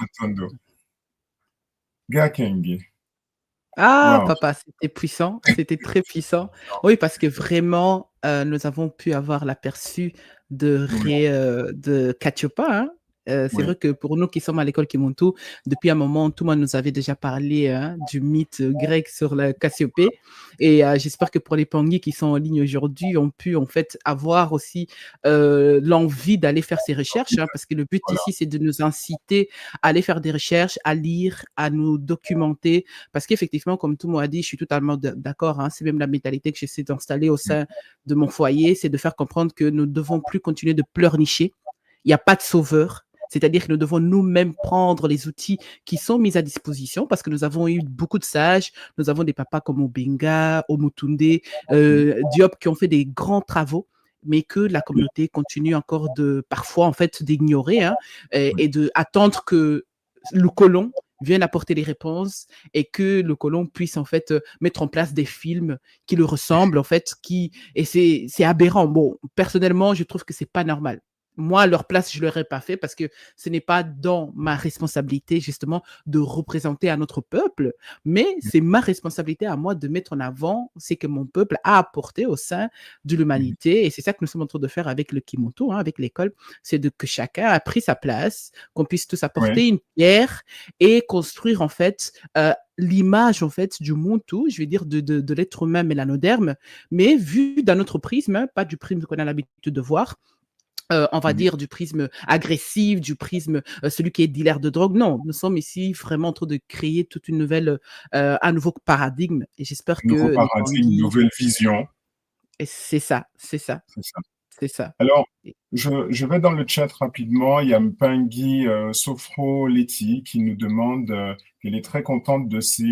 Gakenge. Ah, papa, c'était puissant, c'était très puissant. Oui, parce que vraiment, nous avons pu avoir l'aperçu de Katiopa. Hein. C'est vrai que pour nous qui sommes à l'école Kimuntu, depuis un moment, tout le monde nous avait déjà parlé du mythe grec sur la Cassiopée. Et j'espère que pour les Pangui qui sont en ligne aujourd'hui, ont pu en fait avoir aussi l'envie d'aller faire ces recherches, hein, parce que le but ici, c'est de nous inciter à aller faire des recherches, à lire, à nous documenter, parce qu'effectivement, comme tout le monde a dit, je suis totalement d'accord, hein, c'est même la mentalité que j'essaie d'installer au sein de mon foyer, c'est de faire comprendre que nous ne devons plus continuer de pleurnicher. Il n'y a pas de sauveur. C'est-à-dire que nous devons nous-mêmes prendre les outils qui sont mis à disposition parce que nous avons eu beaucoup de sages, nous avons des papas comme Obenga, Omutunde, Diop qui ont fait des grands travaux, mais que la communauté continue encore parfois en fait d'ignorer et d'attendre que le colon vienne apporter les réponses et que le colon puisse en fait mettre en place des films qui le ressemblent en fait, et c'est aberrant. Bon, personnellement, je trouve que c'est pas normal. Moi, à leur place, je ne l'aurais pas fait parce que ce n'est pas dans ma responsabilité, justement, de représenter un autre peuple, mais c'est ma responsabilité à moi de mettre en avant ce que mon peuple a apporté au sein de l'humanité. Et c'est ça que nous sommes en train de faire avec le Kimuntu, hein, avec l'école, c'est que chacun a pris sa place, qu'on puisse tous apporter une pierre et construire, en fait, l'image en fait du Muntu, je vais dire de l'être humain mélanoderme, mais vu d'un autre prisme, hein, pas du prisme qu'on a l'habitude de voir. On va dire du prisme agressif, du prisme celui qui est dealer de drogue. Non, nous sommes ici vraiment en train de créer toute une nouvelle, un nouveau paradigme. Et j'espère que nouveau paradigme, une nouvelle vision. Et c'est ça. Alors, je vais dans le chat rapidement. Il y a Mpangui Sofro Leti qui nous demande qu'elle est très contente de cet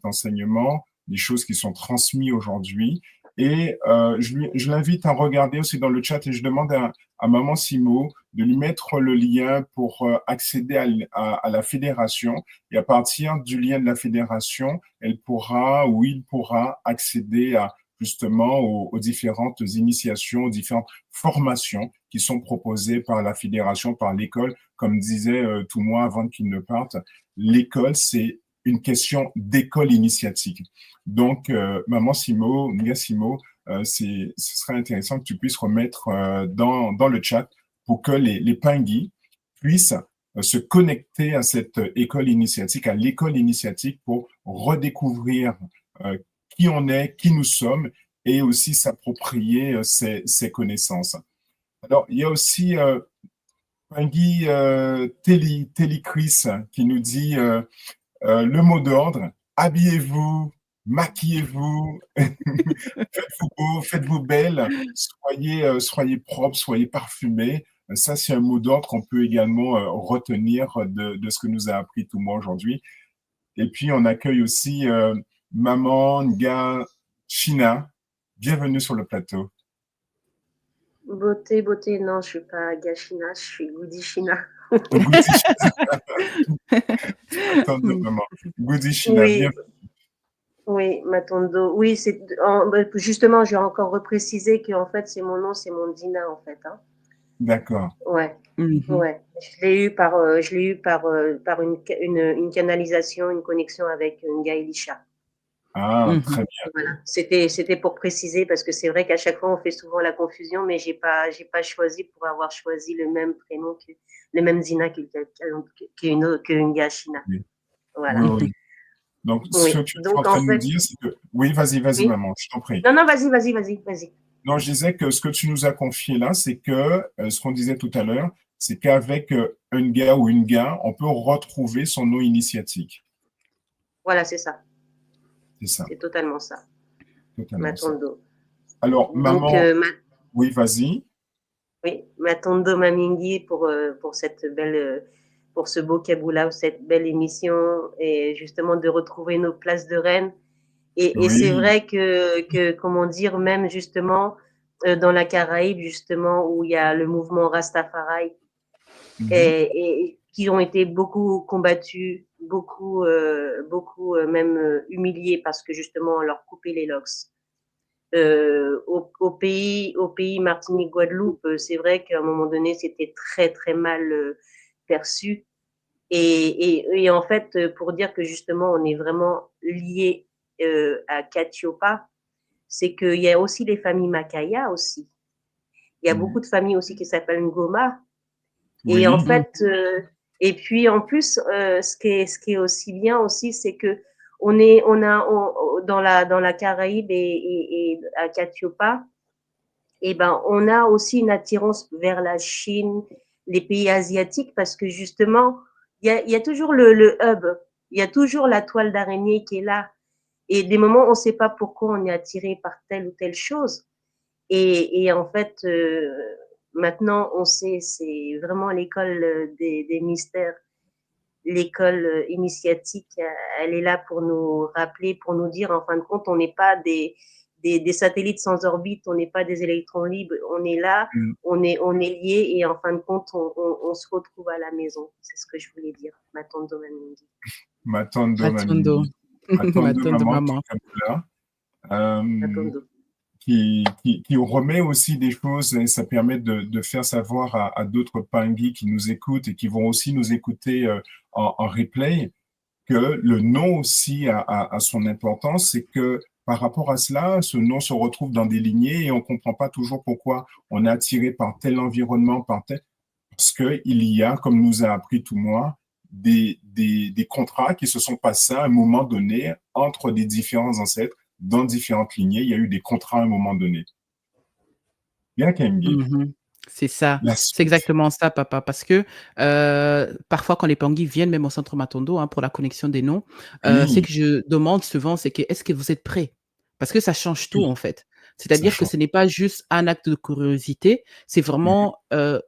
enseignement, des choses qui sont transmises aujourd'hui. Et je l'invite à regarder aussi dans le chat et je demande à Maman Simo de lui mettre le lien pour accéder à la fédération. Et à partir du lien de la fédération, elle pourra ou il pourra accéder justement aux différentes initiations, aux différentes formations qui sont proposées par la fédération, par l'école. Comme disait Toumoua avant qu'il ne parte, l'école, c'est une question d'école initiatique. Donc, Maman Simo, Nga Simo, ce serait intéressant que tu puisses remettre dans le chat pour que les Pingui puissent se connecter à cette école initiatique, à l'école initiatique pour redécouvrir qui on est, qui nous sommes et aussi s'approprier ces connaissances. Alors, il y a aussi Pingui Telly Chris qui nous dit le mot d'ordre, habillez-vous, maquillez-vous, faites-vous beau, faites-vous belle, soyez propre, soyez parfumé. Ça, c'est un mot d'ordre qu'on peut également retenir de ce que nous a appris Toumoua aujourd'hui. Et puis, on accueille aussi Maman Nga China. Bienvenue sur le plateau. Beauté, non, je suis pas Gachina, je suis Goudi China. Attendez, maman. Goudi China, Oui. bienvenue. Oui, Matondo. Oui, justement, je vais encore repréciser que en fait, c'est mon nom, c'est mon Dina en fait. Hein. D'accord. Ouais. Ouais. Je l'ai eu par une canalisation, une connexion avec Nga Elisha. Ah, très bien. Voilà. C'était pour préciser parce que c'est vrai qu'à chaque fois on fait souvent la confusion, mais j'ai pas choisi pour avoir choisi le même prénom le même Dina qu'une Gachina. Oui. Voilà. Oui. Donc, ce que tu es en train de nous dire, c'est que... Oui, vas-y, Oui. maman, je t'en prie. Non, vas-y. Non, je disais que ce que tu nous as confié là, c'est que, ce qu'on disait tout à l'heure, c'est qu'avec un gars ou une gars, on peut retrouver son nom initiatique. Voilà, c'est ça. C'est ça. C'est totalement ça. Matondo. Alors, maman... Oui, vas-y. Oui, Matondo Mamingi pour cette belle... pour ce beau Kaboula, cette belle émission et justement de retrouver nos places de reine. Et c'est vrai que, comment dire, même justement dans la Caraïbe, justement, où il y a le mouvement Rastafari et qui ont été beaucoup combattus, beaucoup même humiliés parce que justement on leur coupait les locks. Au pays Martinique, Guadeloupe, c'est vrai qu'à un moment donné, c'était très, très mal perçu. Et en fait, pour dire que justement, on est vraiment lié à Katiopa, c'est qu'il y a aussi les familles Makaya aussi. Il y a beaucoup de familles aussi qui s'appellent Ngoma. Et en fait, et puis en plus, ce qui est aussi bien aussi, c'est que dans la Caraïbe et à Katiopa, et ben, on a aussi une attirance vers la Chine, les pays asiatiques, parce que justement, il y a toujours le hub, il y a toujours la toile d'araignée qui est là. Et des moments, on ne sait pas pourquoi on est attiré par telle ou telle chose. Et en fait, maintenant, on sait, c'est vraiment l'école des mystères. L'école initiatique, elle est là pour nous rappeler, pour nous dire, en fin de compte, on n'est pas des satellites sans orbite, on n'est pas des électrons libres, on est là, on est liés et en fin de compte, on se retrouve à la maison. C'est ce que je voulais dire. Matondo Mamingi. Matondo maman. Qui remet aussi des choses et ça permet de faire savoir à d'autres Pingui qui nous écoutent et qui vont aussi nous écouter en replay que le nom aussi a son importance, c'est que par rapport à cela, ce nom se retrouve dans des lignées et on comprend pas toujours pourquoi on est attiré par tel environnement, parce que il y a, comme nous a appris Toumoua, des contrats qui se sont passés à un moment donné entre des différents ancêtres dans différentes lignées. Il y a eu des contrats à un moment donné. Bien, Kengi. C'est ça, c'est exactement ça, papa. Parce que parfois, quand les Pingui viennent, même au centre Matondo, pour la connexion des noms, ce que je demande souvent, c'est que est-ce que vous êtes prêts? Parce que ça change tout, en fait. C'est-à-dire que ce n'est pas juste un acte de curiosité, c'est vraiment,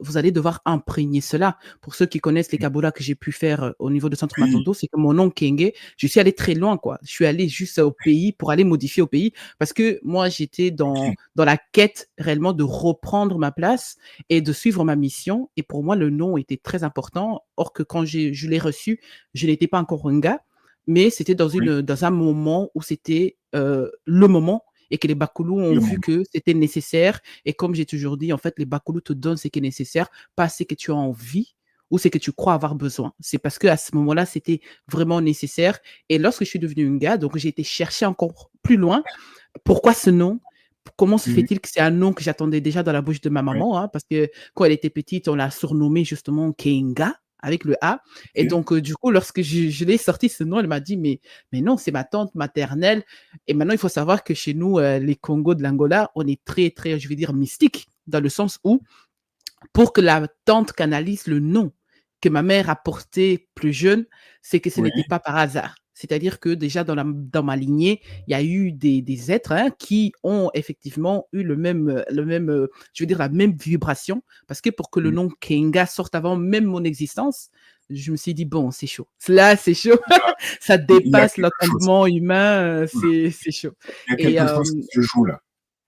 vous allez devoir imprégner cela. Pour ceux qui connaissent les Kabola que j'ai pu faire au niveau de Centre Matondo, c'est que mon nom Kenge, je suis allé très loin, quoi. Je suis allé juste au pays pour aller modifier au pays parce que moi, j'étais dans la quête réellement de reprendre ma place et de suivre ma mission. Et pour moi, le nom était très important. Or que quand je l'ai reçu, je n'étais pas encore un gars, mais c'était dans un moment où c'était le moment et que les Bakoulous ont vu que c'était nécessaire. Et comme j'ai toujours dit, en fait, les Bakoulous te donnent ce qui est nécessaire, pas ce que tu as envie ou ce que tu crois avoir besoin. C'est parce qu'à ce moment-là, c'était vraiment nécessaire. Et lorsque je suis devenue un gars, donc j'ai été chercher encore plus loin. Pourquoi ce nom? Comment se fait-il que c'est un nom que j'attendais déjà dans la bouche de ma maman, hein, parce que quand elle était petite, on l'a surnommée justement Kenga, avec le A. Et donc, du coup, lorsque je l'ai sorti ce nom, elle m'a dit, mais non, c'est ma tante maternelle. Et maintenant, il faut savoir que chez nous, les Congos de l'Angola, on est très, très, je vais dire, mystique, dans le sens où, pour que la tante canalise le nom que ma mère a porté plus jeune, c'est que ce n'était pas par hasard. C'est-à-dire que déjà dans ma lignée, il y a eu des êtres qui ont effectivement eu le même, je veux dire, la même vibration. Parce que pour que le nom Kenga sorte avant même mon existence, je me suis dit, bon, c'est chaud. Là, c'est chaud. Ça dépasse l'entendement humain. C'est chaud. Il y a quelque chose qui se joue là.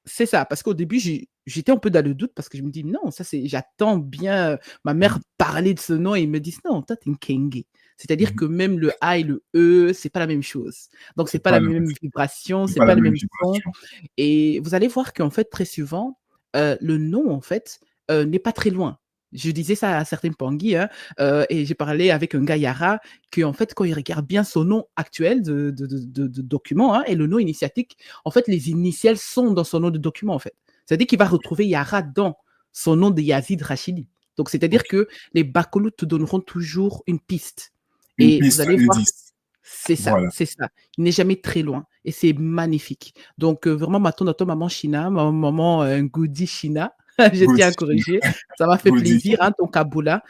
C'est ça, parce qu'au début, j'étais un peu dans le doute parce que je me dis, non, ça c'est, j'attends bien ma mère parler de ce nom et ils me disent, non, toi, t'es une Kenge. C'est-à-dire que même le A et le E, c'est pas la même chose. Donc, c'est pas la même vibration, c'est pas le même son. Et vous allez voir qu'en fait, très souvent, le nom, en fait, n'est pas très loin. Je disais ça à certains Pangui, et j'ai parlé avec un gars Yara, en fait, quand il regarde bien son nom actuel de document et le nom initiatique, en fait, les initiales sont dans son nom de document, en fait. C'est-à-dire qu'il va retrouver Yara dans son nom de Yazid Rachidi. Donc, c'est-à-dire que les Bakoulous te donneront toujours une piste. Et vous allez voir, c'est ça, c'est ça. Il n'est jamais très loin. Et c'est magnifique. Donc, vraiment, ma tante, maman China, ma maman Goudi China, je tiens à corriger. Ça m'a fait plaisir, ton Kaboula.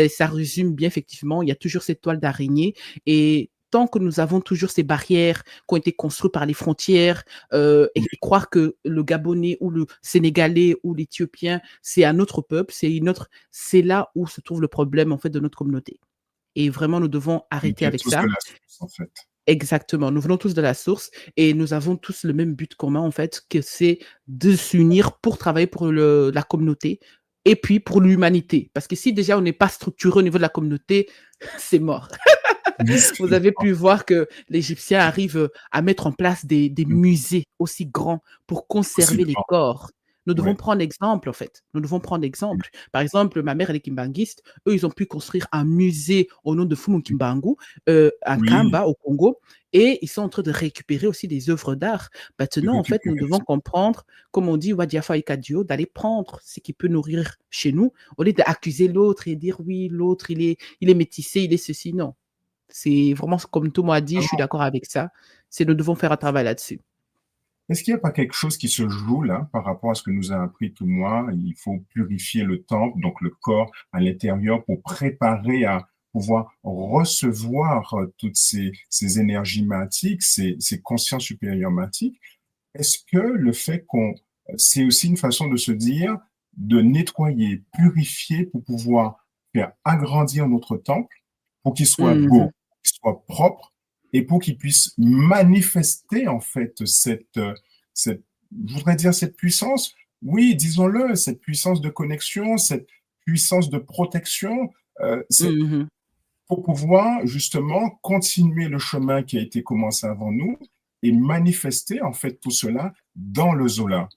Ça résume bien, effectivement. Il y a toujours cette toile d'araignée. Et tant que nous avons toujours ces barrières qui ont été construites par les frontières, et croire que le Gabonais ou le Sénégalais ou l'Éthiopien, c'est un autre peuple, c'est là où se trouve le problème, en fait, de notre communauté. Et vraiment, nous devons arrêter avec ça. De la source, en fait. Exactement. Nous venons tous de la source et nous avons tous le même but commun, en fait, que c'est de s'unir pour travailler pour la communauté et puis pour l'humanité. Parce que si déjà on n'est pas structuré au niveau de la communauté, c'est mort. Vous avez pu voir que l'Égyptien arrive à mettre en place des musées aussi grands pour conserver les corps. Nous devons prendre exemple, en fait. Nous devons prendre exemple. Par exemple, ma mère, elle est kimbanguiste. Eux, ils ont pu construire un musée au nom de Fumu Kimbangu, à Kamba, au Congo. Et ils sont en train de récupérer aussi des œuvres d'art. Maintenant, en fait, nous devons comprendre, comme on dit, Wadiafa et Kadio, d'aller prendre ce qui peut nourrir chez nous, au lieu d'accuser l'autre et dire, oui, l'autre, il est métissé, il est ceci. Non. C'est vraiment comme tout le monde a dit, je suis d'accord avec ça. Nous devons faire un travail là-dessus. Est-ce qu'il n'y a pas quelque chose qui se joue là par rapport à ce que nous a appris tout le mois? Il faut purifier le temple, donc le corps à l'intérieur, pour préparer à pouvoir recevoir toutes ces énergies matiques, ces consciences supérieures matiques. Est-ce que le fait c'est aussi une façon de se dire, de nettoyer, purifier pour pouvoir faire agrandir notre temple, pour qu'il soit beau, qu'il soit propre, et pour qu'il puisse manifester en fait cette, je voudrais dire cette puissance, oui, disons-le, cette puissance de connexion, cette puissance de protection, pour pouvoir justement continuer le chemin qui a été commencé avant nous et manifester en fait tout cela dans le Zola.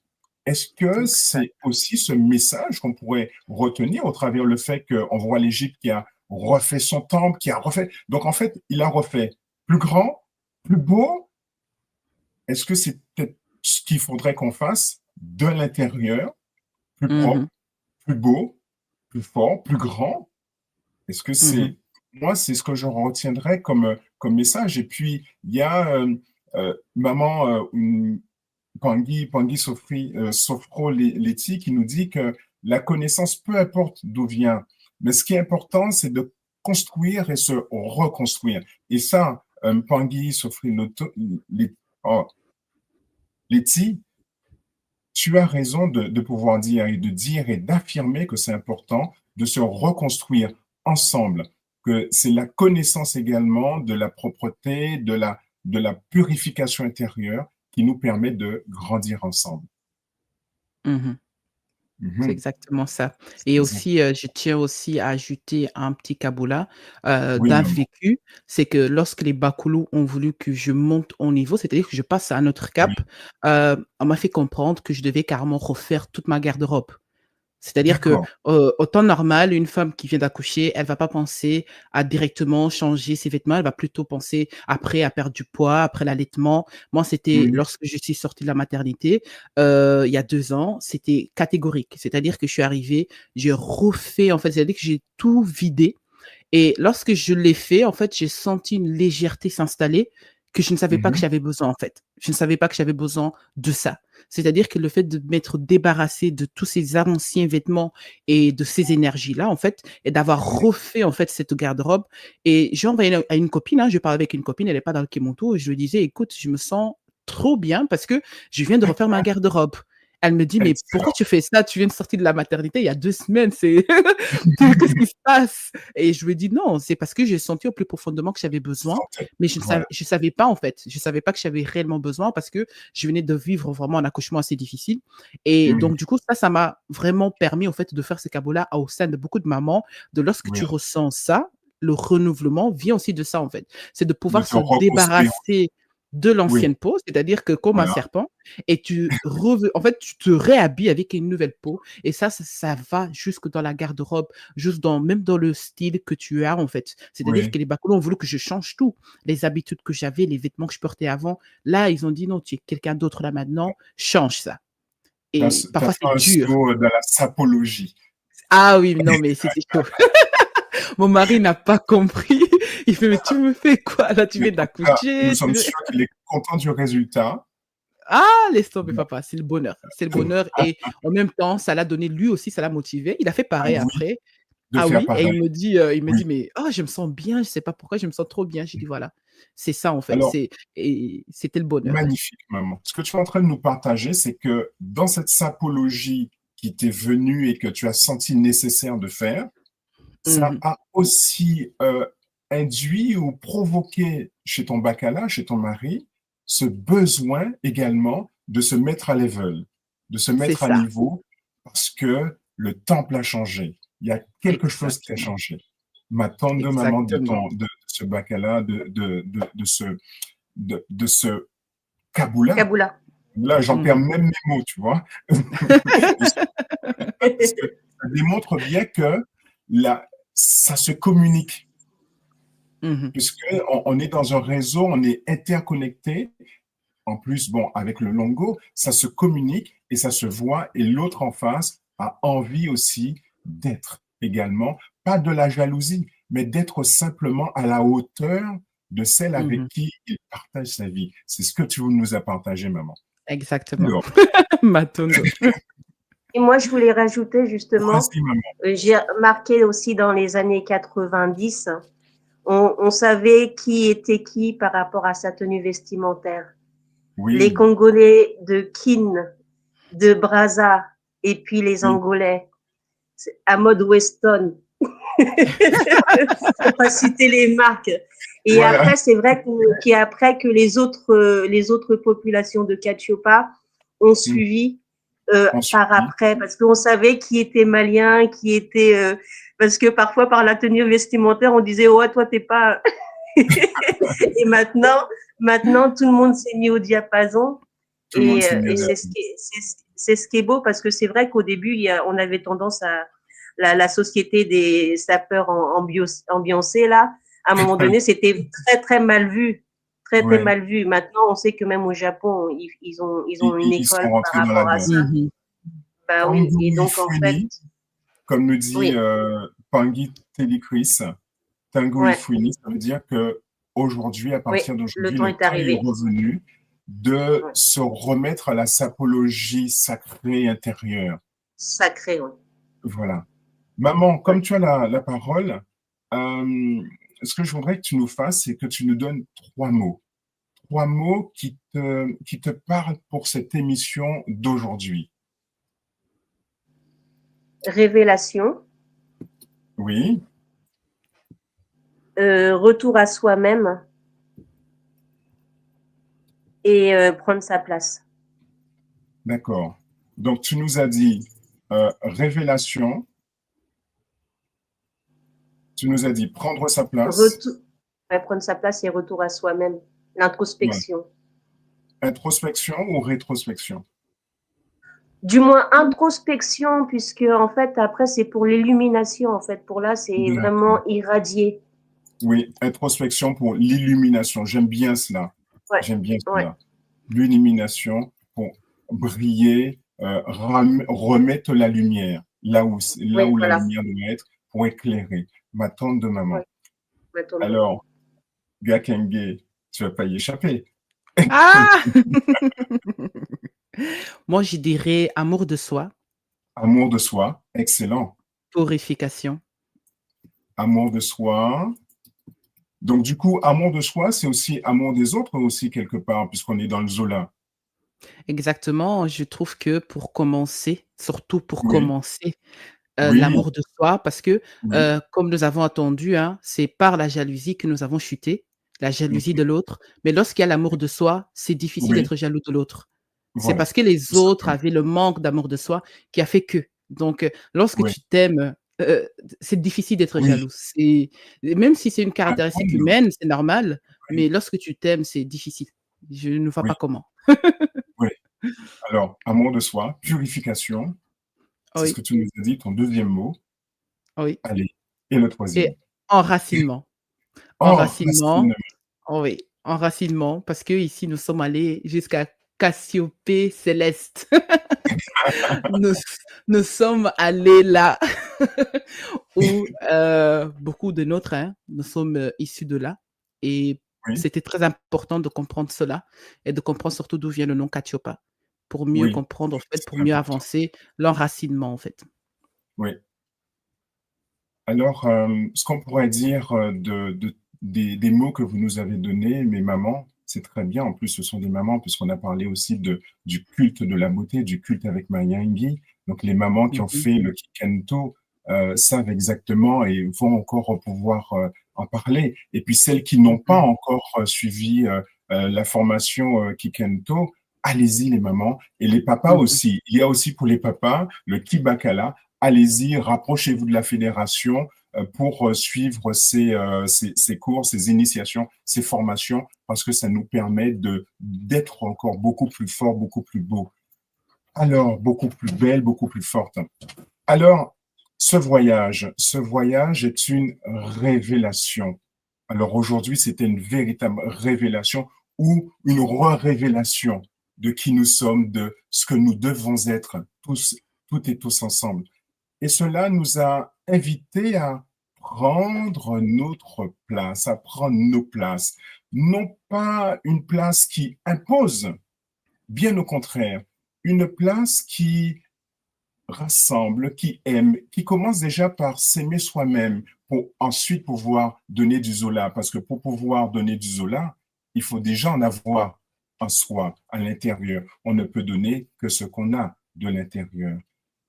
Est-ce que c'est aussi ce message qu'on pourrait retenir au travers le fait qu'on voit l'Égypte qui a refait son temple, qui a refait, donc en fait, il a refait plus grand, plus beau. Est-ce que c'est peut-être ce qu'il faudrait qu'on fasse de l'intérieur, plus propre, plus beau, plus fort, plus grand? Est-ce que c'est, moi, c'est ce que je retiendrai comme message. Et puis, il y a maman Pangui Sofro Leti qui nous dit que la connaissance, peu importe d'où vient, mais ce qui est important, c'est de construire et se reconstruire. Et ça, Pangui Sofro Leti, tu as raison de pouvoir dire et d'affirmer que c'est important de se reconstruire ensemble, que c'est la connaissance également de la propreté, de la purification intérieure qui nous permet de grandir ensemble. Mhm. C'est Mhm. exactement ça. C'est Et exact. aussi, je tiens aussi à ajouter un petit kaboula Oui, d'un maman. vécu. C'est que lorsque les Bakoulous ont voulu que je monte au niveau, c'est-à-dire que je passe à un autre Oui, cap, on m'a fait comprendre que je devais carrément refaire toute ma garde-robe. C'est-à-dire que, d'accord. au temps normal, une femme qui vient d'accoucher, elle va pas penser à directement changer ses vêtements, elle va plutôt penser après à perdre du poids, après l'allaitement. Moi, c'était Oui, lorsque je suis sortie de la maternité, il y a 2 ans, c'était catégorique. C'est-à-dire que je suis arrivée, j'ai refait en fait, c'est-à-dire que j'ai tout vidé et lorsque je l'ai fait, en fait, j'ai senti une légèreté s'installer que je ne savais pas que mhm, j'avais besoin, en fait. Je ne savais pas que j'avais besoin de ça. C'est-à-dire que le fait de m'être débarrassée de tous ces anciens vêtements et de ces énergies-là, en fait, et d'avoir oui, refait, en fait, cette garde-robe. Et j'ai envoyé à une copine, hein, je parlais avec une copine, elle n'est pas dans le Kémonto, et je lui disais, écoute, je me sens trop bien parce que je viens de refaire ma garde-robe. Elle me dit, mais pourquoi excellent. tu fais ça? Tu viens de sortir de la maternité il y a 2 semaines, c'est qu'est-ce qui se passe? Et je lui ai dit: «Non, c'est parce que j'ai senti au plus profondément que j'avais besoin, Santé. mais Voilà. je savais pas en fait. Je savais pas que j'avais réellement besoin parce que je venais de vivre vraiment un accouchement assez difficile et Mhm, donc du coup, ça m'a vraiment permis en fait de faire ce cabot-là au sein de beaucoup de mamans, de lorsque oui, tu ressens ça, le renouvellement vient aussi de ça en fait. C'est de de pouvoir te se reconstruire. débarrasser de Oui, l'ancienne peau, c'est-à-dire que comme un voilà. serpent et en fait, tu te réhabilles avec une nouvelle peau et ça va jusque dans la garde-robe, juste même dans le style que tu as, en fait. C'est-à-dire Oui. que les Bakoulous ont voulu que je change tout. Les habitudes que j'avais, les vêtements que je portais avant. Là, ils ont dit: «Non, tu es quelqu'un d'autre là maintenant, change ça» et Tu as parfois, fait c'est un dur. saut dans la sapologie. Ah oui, non, mais c'était chaud. Mon mari n'a pas compris. Il fait: «Mais tu me fais quoi là? Tu Mais viens en tout cas, nous d'accoucher, sommes sûrs qu'il est content du résultat. Ah, laisse tomber Voilà. papa, c'est le bonheur. C'est le bonheur et en même temps, ça l'a donné lui aussi, ça l'a motivé. Il a fait Ah pareil oui, après. de Ah faire oui, et pareil. il me Oui. dit: «Mais oh, je me sens bien, je sais pas pourquoi, je me sens trop bien». J'ai dit: «Voilà, c'est ça en fait, Alors, c'était le bonheur». magnifique, maman. Ce que tu es en train de nous partager, c'est que dans cette sapologie qui t'est venue et que tu as senti nécessaire de faire, ça Mmh. a aussi induit ou provoqué chez ton bacala, chez ton mari, ce besoin également de se mettre à level, de se C'est mettre à ça, niveau parce que le temple a changé. Il y a quelque chose qui a exactement, changé. Ma tante de maman exactement. de ce bacala, de ce kaboula, Kaboula. là j'en perds Mmh. même mes mots, tu vois, parce que ça démontre bien que ça se communique. Mmh. Puisqu'on est dans un réseau, on est interconnecté. En plus, bon, avec le Longo, ça se communique et ça se voit et l'autre en face a envie aussi d'être également, pas de la jalousie, mais d'être simplement à la hauteur de celle avec Mmh. qui il partage sa vie. C'est ce que tu nous as partagé, maman. Exactement. Alors, Matondo. Et moi, je voulais rajouter justement, vas-y, maman. j'ai remarqué aussi dans les années 90, on savait qui était qui par rapport à sa tenue vestimentaire. Les Oui, Congolais de Kin, de Brazza, et puis les oui, Angolais, à mode Weston. Pour pas citer les marques. Et voilà, après, c'est vrai qu'après que les autres populations de Cachopa ont suivi on par suit. après, parce qu'on savait qui était malien, qui était parce que parfois par la tenue vestimentaire, on disait ouais toi t'es pas. Et maintenant tout le monde s'est mis au diapason Tout le monde s'est mis à et la c'est ce qui est beau parce que c'est vrai qu'au début on avait tendance à la société des sapeurs ambiancés là, à un moment donné, c'était très très mal vu, très très Ouais. mal vu. Maintenant, on sait que même au Japon, ils ont une Ils sont école par rentrés dans la rapport à danse. ça. Mmh. Bah oui, et Tanguy donc en fait, Fouini, comme nous dit oui, Pangui Télicris, Tanguy ouais, Fouini, ça veut dire que aujourd'hui, à oui, partir le d'aujourd'hui, temps le est temps est arrivé. revenu de Ouais. se remettre à la sapologie sacrée intérieure. Sacré, oui. Voilà. Maman, Ouais. comme tu as la parole, ce que je voudrais que tu nous fasses, c'est que tu nous donnes 3 mots qui te parlent pour cette émission d'aujourd'hui. Révélation, Oui, retour à soi-même et prendre sa place. d'accord. Donc, tu nous as dit révélation, tu nous as dit prendre sa place, Prendre sa place et retour à soi-même. L'introspection. introspection ou rétrospection? Du moins introspection, puisque en fait après c'est pour l'illumination. En fait, pour là c'est vraiment irradié. Oui, introspection pour l'illumination. J'aime bien cela. Ouais. J'aime bien Ouais. cela. L'illumination pour briller, remettre la lumière là où la voilà. lumière doit être pour éclairer. Ma tante de maman. Ouais. Ma tante de Alors, Gakenge, tu vas pas y échapper. Ah Moi, je dirais amour de soi, Amour de soi, excellent. purification. Amour de soi. Donc, du coup, amour de soi, c'est aussi amour des autres aussi, quelque part, puisqu'on est dans le Zola. Exactement, je trouve que pour commencer, surtout pour Oui. commencer, Oui. l'amour de soi, parce que, Oui. comme nous avons entendu, hein, c'est par la jalousie que nous avons chuté, la jalousie de l'autre. Mais lorsqu'il y a l'amour de soi, c'est difficile Oui. d'être jaloux de l'autre. C'est Voilà. parce que les autres avaient le manque d'amour de soi qui a fait que. Donc, lorsque Oui. tu t'aimes, c'est difficile d'être Oui. jaloux. Même si c'est une caractéristique oui. humaine, c'est normal, Oui. mais lorsque tu t'aimes, c'est difficile. Je ne vois Oui. pas comment. Oui. Alors, amour de soi, purification, c'est ce Oui, que tu nous as dit, ton deuxième mot. oui. Allez, et le Et troisième. enracinement. Enracinement, Enracinement. oui, enracinement, parce qu'ici, nous sommes allés jusqu'à Cassiopée céleste. Nous nous sommes allés là où, beaucoup de nôtres, hein, nous sommes, issus de là et Oui. c'était très important de comprendre cela et de comprendre surtout d'où vient le nom Katiopa, pour mieux Oui. comprendre, en fait, C'est pour mieux important. avancer l'enracinement, en fait. Oui. Alors, ce qu'on pourrait dire des mots que vous nous avez donnés, mes mamans, c'est très bien. En plus, ce sont des mamans, puisqu'on a parlé aussi du culte de la beauté, du culte avec Mayangi. Donc, les mamans qui ont Mmh mh. fait le Kikento savent exactement et vont encore pouvoir en parler. Et puis, celles qui n'ont Mmh pas mh. encore suivi la formation Kikento, allez-y, les mamans. Et les papas Mmh mh. aussi. Il y a aussi pour les papas le Kibakala. Allez-y, rapprochez-vous de la fédération pour suivre ces cours, ces initiations, ces formations, parce que ça nous permet d'être encore beaucoup plus forts, beaucoup plus beaux. Alors, beaucoup plus belles, beaucoup plus fortes. Alors, ce voyage est une révélation. Alors aujourd'hui, c'était une véritable révélation ou une révélation de qui nous sommes, de ce que nous devons être tous, toutes et tous ensemble. Et cela nous a invités à prendre notre place, à prendre nos places. Non pas une place qui impose, bien au contraire, une place qui rassemble, qui aime, qui commence déjà par s'aimer soi-même pour ensuite pouvoir donner du Zola. Parce que pour pouvoir donner du Zola, il faut déjà en avoir en soi, à l'intérieur. On ne peut donner que ce qu'on a de l'intérieur.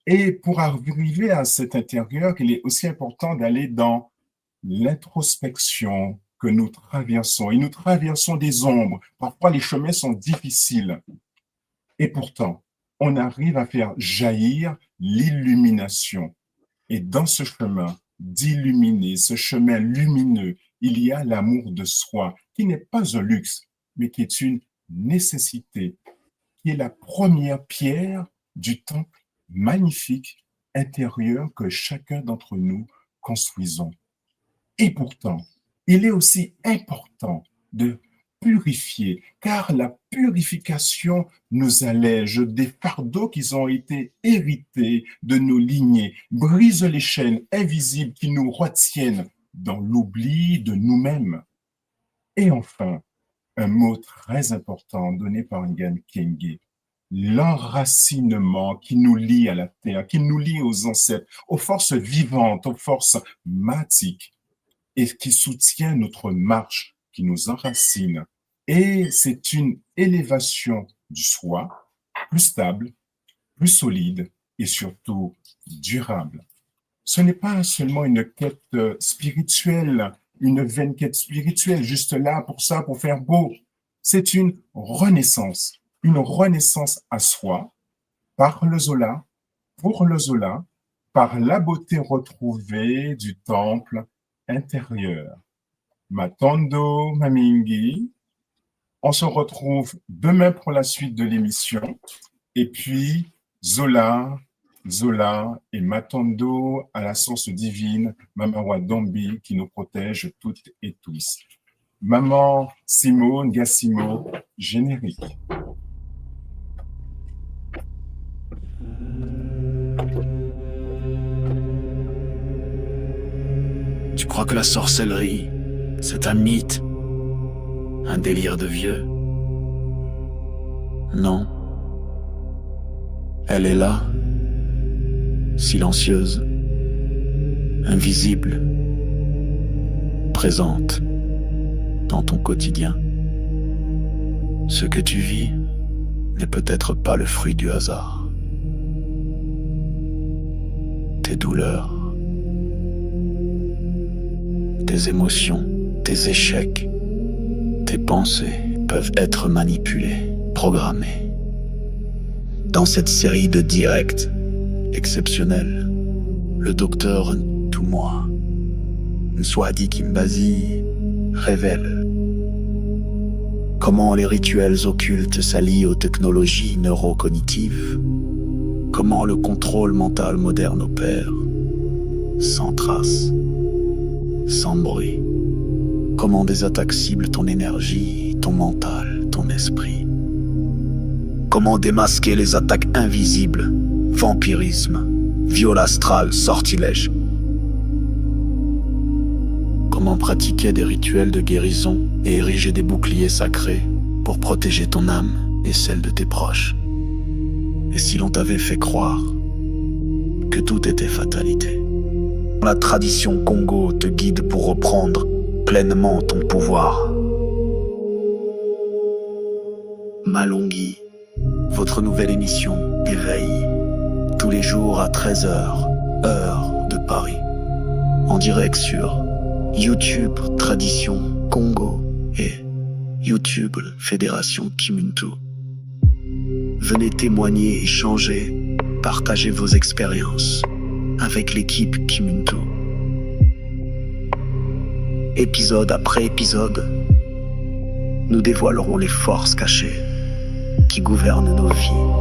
Et pour arriver à cet intérieur, il est aussi important d'aller dans l'introspection que nous traversons. Et nous traversons des ombres. Parfois, les chemins sont difficiles. Et pourtant, on arrive à faire jaillir l'illumination. Et dans ce chemin d'illuminer, ce chemin lumineux, il y a l'amour de soi, qui n'est pas un luxe, mais qui est une nécessité, qui est la première pierre du temple magnifique intérieur que chacun d'entre nous construisons. Et pourtant, il est aussi important de purifier, car la purification nous allège des fardeaux qui ont été hérités de nos lignées, brise les chaînes invisibles qui nous retiennent dans l'oubli de nous-mêmes. Et enfin, un mot très important donné par Ngan Kenge, l'enracinement qui nous lie à la terre, qui nous lie aux ancêtres, aux forces vivantes, aux forces matiques, et qui soutient notre marche, qui nous enracine Et c'est une élévation du soi, plus stable, plus solide et surtout durable. Ce n'est pas seulement une quête spirituelle, une vaine quête spirituelle, juste là pour ça, pour faire beau. C'est une renaissance à soi, par le Zola, pour le Zola, par la beauté retrouvée du temple intérieur. Matondo Mamingi, on se retrouve demain pour la suite de l'émission. Et puis, Zola et Matondo à la source divine, Mamawa Dombi qui nous protège toutes et tous. Maman Simone Gassimo, générique. Tu crois que la sorcellerie, c'est un mythe, un délire de vieux? Non. Elle est là, silencieuse, invisible, présente dans ton quotidien. Ce que tu vis n'est peut-être pas le fruit du hasard. Tes douleurs, tes émotions, tes échecs, tes pensées peuvent être manipulées, programmées. Dans cette série de directs exceptionnels, le docteur Ntumwa Nswadi Kimbazi révèle comment les rituels occultes s'allient aux technologies neurocognitives, comment le contrôle mental moderne opère, sans trace, sans bruit, comment des attaques ciblent ton énergie, ton mental, ton esprit, comment démasquer les attaques invisibles, vampirisme, viol astral, sortilège, comment pratiquer des rituels de guérison et ériger des boucliers sacrés pour protéger ton âme et celle de tes proches. Et si l'on t'avait fait croire que tout était fatalité? La tradition Congo te guide pour reprendre pleinement ton pouvoir. Malonghi, votre nouvelle émission Éveil, tous les jours à 13h, heure de Paris, en direct sur YouTube Tradition Congo et YouTube Fédération Kimuntu. Venez témoigner, échanger, partager vos expériences avec l'équipe Kimuntu. Épisode après épisode, nous dévoilerons les forces cachées qui gouvernent nos vies.